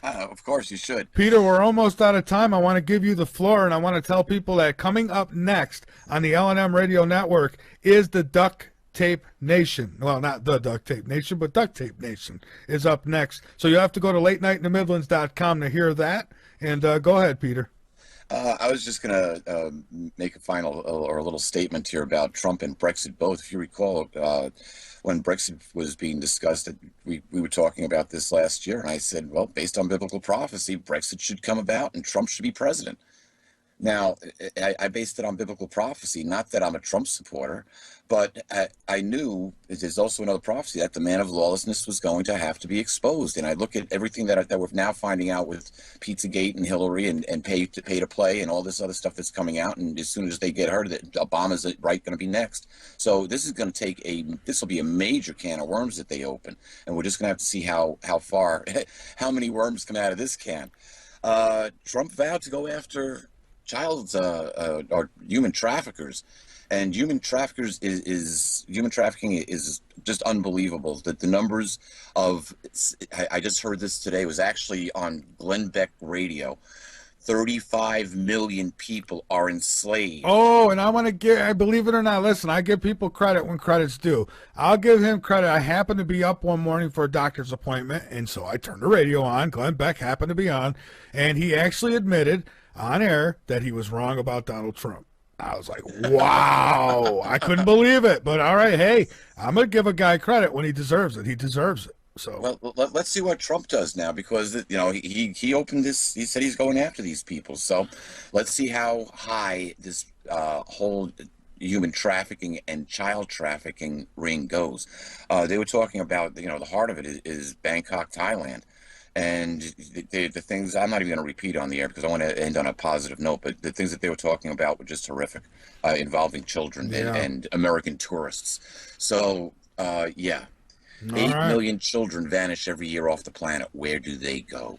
Of course, you should. Peter, we're almost out of time. I want to give you the floor, and I want to tell people that coming up next on the L&M Radio Network is the Duct Tape Nation. Well, not the Duct Tape Nation, but Duct Tape Nation is up next. So you have to go to latenightinthe to hear that. And go ahead, Peter. I was just going to make a final or a little statement here about Trump and Brexit both. If you recall, when Brexit was being discussed, we were talking about this last year, and I said, well, based on biblical prophecy, Brexit should come about and Trump should be president. Now, I based it on biblical prophecy, not that I'm a Trump supporter, but I knew there's also another prophecy that the man of lawlessness was going to have to be exposed. And I look at everything that we're now finding out with Pizzagate and Hillary and pay to play and all this other stuff that's coming out. And as soon as they get heard, that Obama's going to be next. So this is going to this will be a major can of worms that they open. And we're just going to have to see how far, how many worms come out of this can. Trump vowed to go after or human traffickers, and human trafficking is just unbelievable. That the numbers of, I just heard this today, was actually on Glenn Beck radio. 35 million people are enslaved. Oh, and I believe it or not, listen, I give people credit when credit's due. I'll give him credit. I happened to be up one morning for a doctor's appointment, and so I turned the radio on. Glenn Beck happened to be on, and he actually admitted on air that he was wrong about Donald Trump. I was like, wow. I couldn't believe it. But all right, hey, I'm going to give a guy credit when he deserves it. He deserves it. So well, let's see what Trump does now, because he opened this. He said he's going after these people. So let's see how high this whole human trafficking and child trafficking ring goes. They were talking about the heart of it is Bangkok, Thailand. And the things, I'm not even going to repeat on the air because I want to end on a positive note, but the things that they were talking about were just horrific, involving children and American tourists. So, yeah, 8 million children vanish every year off the planet. Where do they go?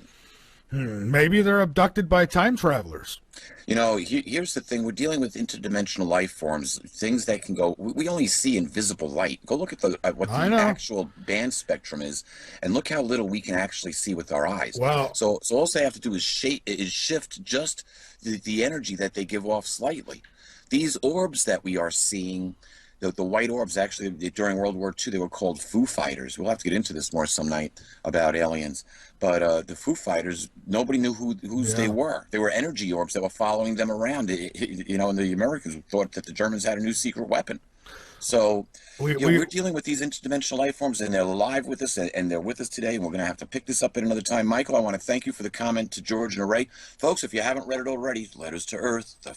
Maybe they're abducted by time travelers. Here's the thing. We're dealing with interdimensional life forms, things that can go. We only see invisible light. Go look at what the actual band spectrum is, and look how little we can actually see with our eyes. Wow. So all they have to do is shift just the energy that they give off slightly. These orbs that we are seeing, the white orbs, actually, during World War II, they were called Foo Fighters. We'll have to get into this more some night about aliens. But the Foo Fighters, nobody knew whose they were. They were energy orbs that were following them around. And the Americans thought that the Germans had a new secret weapon. So we're dealing with these interdimensional life forms, and they're alive with us, and they're with us today, and we're going to have to pick this up at another time. Michael, I want to thank you for the comment to George and Ray. Folks, if you haven't read it already, Letters to Earth, the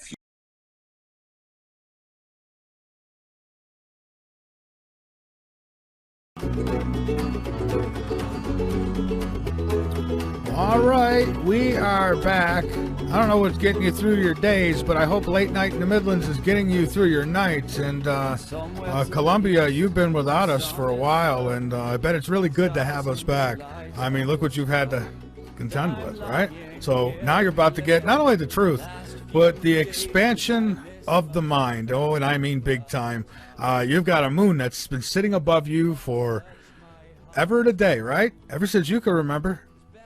All right, we are back. I don't know what's getting you through your days, but I hope Late Night in the Midlands is getting you through your nights. And Columbia, you've been without us for a while, and I bet it's really good to have us back. I mean, look what you've had to contend with, right? So now you're about to get not only the truth, but the expansion of the mind. Oh, and I mean big time. You've got a moon that's been sitting above you for ever and a day, right? Ever since you can remember.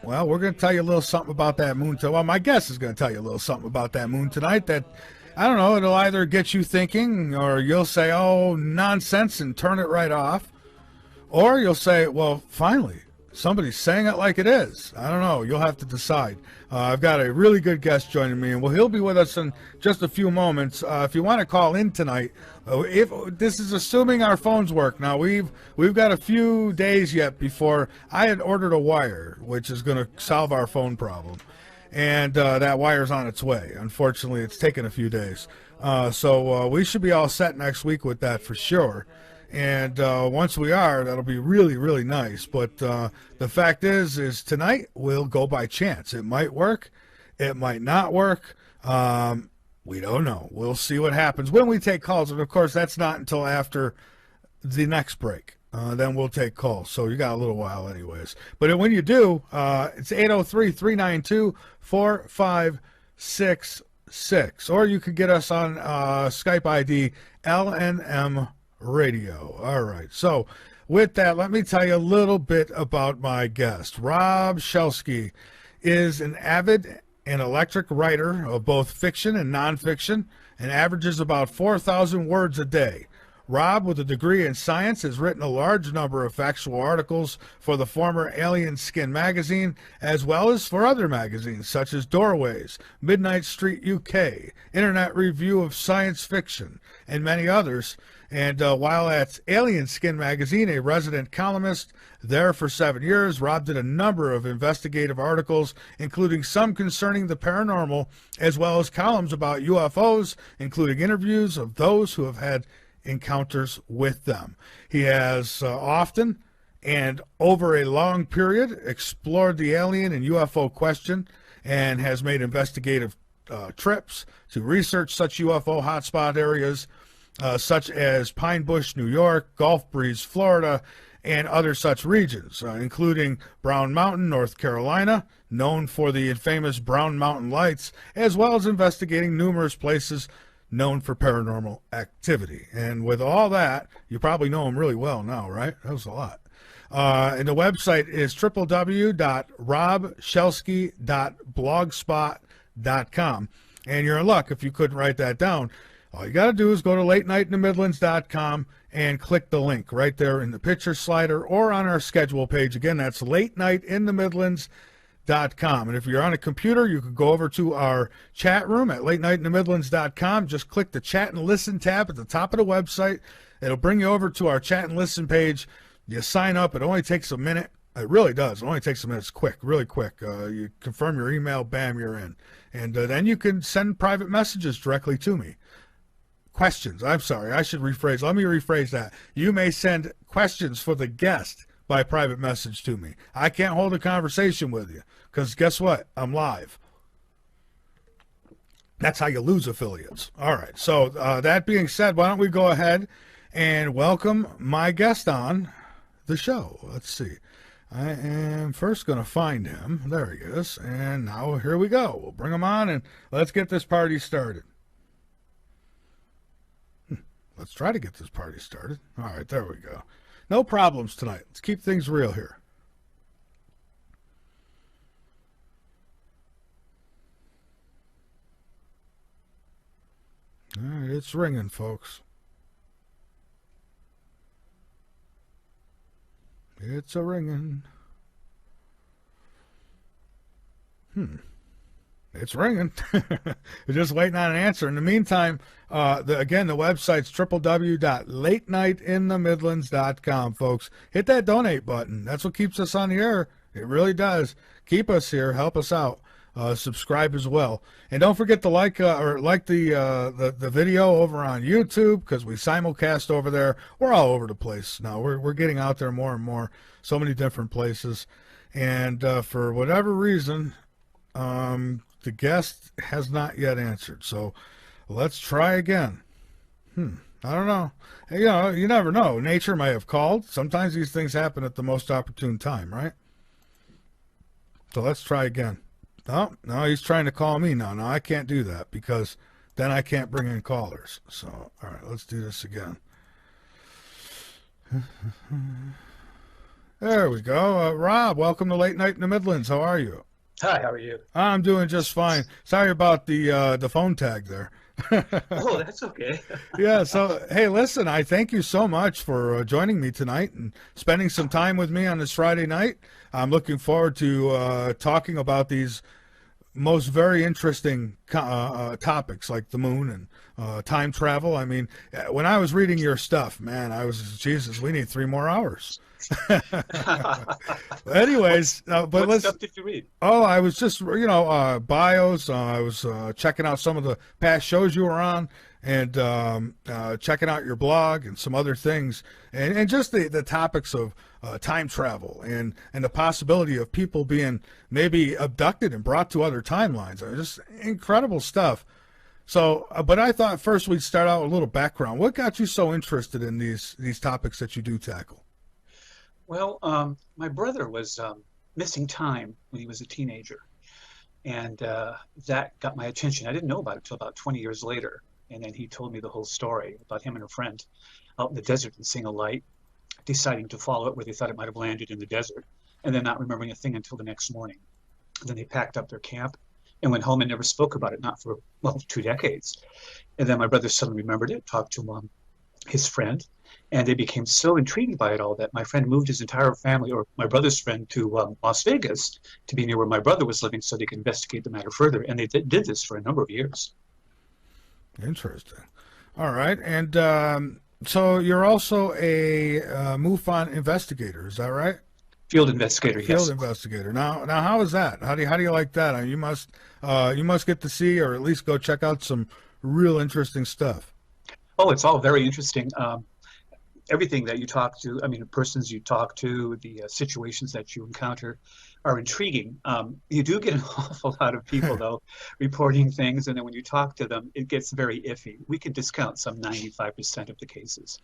Well, we're going to tell you a little something about that moon. Well, my guest is going to tell you a little something about that moon tonight that, I don't know, it'll either get you thinking, or you'll say, oh, nonsense, and turn it right off. Or you'll say, well, finally, somebody's saying it like it is. I don't know. You'll have to decide. I've got a really good guest joining me, and he'll be with us in just a few moments. If you want to call in tonight, if this is assuming our phones work. Now, we've got a few days yet before I had ordered a wire, which is going to solve our phone problem. And that wire's on its way. Unfortunately, it's taken a few days. So we should be all set next week with that for sure. And once we are, that'll be really, really nice. But the fact is tonight we'll go by chance. It might work. It might not work. We don't know. We'll see what happens when we take calls. And, of course, that's not until after the next break. Then we'll take calls. So you got a little while anyways. But when you do, it's 803-392-4566. Or you could get us on Skype ID LNM Radio. All right. So with that, let me tell you a little bit about my guest. Rob Shelsky is an avid and eclectic writer of both fiction and nonfiction and averages about 4,000 words a day. Rob, with a degree in science, has written a large number of factual articles for the former Alien Skin magazine, as well as for other magazines such as Doorways, Midnight Street UK, Internet Review of Science Fiction, and many others. And while at Alien Skin magazine, a resident columnist there for 7 years, Rob did a number of investigative articles, including some concerning the paranormal, as well as columns about UFOs, including interviews of those who have had encounters with them. He has often and over a long period explored the alien and UFO question and has made investigative trips to research such UFO hotspot areas such as Pine Bush, New York, Gulf Breeze, Florida, and other such regions, including Brown Mountain, North Carolina, known for the infamous Brown Mountain Lights, as well as investigating numerous places known for paranormal activity. And with all that, you probably know him really well now, right? That was a lot. And the website is www.robshelsky.blogspot.com. And you're in luck if you couldn't write that down. All you got to do is go to latenightinthemidlands.com and click the link right there in the picture slider or on our schedule page. Again, that's latenightinthemidlands.com. And if you're on a computer, you could go over to our chat room at latenightinthemidlands.com. Just click the chat and listen tab at the top of the website. It'll bring you over to our chat and listen page. You sign up. It only takes a minute. It really does. It only takes a minute. It's quick, really quick. You confirm your email, bam, you're in. And then you can send private messages directly to me. Questions. I'm sorry. I should rephrase. Let me rephrase that. You may send questions for the guest by private message to me. I can't hold a conversation with you because guess what? I'm live. That's how you lose affiliates. All right. So that being said, why don't we go ahead and welcome my guest on the show. Let's see. I am first going to find him. There he is. And now here we go. We'll bring him on and let's get this party started. Let's try to get this party started. All right, there we go. No problems tonight. Let's keep things real here. All right, it's ringing, folks. It's a ringing. It's ringing. We're just waiting on an answer. In the meantime, again, the website's www.latenightinthemidlands.com, folks. Hit that donate button. That's what keeps us on the air. It really does. Keep us here. Help us out. subscribe as well. And don't forget to like the video over on YouTube, because we simulcast over there. We're all over the place now. We're getting out there more and more, so many different places. And for whatever reason, the guest has not yet answered. So let's try again. I don't know. You never know. Nature may have called. Sometimes these things happen at the most opportune time, right? So let's try again. No, he's trying to call me now. No, I can't do that, because then I can't bring in callers. So, all right, let's do this again. There we go. Rob, welcome to Late Night in the Midlands. How are you? Hi, how are you? I'm doing just fine. Sorry about the phone tag there. Oh, that's okay. Yeah, so, hey, listen, I thank you so much for joining me tonight and spending some time with me on this Friday night. I'm looking forward to talking about these most very interesting topics, like the moon and time travel. I mean, when I was reading your stuff, man, I was, Jesus, we need 3 more hours. Anyways, but what stuff did you read? Oh, I was just, bios. I was checking out some of the past shows you were on, and checking out your blog and some other things, and just the topics of time travel and the possibility of people being maybe abducted and brought to other timelines. Just incredible stuff. So, but I thought first we'd start out with a little background. What got you so interested in these topics that you do tackle? Well, my brother was missing time when he was a teenager, and that got my attention. I didn't know about it until about 20 years later, and then he told me the whole story about him and a friend out in the desert and seeing a light, deciding to follow it where they thought it might have landed in the desert, and then not remembering a thing until the next morning. And then they packed up their camp and went home and never spoke about it, not for, 2 decades. And then my brother suddenly remembered it, talked to his friend, and they became so intrigued by it all that my friend moved his entire family, or my brother's friend, to Las Vegas to be near where my brother was living so they could investigate the matter further. And they did this for a number of years. Interesting. All right. And so you're also a MUFON investigator, is that right? Field investigator, yes. Field investigator. Now, how is that? How do you like that? I mean, you must get to see, or at least go check out some real interesting stuff. Oh, it's all very interesting. Everything that you talk to, the persons you talk to, the situations that you encounter are intriguing. You do get an awful lot of people, though, reporting things, and then when you talk to them, it gets very iffy. We can discount some 95% of the cases.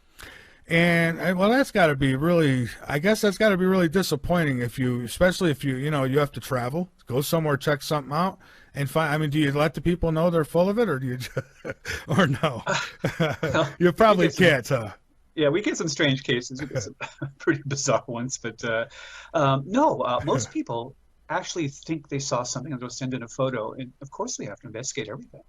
And well, that's got to be really, I guess that's got to be really disappointing especially if you have to travel, go somewhere, check something out, and find. Do you let the people know they're full of it, or do you, or no? Well, you probably can't, huh? Yeah, we get some strange cases. We get some pretty bizarre ones, but no, most people actually think they saw something and they'll send in a photo, and of course we have to investigate everything.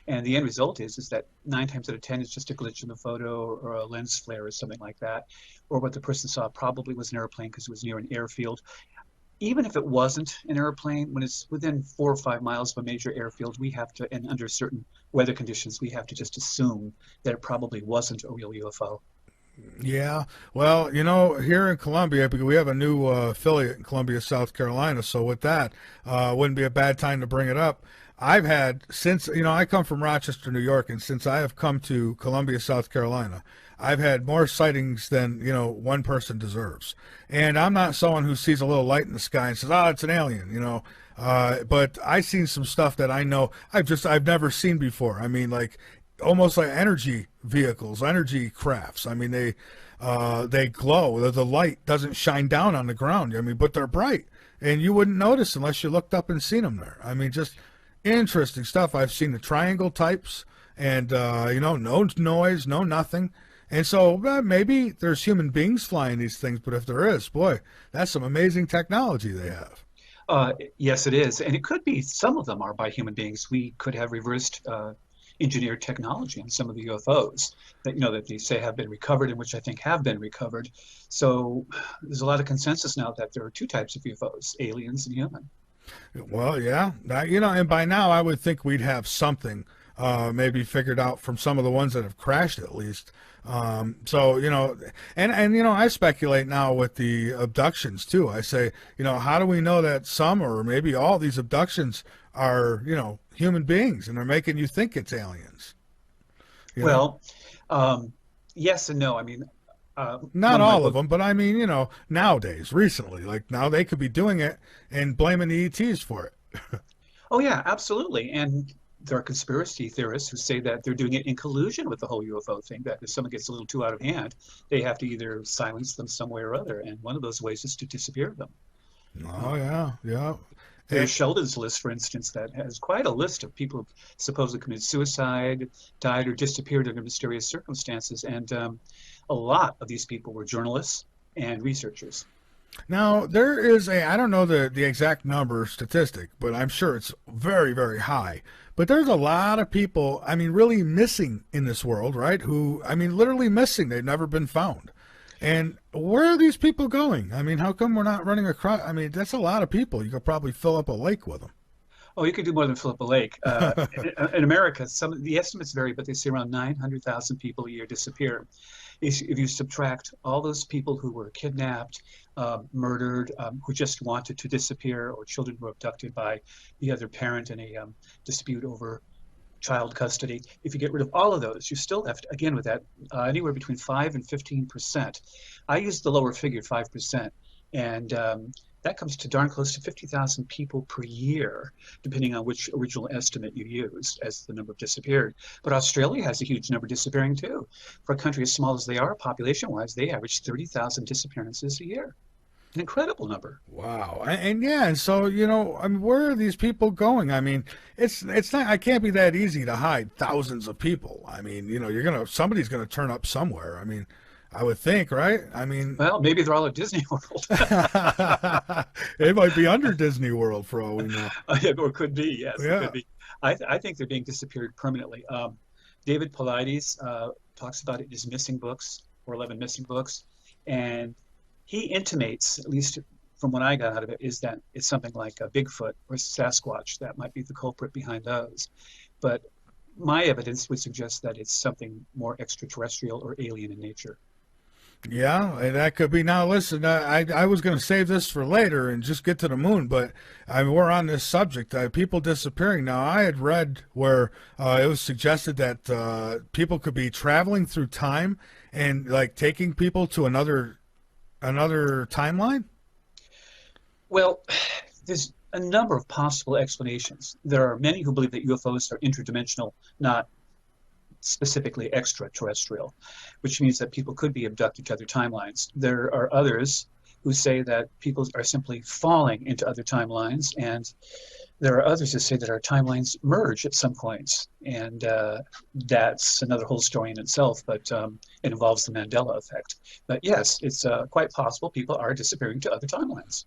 And the end result is that 9 times out of 10 it's just a glitch in the photo or a lens flare or something like that, or what the person saw probably was an airplane because it was near an airfield. Even if it wasn't an airplane, when it's within 4 or 5 miles of a major airfield, we have to, and under certain weather conditions, we have to just assume that it probably wasn't a real UFO. Yeah, well, here in Columbia, because we have a new affiliate in Columbia, South Carolina, so with that, wouldn't be a bad time to bring it up. I've had, since, I come from Rochester, New York, and since I have come to Columbia, South Carolina, I've had more sightings than, one person deserves. And I'm not someone who sees a little light in the sky and says, it's an alien, but I've seen some stuff that I know I've never seen before. Almost like energy vehicles, energy crafts. They glow. The light doesn't shine down on the ground. But they're bright, and you wouldn't notice unless you looked up and seen them there. Just interesting stuff. I've seen the triangle types, and no noise, no nothing. And so maybe there's human beings flying these things, but if there is, boy, that's some amazing technology they have. Yes, it is, and it could be some of them are by human beings. We could have reversed engineered technology on some of the UFOs that they say have been recovered, and which I think have been recovered. So there's a lot of consensus now that there are 2 types of UFOs: aliens and human. Well, yeah, and by now I would think we'd have something maybe figured out from some of the ones that have crashed at least. So, you know, and, you know, I speculate now with the abductions too. I say, you know, how do we know that some or maybe all these abductions are, you know, human beings and they're making you think it's aliens? You know? Well, yes and no. I mean, Not all of them, but I mean, you know, nowadays, recently, like now they could be doing it and blaming the ETs for it. Oh yeah, absolutely. And there are conspiracy theorists who say that they're doing it in collusion with the whole UFO thing, that if someone gets a little too out of hand, they have to either silence them some way or other. And one of those ways is to disappear them. Oh, yeah, yeah. There's Sheldon's list, for instance, that has quite a list of people who supposedly committed suicide, died, or disappeared under mysterious circumstances. And a lot of these people were journalists and researchers. Now, there is I don't know the exact number statistic, but I'm sure it's very, very high. But there's a lot of people, I mean, really missing in this world, right? Who, I mean, literally missing. They've never been found. And where are these people going? I mean, how come we're not running across? I mean, that's a lot of people. You could probably fill up a lake with them. Oh, you could do more than fill up a lake. In America, the estimates vary, but they say around 900,000 people a year disappear. If you subtract all those people who were kidnapped, murdered, who just wanted to disappear, or children who were abducted by the other parent in a dispute over child custody, if you get rid of all of those, you're still left, again, with that anywhere between 5 and 15%. I use the lower figure, 5%, and that comes to darn close to 50,000 people per year, depending on which original estimate you used as the number disappeared. But Australia has a huge number disappearing too. For a country as small as they are, population-wise, they average 30,000 disappearances a year. An incredible number. Wow. And yeah, and so, you know, I mean, where are these people going? I mean, it's not, it can't be that easy to hide thousands of people. I mean, you know, somebody's going to turn up somewhere. I mean, I would think, right? I mean, well, maybe they're all at Disney World. It might be under Disney World for all we know. Or could be, yes. Yeah. It could be. I think they're being disappeared permanently. David Paulides talks about it in his missing books, or 11 missing books, and he intimates, at least from what I got out of it, is that it's something like a Bigfoot or Sasquatch that might be the culprit behind those. But my evidence would suggest that it's something more extraterrestrial or alien in nature. Yeah, and that could be. Now, listen, I was going to save this for later and just get to the moon, but I mean, we're on this subject, people disappearing. Now, I had read where it was suggested that people could be traveling through time and like taking people to another timeline. Well, there's a number of possible explanations. There are many who believe that UFOs are interdimensional, not specifically extraterrestrial, which means that people could be abducted to other timelines. There are others who say that people are simply falling into other timelines, and there are others who say that our timelines merge at some points, and that's another whole story in itself, but it involves the Mandela effect. But yes, it's quite possible people are disappearing to other timelines.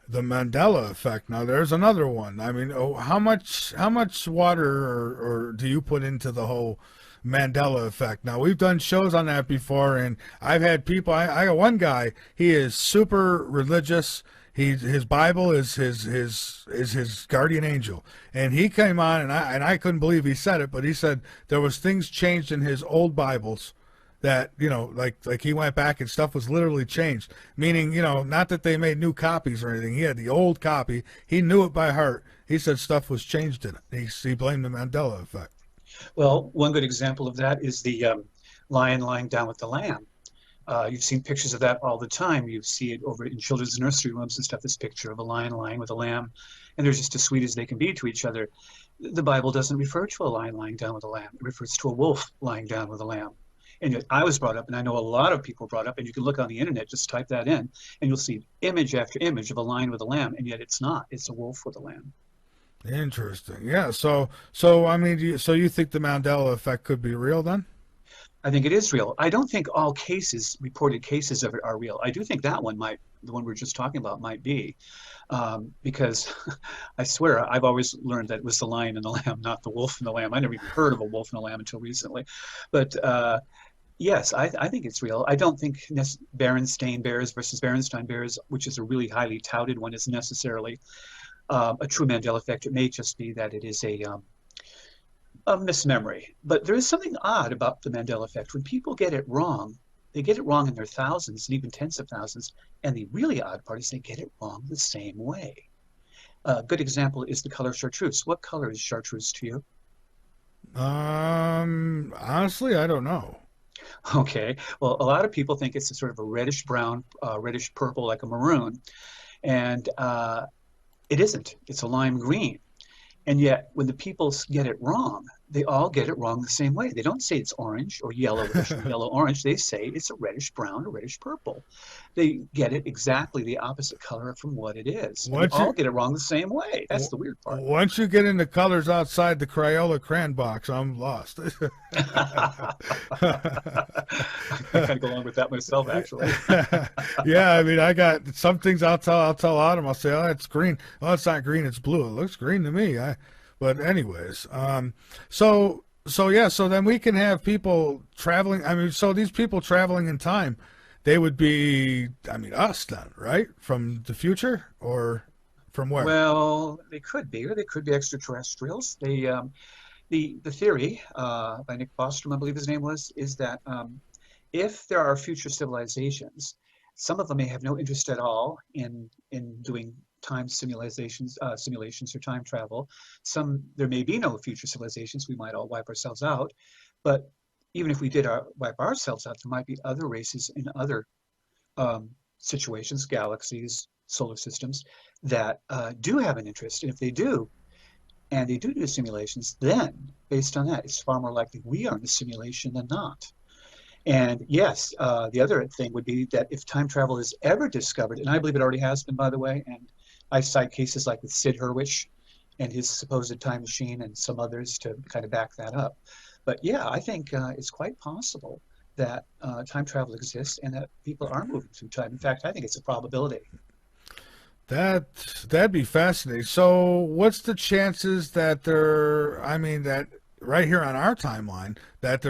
The Mandela effect. Now, there's another one. I mean, how much water or do you put into the whole Mandela effect? Now, we've done shows on that before, and I've had people. I got one guy. He is super religious. His Bible is his guardian angel, and he came on, and I couldn't believe he said it, but he said there was things changed in his old Bibles that, you know, like he went back and stuff was literally changed, meaning, you know, not that they made new copies or anything. He had the old copy. He knew it by heart. He said stuff was changed in it. He blamed the Mandela effect. Well, one good example of that is the lion lying down with the lamb. You've seen pictures of that all the time. You see it over in children's nursery rooms and stuff, this picture of a lion lying with a lamb, and they're just as sweet as they can be to each other. The Bible doesn't refer to a lion lying down with a lamb. It refers to a wolf lying down with a lamb. And yet I was brought up, and I know a lot of people brought up, and you can look on the internet, just type that in, and you'll see image after image of a lion with a lamb, and yet it's not. It's a wolf with a lamb. Interesting. Yeah. So I mean, so you think the Mandela effect could be real then? I think it is real. I don't think all reported cases of it are real. I do think that one the one we were just talking about might be, because I swear I've always learned that it was the lion and the lamb, not the wolf and the lamb. I never even heard of a wolf and a lamb until recently. But yes, I think it's real. I don't think Berenstain Bears versus Berenstain Bears, which is a really highly touted one, is necessarily a true Mandela effect. It may just be that it is A mismemory. But there is something odd about the Mandela effect. When people get it wrong, they get it wrong in their thousands and even tens of thousands. And the really odd part is they get it wrong the same way. A good example is the color chartreuse. What color is chartreuse to you? Honestly, I don't know. Okay, well, a lot of people think it's a sort of a reddish brown, reddish purple, like a maroon. And it isn't. It's a lime green. And yet, when the people get it wrong, they all get it wrong the same way. They don't say it's orange or yellowish or yellow orange. They say it's a reddish brown or reddish purple. They get it exactly the opposite color from what it is. And they all get it wrong the same way. That's the weird part. Once you get into colors outside the Crayola crayon box, I'm lost. I kind of go along with that myself, actually. Yeah, I mean, I got some things I'll tell Autumn. I'll say, oh, it's green. Oh, it's not green. It's blue. It looks green to me. But anyways, so then we can have people traveling. I mean, so these people traveling in time, they would be, I mean, us then, right? From the future or from where? Well, they could be, or they could be extraterrestrials. The theory by Nick Bostrom, I believe his name was, is that if there are future civilizations, some of them may have no interest at all in doing time simulations or time travel. There may be no future civilizations. We might all wipe ourselves out. But even if we did wipe ourselves out, there might be other races in other situations, galaxies, solar systems, that do have an interest. And if they do, and they do simulations, then based on that, it's far more likely we are in a simulation than not. And yes, the other thing would be that if time travel is ever discovered, and I believe it already has been, by the way, and I cite cases like with Sid Hurwitz and his supposed time machine and some others to kind of back that up. But yeah, I think it's quite possible that time travel exists and that people are moving through time. In fact, I think it's a probability. That'd be fascinating. So what's the chances that that right here on our timeline, that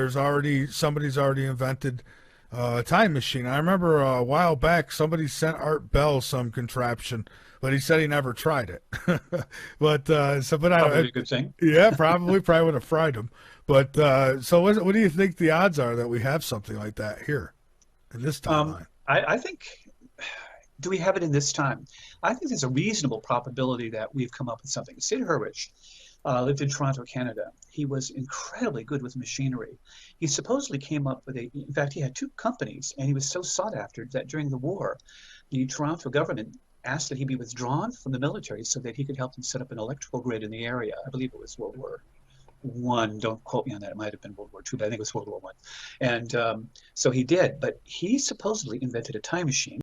somebody's already invented a time machine? I remember a while back somebody sent Art Bell some contraption, but he said he never tried it. but Probably a good thing. Yeah, probably would have fried him. But so what do you think the odds are that we have something like that here in this timeline? I think, do we have it in this time? I think there's a reasonable probability that we've come up with something. Sid Hurwitz lived in Toronto, Canada. He was incredibly good with machinery. He supposedly came up with in fact, he had two companies, and he was so sought after that during the war, the Toronto government asked that he be withdrawn from the military so that he could help them set up an electrical grid in the area. I believe it was World War I. Don't quote me on that. It might have been World War II, but I think it was World War I. And so he did. But he supposedly invented a time machine.